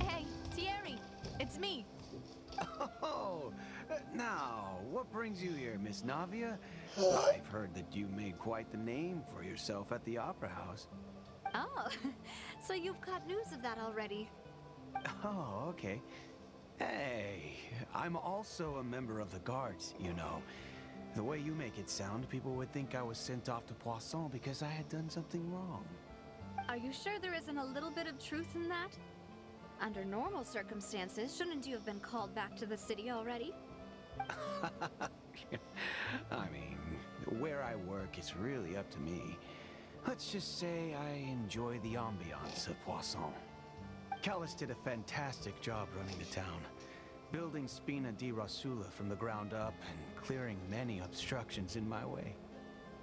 Speaker 3: Hey, Thierry! It's me!
Speaker 12: Oh, now, what brings you here, Miss Navia? I've heard that you made quite the name for yourself at the Opera House.
Speaker 3: Oh, so you've got news of that already.
Speaker 12: Oh, okay. Hey, I'm also a member of the guards, you know. The way you make it sound, people would think I was sent off to Poisson because I had done something wrong.
Speaker 3: Are you sure there isn't a little bit of truth in that? Under normal circumstances, shouldn't you have been called back to the city already?
Speaker 12: I mean, where I work is really up to me. Let's just say I enjoy the ambiance of Poisson. Callus did a fantastic job running the town, building Spina di Rasula from the ground up and clearing many obstructions in my way.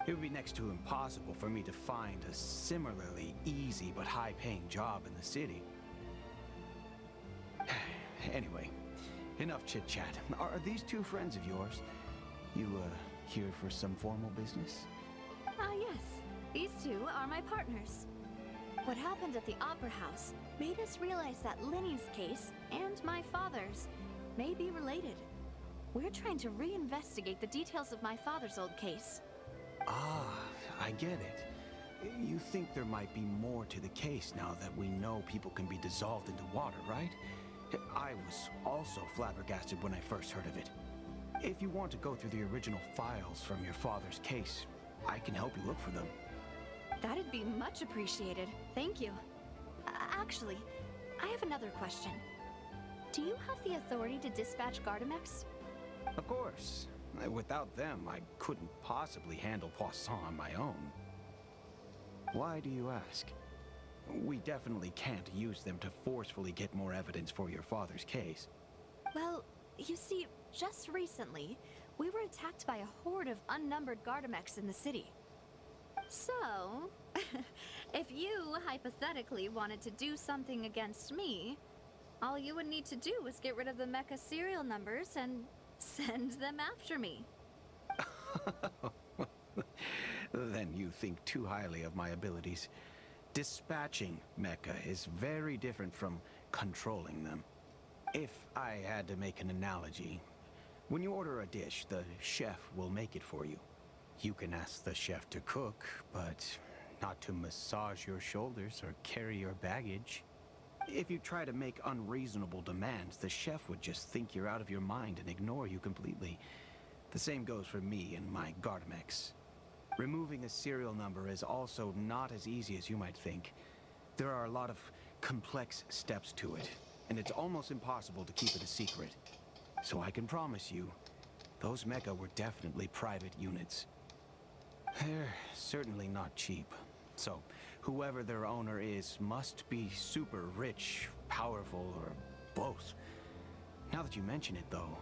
Speaker 12: It would be next to impossible for me to find a similarly easy but high-paying job in the city. Anyway, enough chit-chat. Are these two friends of yours? You, here for some formal business?
Speaker 3: Ah, yes. These two are my partners. What happened at the Opera House made us realize that Linny's case and my father's may be related. We're trying to reinvestigate the details of my father's old case.
Speaker 12: Ah, I get it. You think there might be more to the case now that we know people can be dissolved into water, right? I was also flabbergasted when I first heard of it. If you want to go through the original files from your father's case, I can help you look for them.
Speaker 3: That'd be much appreciated. Thank you. Actually, I have another question. Do you have the authority to dispatch Gardamex?
Speaker 12: Of course. Without them, I couldn't possibly handle Poisson on my own. Why do you ask? We definitely can't use them to forcefully get more evidence for your father's case.
Speaker 3: Well, you see, just recently, we were attacked by a horde of unnumbered Gardamex in the city. So, if you hypothetically wanted to do something against me, all you would need to do was get rid of the mecha serial numbers and send them after me.
Speaker 12: Then you think too highly of my abilities. Dispatching mecha is very different from controlling them. If I had to make an analogy, when you order a dish, the chef will make it for you. You can ask the chef to cook, but not to massage your shoulders or carry your baggage. If you try to make unreasonable demands, the chef would just think you're out of your mind and ignore you completely. The same goes for me and my Gardamex. Removing a serial number is also not as easy as you might think. There are a lot of complex steps to it, and it's almost impossible to keep it a secret. So I can promise you, those mecha were definitely private units. They're certainly not cheap. So, whoever their owner is must be super rich, powerful, or both. Now that you mention it, though,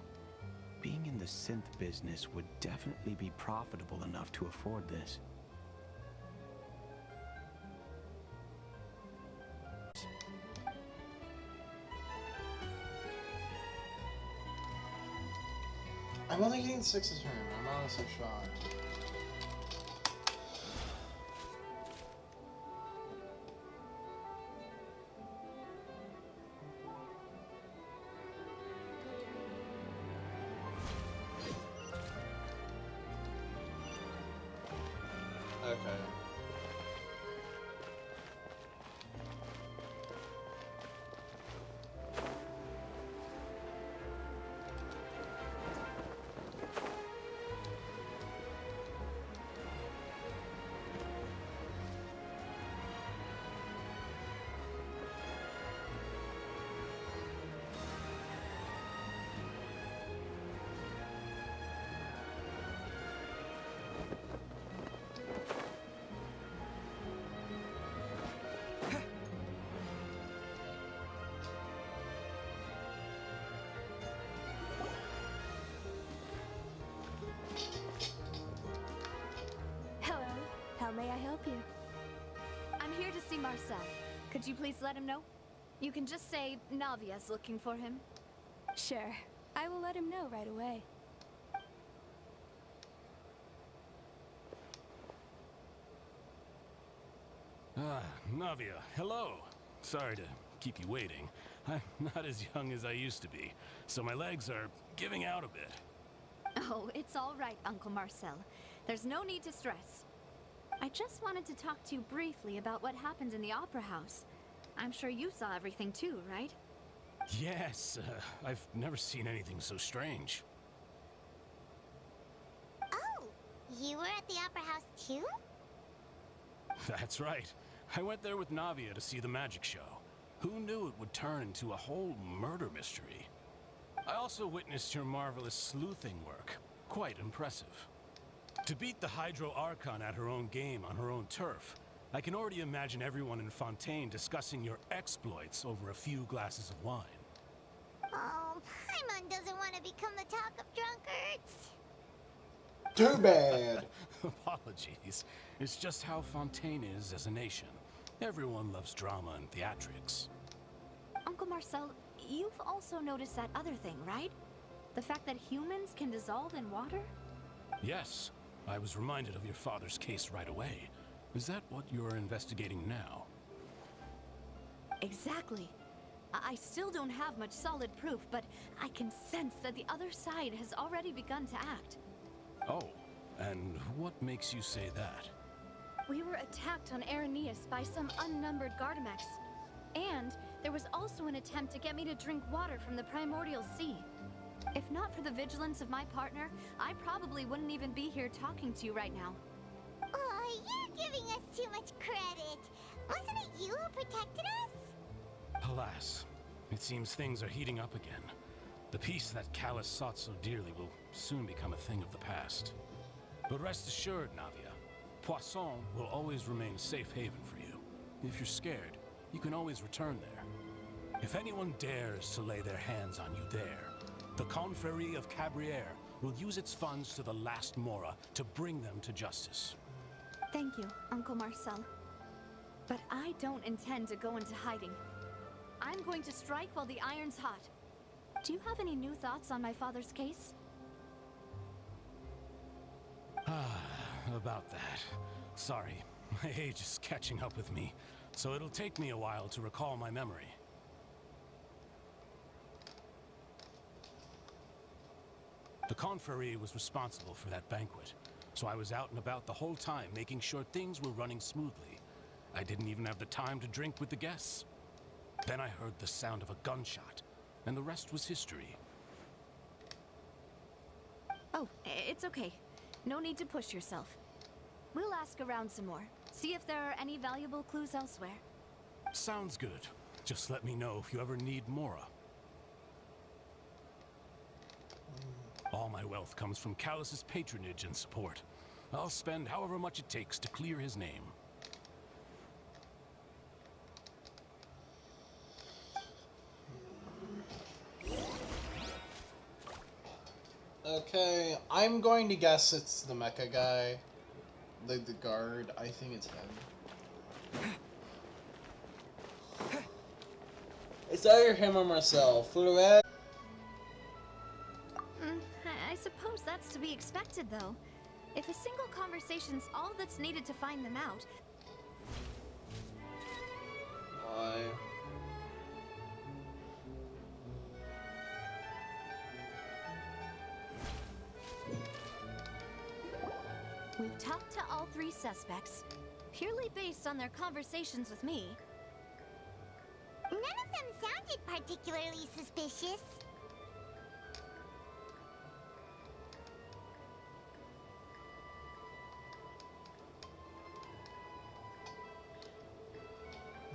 Speaker 12: being in the synth business would definitely be profitable enough to afford this.
Speaker 1: I'm only getting 6 this turn. I'm honestly shocked. Okay.
Speaker 3: Hello. How may I help you? I'm here to see Marcel. Could you please let him know? You can just say Navia's looking for him.
Speaker 13: Sure. I will let him know right away.
Speaker 14: Ah, Navia, hello. Sorry to keep you waiting. I'm not as young as I used to be, so my legs are giving out a bit.
Speaker 3: Oh, it's all right, Uncle Marcel. There's no need to stress. I just wanted to talk to you briefly about what happened in the Opera House. I'm sure you saw everything too, right?
Speaker 14: Yes, I've never seen anything so strange.
Speaker 2: Oh, you were at the Opera House too?
Speaker 14: That's right. I went there with Navia to see the magic show. Who knew it would turn into a whole murder mystery? I also witnessed your marvelous sleuthing work. Quite impressive. To beat the Hydro Archon at her own game on her own turf, I can already imagine everyone in Fontaine discussing your exploits over a few glasses of wine.
Speaker 2: Oh, Paimon doesn't want to become the talk of drunkards.
Speaker 1: Too bad.
Speaker 14: Apologies. It's just how Fontaine is as a nation. Everyone loves drama and theatrics.
Speaker 3: Uncle Marcel, you've also noticed that other thing, right? The fact that humans can dissolve in water?
Speaker 14: Yes, I was reminded of your father's case right away. Is that what you're investigating now?
Speaker 3: Exactly. I still don't have much solid proof, but I can sense that the other side has already begun to act.
Speaker 14: Oh, and what makes you say that?
Speaker 3: We were attacked on Araneus by some unnumbered Gardamex. And there was also an attempt to get me to drink water from the primordial sea. If not for the vigilance of my partner, I probably wouldn't even be here talking to you right now.
Speaker 2: Oh, you're giving us too much credit. Wasn't it you who protected us?
Speaker 14: Alas, it seems things are heating up again. The peace that Callus sought so dearly will soon become a thing of the past. But rest assured, Navia, Poisson will always remain a safe haven for you. If you're scared, you can always return there. If anyone dares to lay their hands on you there, the Confrérie of Cabrières will use its funds to the last Mora to bring them to justice.
Speaker 3: Thank you, Uncle Marcel. But I don't intend to go into hiding. I'm going to strike while the iron's hot. Do you have any new thoughts on my father's case?
Speaker 14: About that. Sorry, my age is catching up with me, so it'll take me a while to recall my memory. The Confrérie was responsible for that banquet, so I was out and about the whole time making sure things were running smoothly. I didn't even have the time to drink with the guests. Then I heard the sound of a gunshot, and the rest was history.
Speaker 3: Oh, it's okay. No need to push yourself. We'll ask around some more. See if there are any valuable clues elsewhere.
Speaker 14: Sounds good. Just let me know if you ever need Mora. All my wealth comes from Callus's patronage and support. I'll spend however much it takes to clear his name.
Speaker 1: Okay, I'm going to guess it's the mecha guy. The guard. I think it's him. It's either him or Marcel. Fluid.
Speaker 3: I suppose that's to be expected, though. If a single conversation's all that's needed to find them out...
Speaker 1: Why?
Speaker 3: We've talked to all three suspects, purely based on their conversations with me.
Speaker 2: None of them sounded particularly suspicious.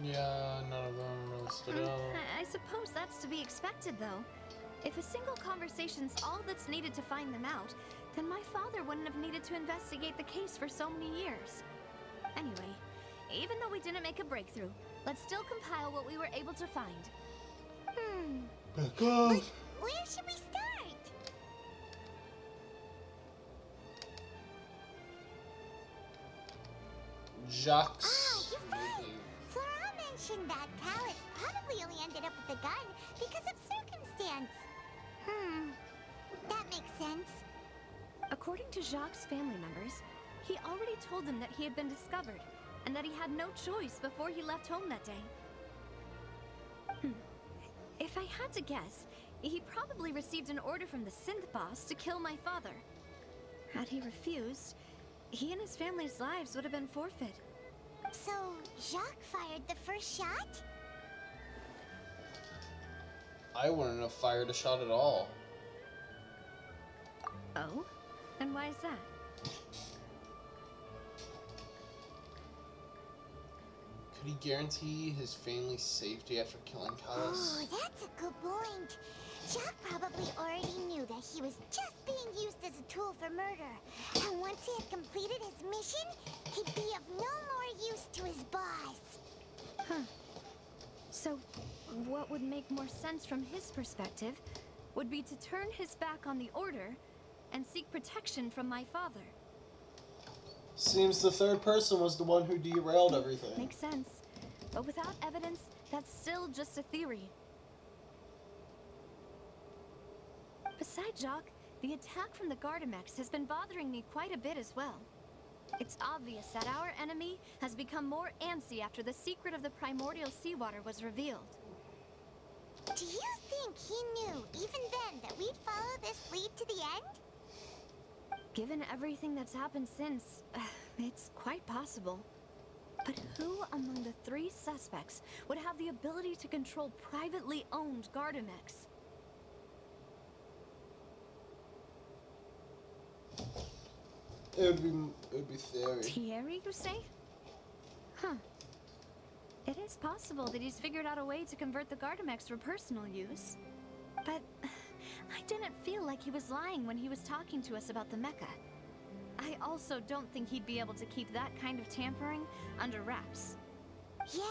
Speaker 1: Yeah, none of them really stood out.
Speaker 3: I suppose that's to be expected, though. If a single conversation's all that's needed to find them out, then my father wouldn't have needed to investigate the case for so many years. Anyway, even though we didn't make a breakthrough, let's still compile what we were able to find.
Speaker 1: Back off!
Speaker 2: Where should we start?
Speaker 1: Jacques.
Speaker 2: You're right. Flora mentioned that Callus probably only ended up with the gun because of circumstance. That makes sense.
Speaker 3: According to Jacques' family members, he already told them that he had been discovered, and that he had no choice before he left home that day. If I had to guess, he probably received an order from the synth boss to kill my father. Had he refused, he and his family's lives would have been forfeit.
Speaker 2: So, Jacques fired the first shot?
Speaker 1: I wouldn't have fired a shot at all.
Speaker 3: Oh? And why is that?
Speaker 1: Could he guarantee his family's safety after killing Callus?
Speaker 2: Oh, that's a good point. Jacques probably already knew that he was just being used as a tool for murder. And once he had completed his mission, he'd be of no more use to his boss.
Speaker 3: Huh. So, what would make more sense from his perspective would be to turn his back on the Order and seek protection from my father.
Speaker 1: Seems the third person was the one who derailed everything.
Speaker 3: Makes sense. But without evidence, that's still just a theory. Besides Jacques, the attack from the Gardamex has been bothering me quite a bit as well. It's obvious that our enemy has become more antsy after the secret of the primordial seawater was revealed.
Speaker 2: Do you think he knew, even then, that we'd follow this lead to the end?
Speaker 3: Given everything that's happened since, it's quite possible. But who among the three suspects would have the ability to control privately owned Gardamex?
Speaker 1: It would be Thierry.
Speaker 3: Thierry, you say? Huh. It is possible that he's figured out a way to convert the Gardamex for personal use. But I didn't feel like he was lying when he was talking to us about the mecha. I also don't think he'd be able to keep that kind of tampering under wraps.
Speaker 2: Yeah.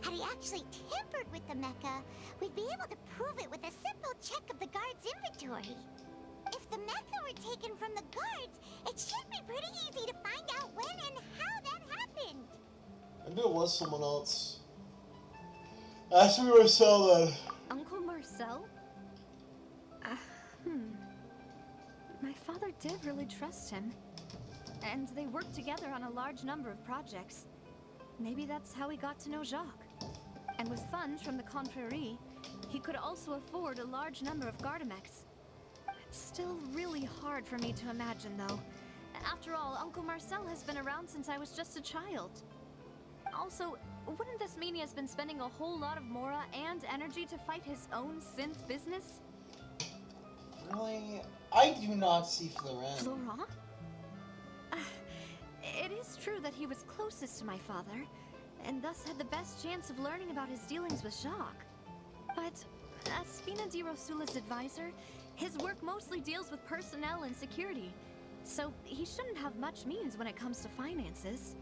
Speaker 2: Had he actually tampered with the mecha, we'd be able to prove it with a simple check of the guard's inventory. If the mecha were taken from the guards, it should be pretty easy to find out when and how that happened.
Speaker 1: Maybe it was someone else. Ask me Marcel then.
Speaker 3: Uncle Marcel? My father did really trust him. And they worked together on a large number of projects. Maybe that's how he got to know Jacques. And with funds from the Confrérie, he could also afford a large number of Gardamex. It's still really hard for me to imagine, though. After all, Uncle Marcel has been around since I was just a child. Also, wouldn't this mean he has been spending a whole lot of mora and energy to fight his own synth business?
Speaker 1: Really? I do not see Florent.
Speaker 3: Florent? It is true that he was closest to my father, and thus had the best chance of learning about his dealings with Jacques. But as Spina di Rosula's advisor, his work mostly deals with personnel and security, so he shouldn't have much means when it comes to finances.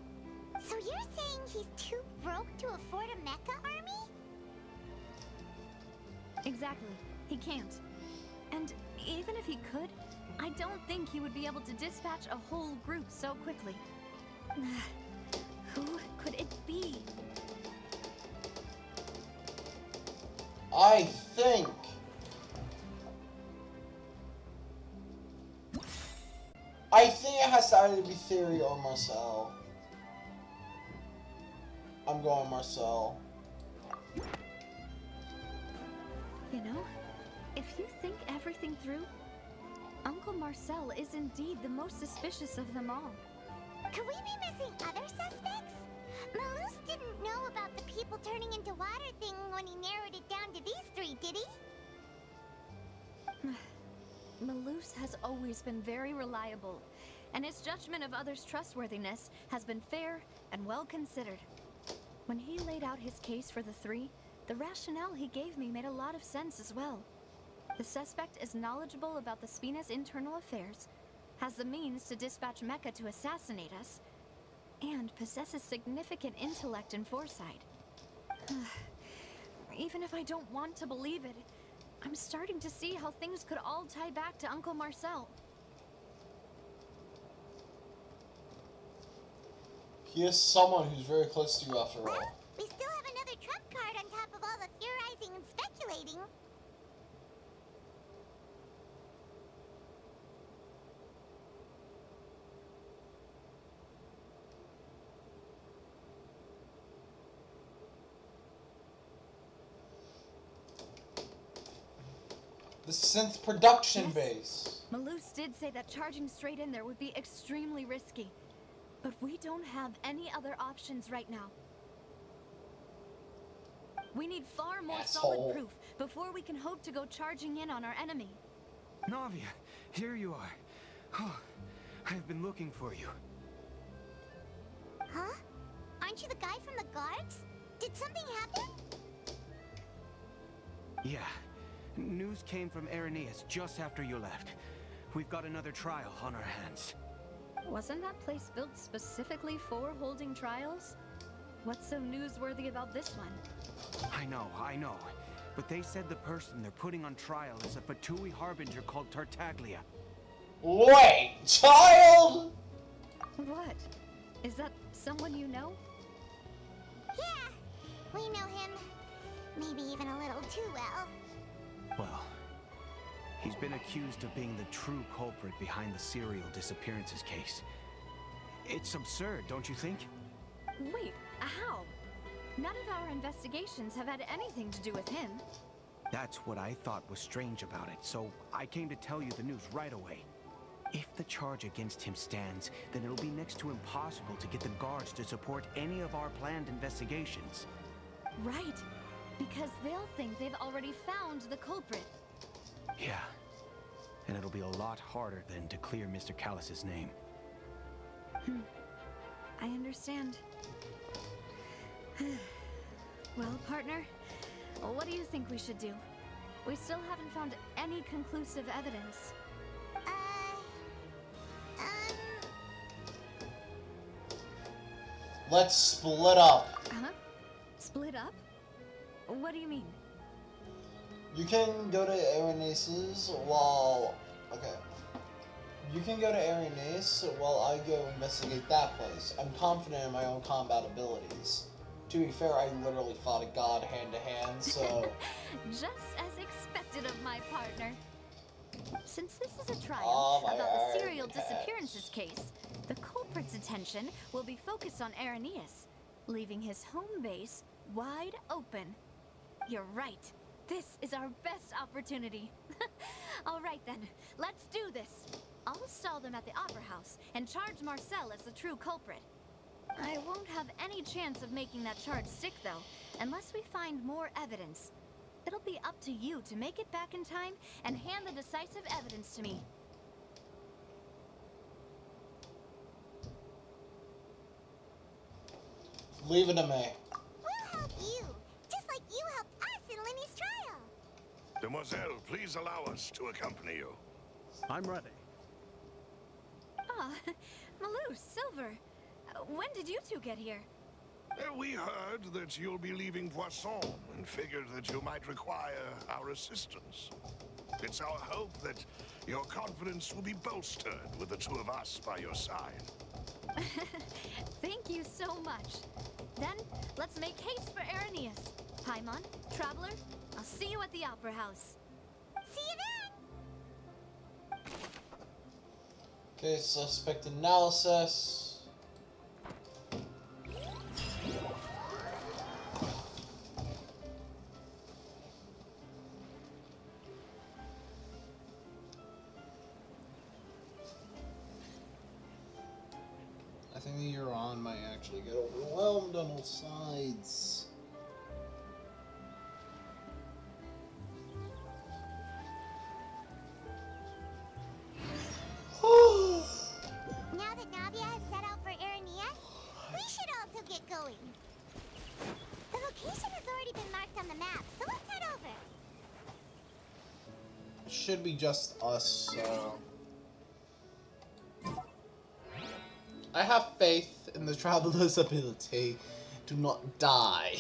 Speaker 2: So you're saying he's too broke to afford a mecha army?
Speaker 3: Exactly. He can't. And even if he could, I don't think he would be able to dispatch a whole group so quickly. Who could it be?
Speaker 1: I think it has to either be Thierry or Marcel. I'm going Marcel.
Speaker 3: You know, if you think everything through, Uncle Marcel is indeed the most suspicious of them all.
Speaker 2: Could we be missing other suspects? Malus didn't know about the people turning into water thing when he narrowed it down to these three, did he?
Speaker 3: Malus has always been very reliable, and his judgment of others' trustworthiness has been fair and well considered. When he laid out his case for the three, the rationale he gave me made a lot of sense as well. The suspect is knowledgeable about the Spina's internal affairs, has the means to dispatch Mecha to assassinate us, and possesses significant intellect and foresight. Even if I don't want to believe it, I'm starting to see how things could all tie back to Uncle Marcel.
Speaker 1: He is someone who's very close to you after all.
Speaker 2: Well, we still have another trump card on top of all the theorizing and speculating.
Speaker 1: The synth production base.
Speaker 3: Malus did say that charging straight in there would be extremely risky. But we don't have any other options right now. We need far more solid proof before we can hope to go charging in on our enemy.
Speaker 12: Navia, here you are. Oh, I've been looking for you.
Speaker 2: Huh? Aren't you the guy from the guards? Did something happen?
Speaker 12: Yeah. News came from Irenaeus just after you left. We've got another trial on our hands.
Speaker 3: Wasn't that place built specifically for holding trials? What's so newsworthy about this one?
Speaker 12: I know. But they said the person they're putting on trial is a Fatui harbinger called Tartaglia.
Speaker 1: Wait, child?
Speaker 3: What? Is that someone you know?
Speaker 2: Yeah, we know him. Maybe even a little too well.
Speaker 12: Well, he's been accused of being the true culprit behind the serial disappearances case. It's absurd, don't you think?
Speaker 3: Wait, how? None of our investigations have had anything to do with him.
Speaker 12: That's what I thought was strange about it, so I came to tell you the news right away. If the charge against him stands, then it'll be next to impossible to get the guards to support any of our planned investigations.
Speaker 3: Right, because they'll think they've already found the culprit.
Speaker 12: Yeah, and it'll be a lot harder then to clear Mr. Callus's name.
Speaker 3: I understand. Well, partner, what do you think we should do? We still haven't found any conclusive evidence.
Speaker 1: Let's split up.
Speaker 3: Huh? Split up? What do you mean?
Speaker 1: You can go to Irenaeus while... Okay. You can go to Irenaeus while I go investigate that place. I'm confident in my own combat abilities. To be fair, I literally fought a god hand to hand, so...
Speaker 3: Just as expected of my partner. Since this is a trial about the serial disappearances case, the culprit's attention will be focused on Irenaeus, leaving his home base wide open. You're right. This is our best opportunity. All right then, let's do this. I'll stall them at the Opera House and charge Marcel as the true culprit. I won't have any chance of making that charge stick, though, unless we find more evidence. It'll be up to you to make it back in time and hand the decisive evidence to me.
Speaker 1: Leave it to me.
Speaker 2: We'll help you, just like you helped us in Lenny's trial.
Speaker 7: Demoiselle, please allow us to accompany you.
Speaker 6: I'm ready.
Speaker 3: Ah, Malus, Silver. When did you two get here?
Speaker 7: We heard that you'll be leaving Poisson and figured that you might require our assistance. It's our hope that your confidence will be bolstered with the two of us by your side.
Speaker 3: Thank you so much. Then, let's make haste for Irenaeus. Paimon, Traveler, I'll see you at the Opera House.
Speaker 2: See you then!
Speaker 1: Okay, suspect analysis. I think the Euron might actually get overwhelmed on all sides.
Speaker 2: Now that Navia has set out for Irenaeus, we should also get going. The location has already been marked on the map, so let's head over.
Speaker 1: It should be just us, so... I have faith in the traveler's ability to not die.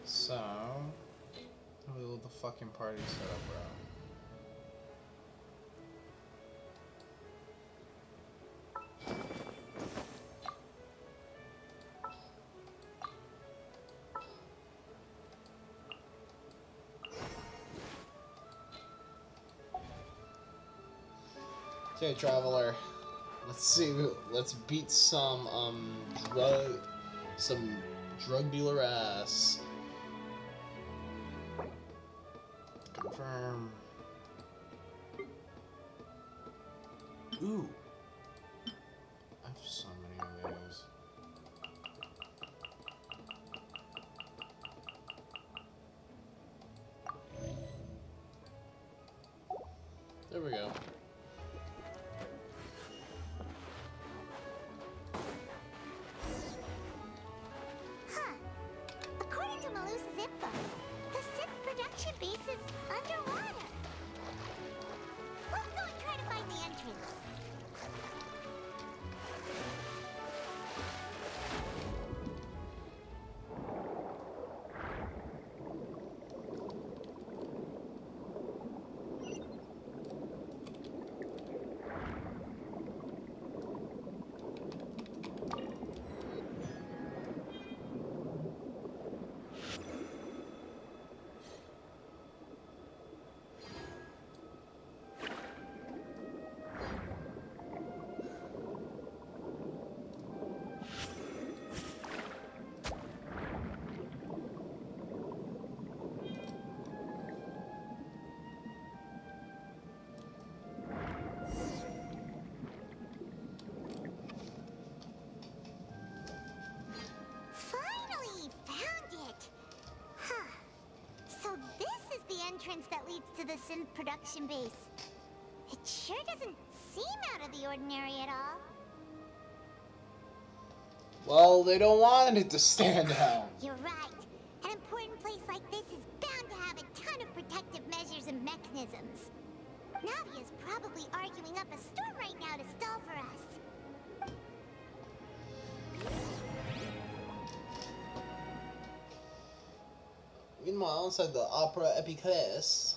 Speaker 1: So... How will the fucking party set up, bro? Okay, traveler. Let's see. Let's beat some drug dealer ass. Confirm. Ooh. I have so many of those. There we go.
Speaker 2: Huh. According to Malusa's info, the synth production base is underwater. Let's go and try to find the entrance. Finally found it. Huh. So this is the entrance that leads to the synth production base. It sure doesn't seem out of the ordinary at all.
Speaker 1: Well, they don't want it to stand out.
Speaker 2: You're right. An important place like this is bound to have a ton of protective measures and mechanisms. Navia's probably arguing up a storm right now to stall for us.
Speaker 1: Meanwhile, inside the Opera Epiclese.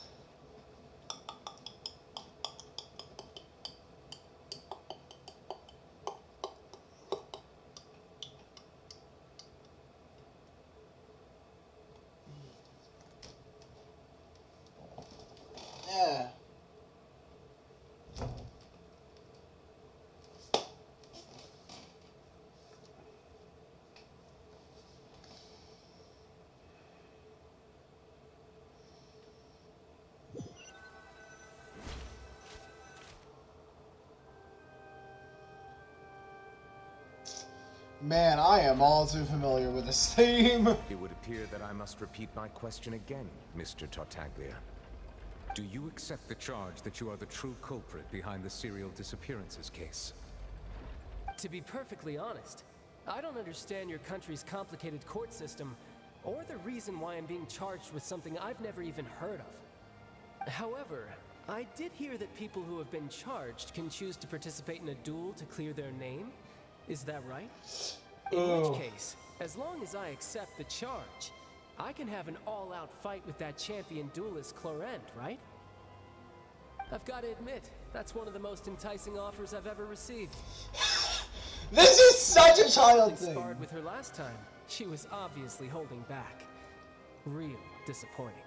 Speaker 1: Yeah. Man, I am all too familiar with this theme.
Speaker 9: It would appear that I must repeat my question again, Mr. Tartaglia. Do you accept the charge that you are the true culprit behind the serial disappearances case?
Speaker 15: To be perfectly honest, I don't understand your country's complicated court system, or the reason why I'm being charged with something I've never even heard of. However, I did hear that people who have been charged can choose to participate in a duel to clear their name. Is that right? In which case, as long as I accept the charge, I can have an all-out fight with that champion duelist Clorend, right? I've got to admit, that's one of the most enticing offers I've ever received.
Speaker 1: This is such a child thing.
Speaker 15: I sparred with her last time. She was obviously holding back. Real disappointing.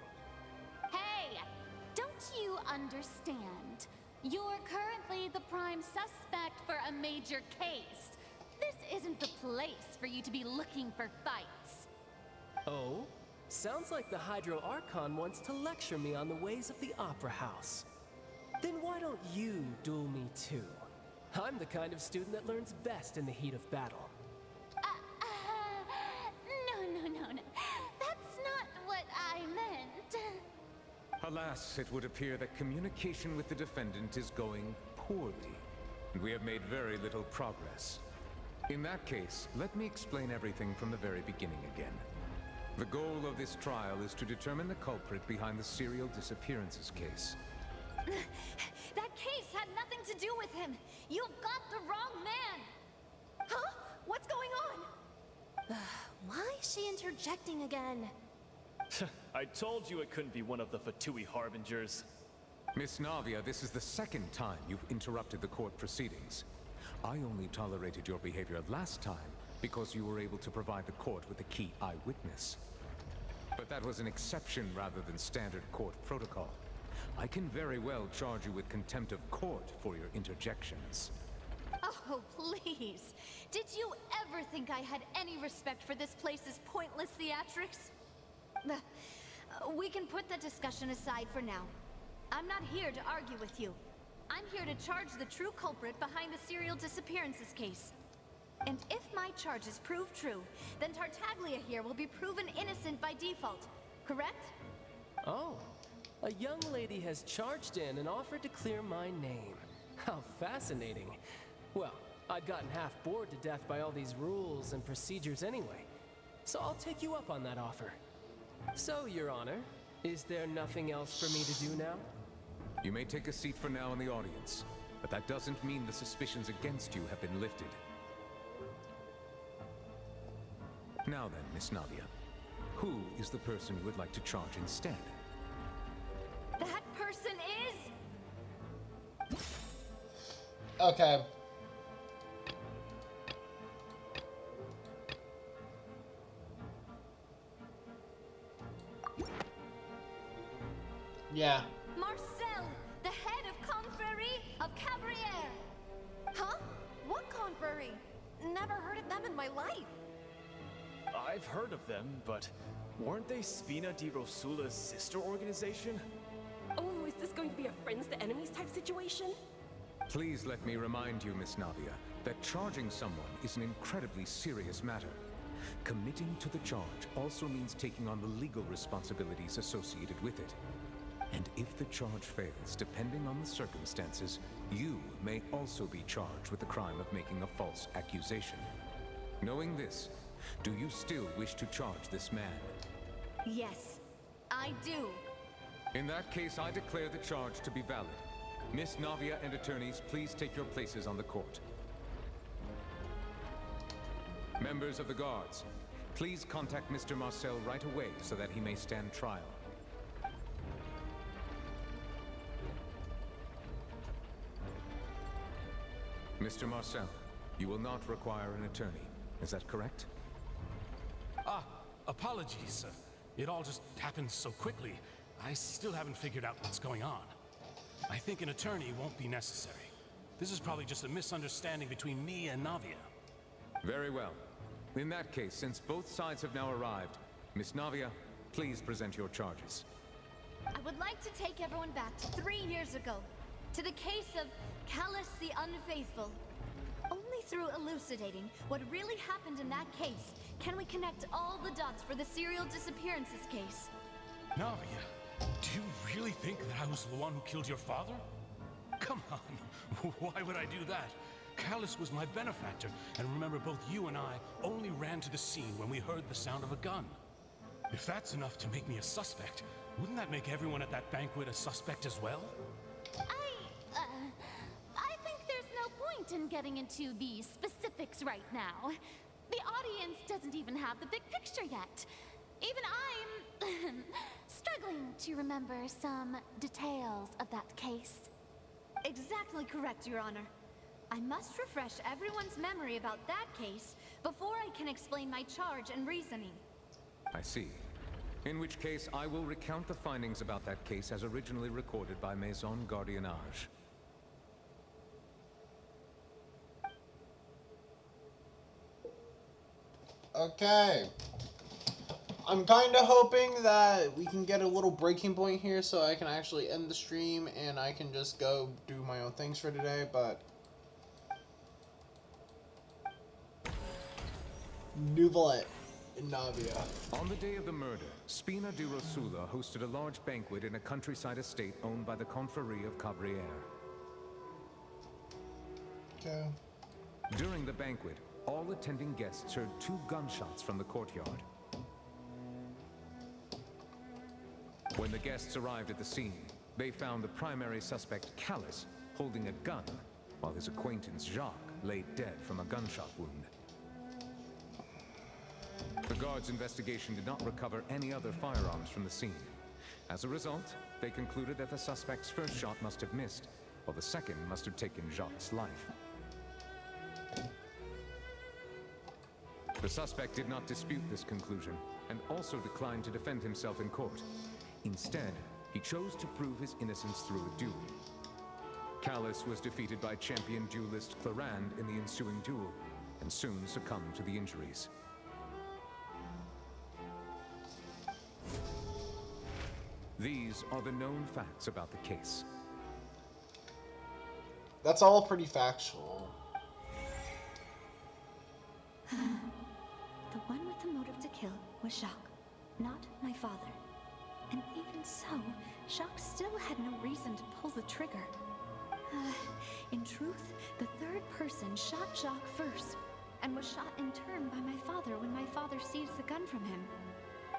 Speaker 16: Hey, don't you understand? You're currently the prime suspect for a major case. This isn't the place for you to be looking for fights.
Speaker 15: Oh? Sounds like the Hydro Archon wants to lecture me on the ways of the Opera House. Then why don't you duel me too? I'm the kind of student that learns best in the heat of battle.
Speaker 16: No. That's not what I meant.
Speaker 9: Alas, it would appear that communication with the defendant is going poorly, and we have made very little progress. In that case, let me explain everything from the very beginning again. The goal of this trial is to determine the culprit behind the serial disappearances case.
Speaker 3: That case had nothing to do with him. You've got the wrong man. Huh? What's going on?
Speaker 16: Why is she interjecting again?
Speaker 17: I told you it couldn't be one of the Fatui Harbingers.
Speaker 9: Miss Navia, this is the second time you've interrupted the court proceedings. I only tolerated your behavior last time because you were able to provide the court with a key eyewitness. But that was an exception rather than standard court protocol. I can very well charge you with contempt of court for your interjections.
Speaker 3: Oh, please. Did you ever think I had any respect for this place's pointless theatrics? We can put the discussion aside for now. I'm not here to argue with you. I'm here to charge the true culprit behind the serial disappearances case. And if my charges prove true, then Tartaglia here will be proven innocent by default, correct?
Speaker 15: Oh, a young lady has charged in and offered to clear my name. How fascinating. Well, I'd gotten half bored to death by all these rules and procedures anyway, so I'll take you up on that offer. So, Your Honor, is there nothing else for me to do now?
Speaker 9: You may take a seat for now in the audience, but that doesn't mean the suspicions against you have been lifted. Now then, Miss Navia, who is the person you would like to charge instead?
Speaker 3: That person is...
Speaker 1: Okay. Yeah.
Speaker 3: Marcel, the head of Confrérie of Cabriere. Huh? What Confrérie? Never heard of them in my life.
Speaker 17: I've heard of them, but weren't they Spina di Rosula's sister organization?
Speaker 18: Oh, is this going to be a friends to enemies type situation?
Speaker 9: Please let me remind you, Miss Navia, that charging someone is an incredibly serious matter. Committing to the charge also means taking on the legal responsibilities associated with it. And if the charge fails, depending on the circumstances, you may also be charged with the crime of making a false accusation. Knowing this, do you still wish to charge this man?
Speaker 3: Yes, I do.
Speaker 9: In that case, I declare the charge to be valid. Miss Navia and attorneys, please take your places on the court. Members of the guards, please contact Mr. Marcel right away so that he may stand trial. Mr. Marcel, you will not require an attorney. Is that correct?
Speaker 14: Ah, apologies, sir. It all just happened so quickly. I still haven't figured out what's going on. I think an attorney won't be necessary. This is probably just a misunderstanding between me and Navia.
Speaker 9: Very well. In that case, since both sides have now arrived, Miss Navia, please present your charges.
Speaker 3: I would like to take everyone back to 3 years ago, to the case of Callus the Unfaithful. Only through elucidating what really happened in that case can we connect all the dots for the serial disappearances case.
Speaker 14: Navia, do you really think that I was the one who killed your father? Come on, why would I do that? Callus was my benefactor, and remember both you and I only ran to the scene when we heard the sound of a gun. If that's enough to make me a suspect, wouldn't that make everyone at that banquet a suspect as well?
Speaker 16: I think there's no point in getting into the specifics right now. The audience doesn't even have the big picture yet. Even I'm struggling to remember some details of that case.
Speaker 3: Exactly correct, Your Honor. I must refresh everyone's memory about that case before I can explain my charge and reasoning.
Speaker 9: I see. In which case, I will recount the findings about that case as originally recorded by Maison Gardiennage.
Speaker 1: Okay. I'm kind of hoping that we can get a little breaking point here so I can actually end the stream and I can just go do my own things for today, but... Nouvelle in Navia.
Speaker 9: On the day of the murder, Spina di Rosula hosted a large banquet in a countryside estate owned by the Confrérie of Cabriere.
Speaker 1: Okay.
Speaker 9: During the banquet, all attending guests heard 2 gunshots from the courtyard. When the guests arrived at the scene, they found the primary suspect, Callus, holding a gun, while his acquaintance, Jacques, lay dead from a gunshot wound. The guards' investigation did not recover any other firearms from the scene. As a result, they concluded that the suspect's first shot must have missed, while the second must have taken Jacques' life. The suspect did not dispute this conclusion, and also declined to defend himself in court. Instead, he chose to prove his innocence through a duel. Callus was defeated by champion duelist Clarand in the ensuing duel, and soon succumbed to the injuries. These are the known facts about the case.
Speaker 1: That's all pretty factual.
Speaker 3: The one with the motive to kill was Jacques, not my father. And even so, Jacques still had no reason to pull the trigger. In truth, the third person shot Jacques first, and was shot in turn by my father when my father seized the gun from him.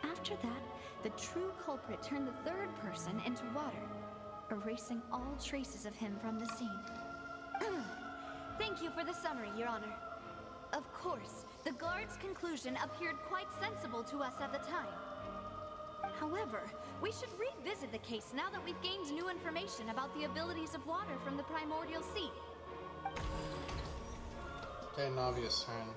Speaker 3: After that, the true culprit turned the third person into water, erasing all traces of him from the scene. Thank you for the summary, Your Honor. Of course, the guard's conclusion appeared quite sensible to us at the time. However, we should revisit the case now that we've gained new information about the abilities of water from the primordial sea.
Speaker 1: Okay, Navia's turn.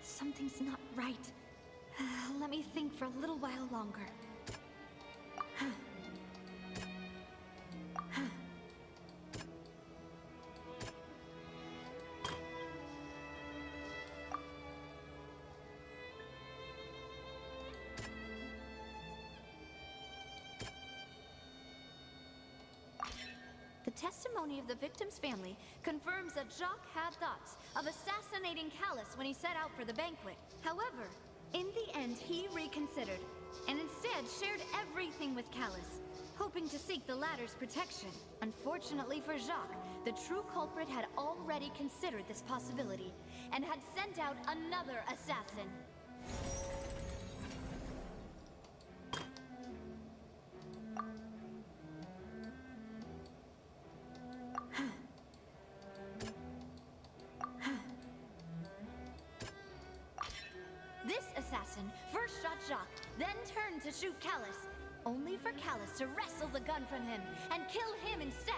Speaker 3: Something's not right. Let me think for a little while longer. The testimony of the victim's family confirms that Jacques had thoughts of assassinating Callus when he set out for the banquet. However, in the end, he reconsidered, and instead shared everything with Callus, hoping to seek the latter's protection. Unfortunately for Jacques, the true culprit had already considered this possibility, and had sent out another assassin. This assassin first shot Jacques, then turned to shoot Callus, only for Callus to wrestle the gun from him and kill him instead.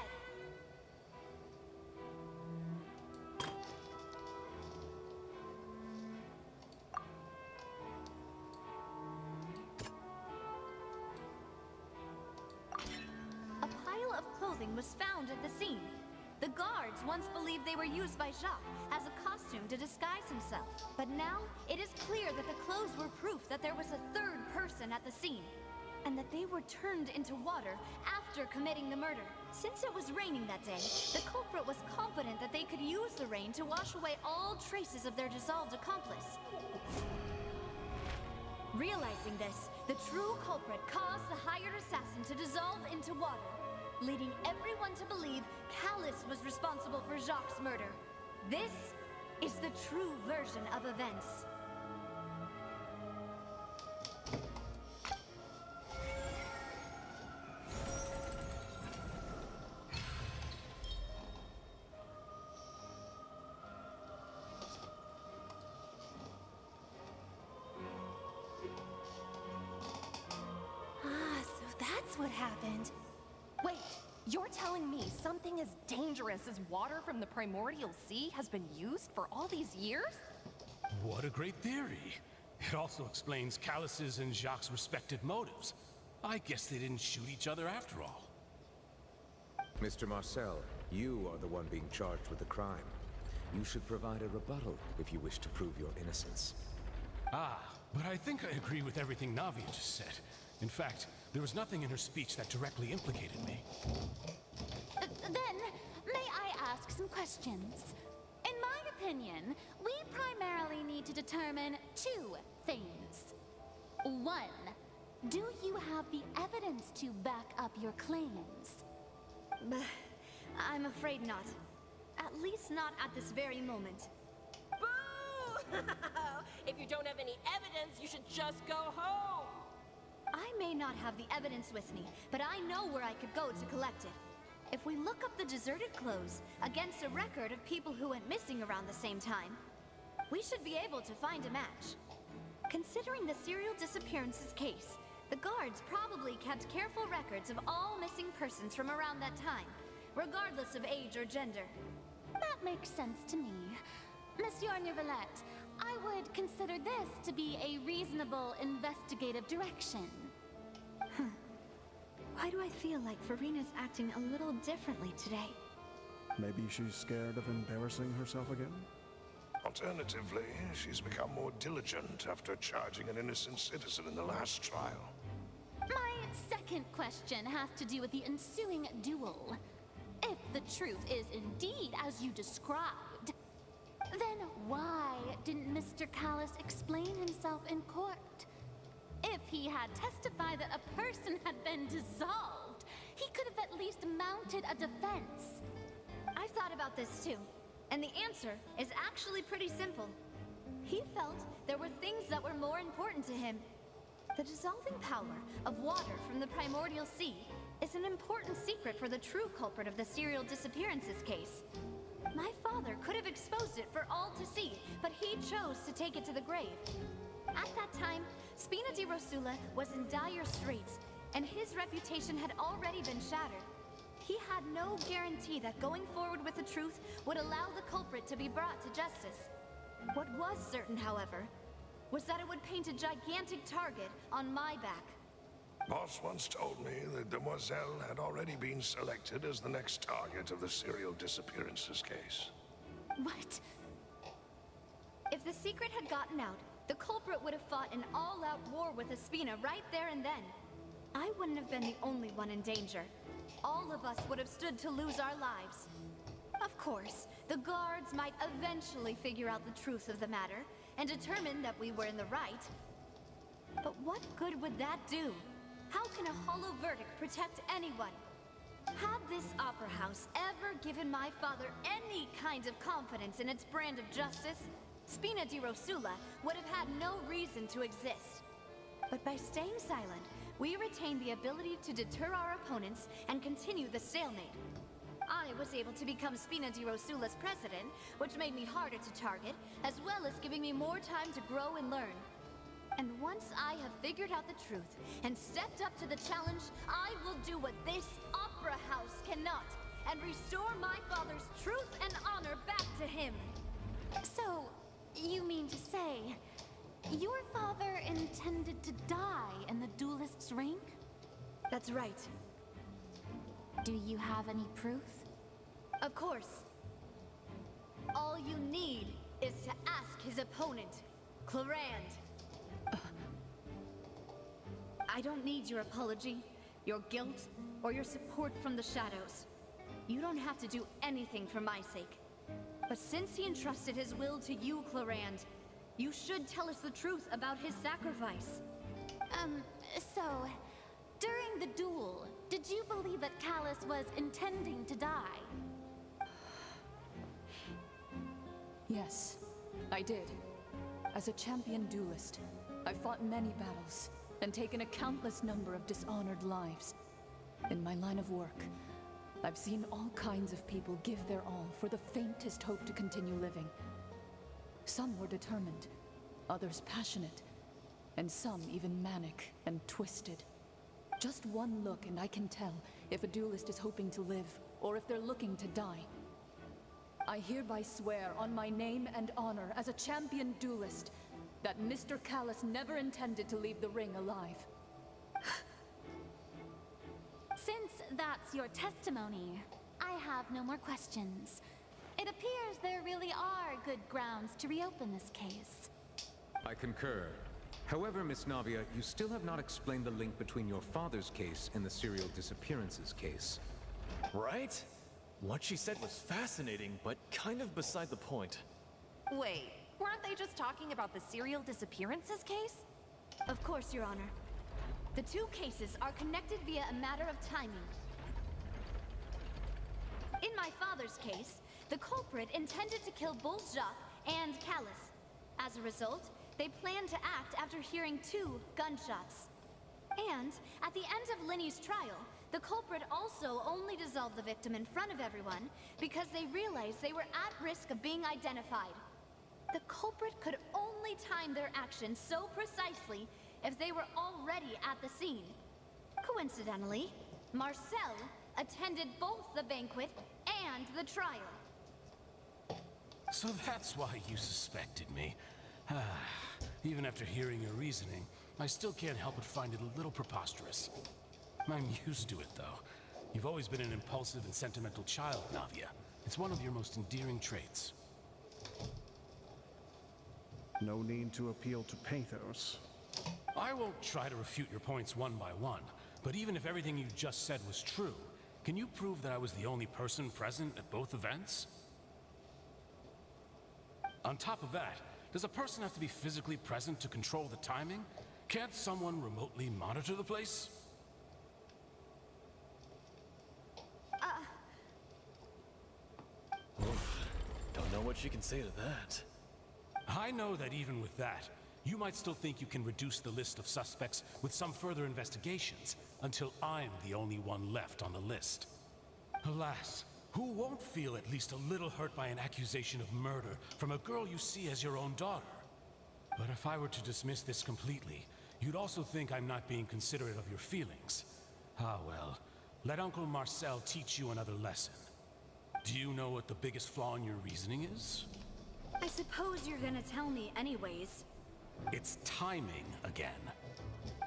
Speaker 3: A pile of clothing was found at the scene. The guards once believed they were used by Jacques as a costume to disguise himself. But now, it is clear that the clothes were proof that there was a third person at the scene, and that they were turned into water after committing the murder. Since it was raining that day, the culprit was confident that they could use the rain to wash away all traces of their dissolved accomplice. Realizing this, the true culprit caused the hired assassin to dissolve into water, leading everyone to believe Callus was responsible for Jacques' murder. This is the true version of events.
Speaker 18: So that's what happened. Wait, you're telling me something as dangerous as water from the primordial sea has been used for all these years?
Speaker 14: What a great theory. It also explains Callus's and Jacques' respective motives. I guess they didn't shoot each other after all.
Speaker 9: Mr. Marcel, you are the one being charged with the crime. You should provide a rebuttal if you wish to prove your innocence.
Speaker 14: Ah, but I think I agree with everything Navia just said. In fact, there was nothing in her speech that directly implicated me.
Speaker 16: Then, may I ask some questions? In my opinion, we primarily need to determine two things. One, do you have the evidence to back up your claims?
Speaker 3: I'm afraid not. At least not at this very moment.
Speaker 18: Boo! If you don't have any evidence, you should just go home!
Speaker 3: I may not have the evidence with me, but I know where I could go to collect it. If we look up the deserted clothes against a record of people who went missing around the same time, we should be able to find a match. Considering the serial disappearances case, the guards probably kept careful records of all missing persons from around that time, regardless of age or gender.
Speaker 16: That makes sense to me. Monsieur Neuvillette, I would consider this to be a reasonable investigative direction.
Speaker 3: Why do I feel like Farina's acting a little differently today?
Speaker 6: Maybe she's scared of embarrassing herself again?
Speaker 7: Alternatively, she's become more diligent after charging an innocent citizen in the last trial.
Speaker 16: My second question has to do with the ensuing duel. If the truth is indeed as you described, then why didn't Mr. Callus explain himself in court? If he had testified that a person had been dissolved, he could have at least mounted a defense.
Speaker 3: I've thought about this too, and the answer is actually pretty simple. He felt there were things that were more important to him. The dissolving power of water from the primordial sea is an important secret for the true culprit of the serial disappearances case. My father could have exposed it for all to see, but he chose to take it to the grave. At that time, Spina di Rosula was in dire straits, and his reputation had already been shattered. He had no guarantee that going forward with the truth would allow the culprit to be brought to justice. What was certain, however, was that it would paint a gigantic target on my back.
Speaker 7: Boss once told me that Demoiselle had already been selected as the next target of the serial disappearances case.
Speaker 16: What?
Speaker 3: If the secret had gotten out, the culprit would have fought an all-out war with Espina right there and then. I wouldn't have been the only one in danger. All of us would have stood to lose our lives. Of course, the guards might eventually figure out the truth of the matter and determine that we were in the right. But what good would that do? How can a hollow verdict protect anyone? Had this opera house ever given my father any kind of confidence in its brand of justice, Spina di Rosula would have had no reason to exist. But by staying silent, we retained the ability to deter our opponents and continue the stalemate. I was able to become Spina di Rosula's president, which made me harder to target, as well as giving me more time to grow and learn. And once I have figured out the truth and stepped up to the challenge, I will do what this opera house cannot, and restore my father's truth and honor back to him.
Speaker 16: So, you mean to say, your father intended to die in the duelist's ring?
Speaker 3: That's right.
Speaker 16: Do you have any proof?
Speaker 3: Of course. All you need is to ask his opponent, Clarand. I don't need your apology, your guilt, or your support from the shadows. You don't have to do anything for my sake. But since he entrusted his will to you, Clarand, you should tell us the truth about his sacrifice.
Speaker 16: So, during the duel, did you believe that Callus was intending to die?
Speaker 5: Yes, I did. As a champion duelist, I fought many battles and taken a countless number of dishonored lives. In my line of work, I've seen all kinds of people give their all for the faintest hope to continue living. Some were determined, others passionate, and some even manic and twisted. Just one look and I can tell if a duelist is hoping to live or if they're looking to die. I hereby swear on my name and honor as a champion duelist that Mr. Callus never intended to leave the ring alive.
Speaker 16: Since that's your testimony, I have no more questions. It appears there really are good grounds to reopen this case.
Speaker 9: I concur. However, Miss Navia, you still have not explained the link between your father's case and the serial disappearances case.
Speaker 17: Right? What she said was fascinating, but kind of beside the point.
Speaker 18: Wait, weren't they just talking about the serial disappearances case?
Speaker 3: Of course, Your Honor. The two cases are connected via a matter of timing. In my father's case, the culprit intended to kill both Jacques and Callus. As a result, they planned to act after hearing 2 gunshots. And at the end of Linny's trial, the culprit also only dissolved the victim in front of everyone because they realized they were at risk of being identified. The culprit could only time their actions so precisely if they were already at the scene. Coincidentally, Marcel attended both the banquet and the trial.
Speaker 14: So that's why you suspected me. Even after hearing your reasoning, I still can't help but find it a little preposterous. I'm used to it, though. You've always been an impulsive and sentimental child, Navia. It's one of your most endearing traits.
Speaker 6: No need to appeal to pathos.
Speaker 14: I won't try to refute your points one by one, but even if everything you just said was true, can you prove that I was the only person present at both events? On top of that, does a person have to be physically present to control the timing? Can't someone remotely monitor the place?
Speaker 17: Don't know what you can say to that.
Speaker 14: I know that even with that, you might still think you can reduce the list of suspects with some further investigations until I'm the only one left on the list. Alas, who won't feel at least a little hurt by an accusation of murder from a girl you see as your own daughter? But if I were to dismiss this completely, you'd also think I'm not being considerate of your feelings. Ah well, let Uncle Marcel teach you another lesson. Do you know what the biggest flaw in your reasoning is?
Speaker 3: I suppose you're gonna tell me anyways.
Speaker 14: It's timing again.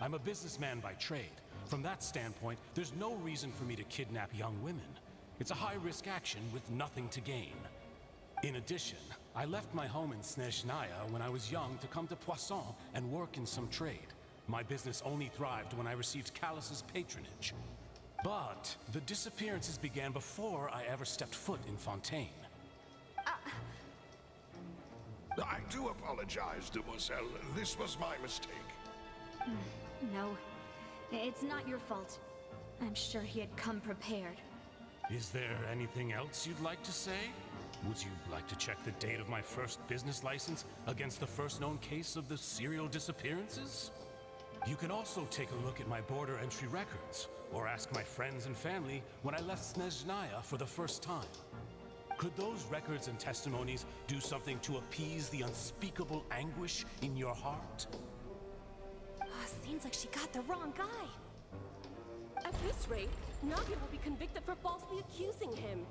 Speaker 14: I'm a businessman by trade. From that standpoint, there's no reason for me to kidnap young women. It's a high-risk action with nothing to gain. In addition, I left my home in Snezhnaya when I was young to come to Poisson and work in some trade. My business only thrived when I received Callus's patronage. But the disappearances began before I ever stepped foot in Fontaine.
Speaker 7: I do apologize, Demoiselle. This was my mistake.
Speaker 3: No, it's not your fault. I'm sure he had come prepared.
Speaker 14: Is there anything else you'd like to say? Would you like to check the date of my first business license against the first known case of the serial disappearances? You can also take a look at my border entry records, or ask my friends and family when I left Snezhnaya for the first time. Could those records and testimonies do something to appease the unspeakable anguish in your heart?
Speaker 18: Seems like she got the wrong guy.
Speaker 19: At this rate, Navia will be convicted for falsely accusing him.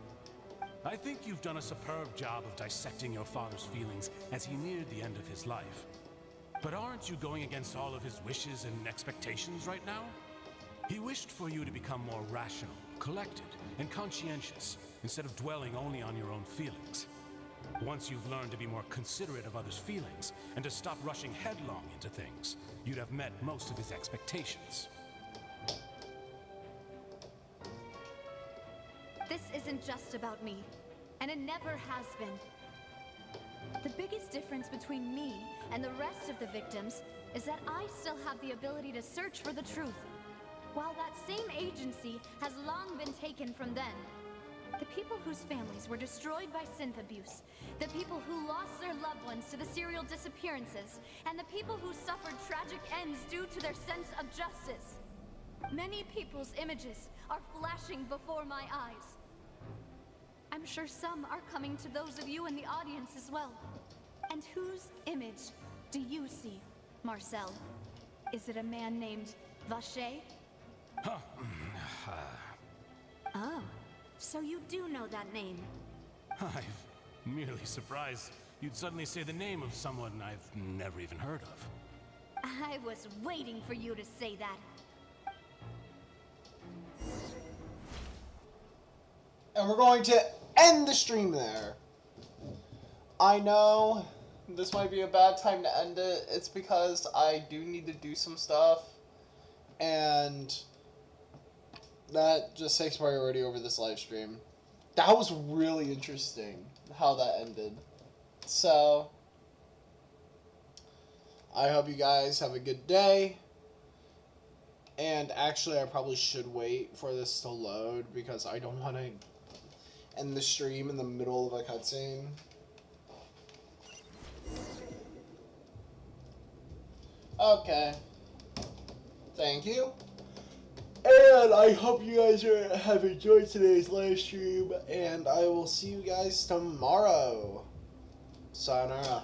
Speaker 14: I think you've done a superb job of dissecting your father's feelings as he neared the end of his life. But aren't you going against all of his wishes and expectations right now? He wished for you to become more rational, collected, and conscientious, instead of dwelling only on your own feelings. Once you've learned to be more considerate of others' feelings, and to stop rushing headlong into things, you'd have met most of his expectations.
Speaker 3: This isn't just about me, and it never has been. The biggest difference between me and the rest of the victims is that I still have the ability to search for the truth, while that same agency has long been taken from them. The people whose families were destroyed by synth abuse, the people who lost their loved ones to the serial disappearances, and the people who suffered tragic ends due to their sense of justice. Many people's images are flashing before my eyes. I'm sure some are coming to those of you in the audience as well. And whose image do you see, Marcel? Is it a man named Vacher? Oh, so you do know that name.
Speaker 14: I'm merely surprised you'd suddenly say the name of someone I've never even heard of.
Speaker 3: I was waiting for you to say that.
Speaker 1: And we're going to end the stream there. I know this might be a bad time to end it. It's because I do need to do some stuff. And that just takes priority over this live stream. That was really interesting how that ended. So, I hope you guys have a good day. And actually, I probably should wait for this to load because I don't want to end the stream in the middle of a cutscene. Okay. Thank you. And I hope you guys have enjoyed today's live stream. And I will see you guys tomorrow. Sayonara.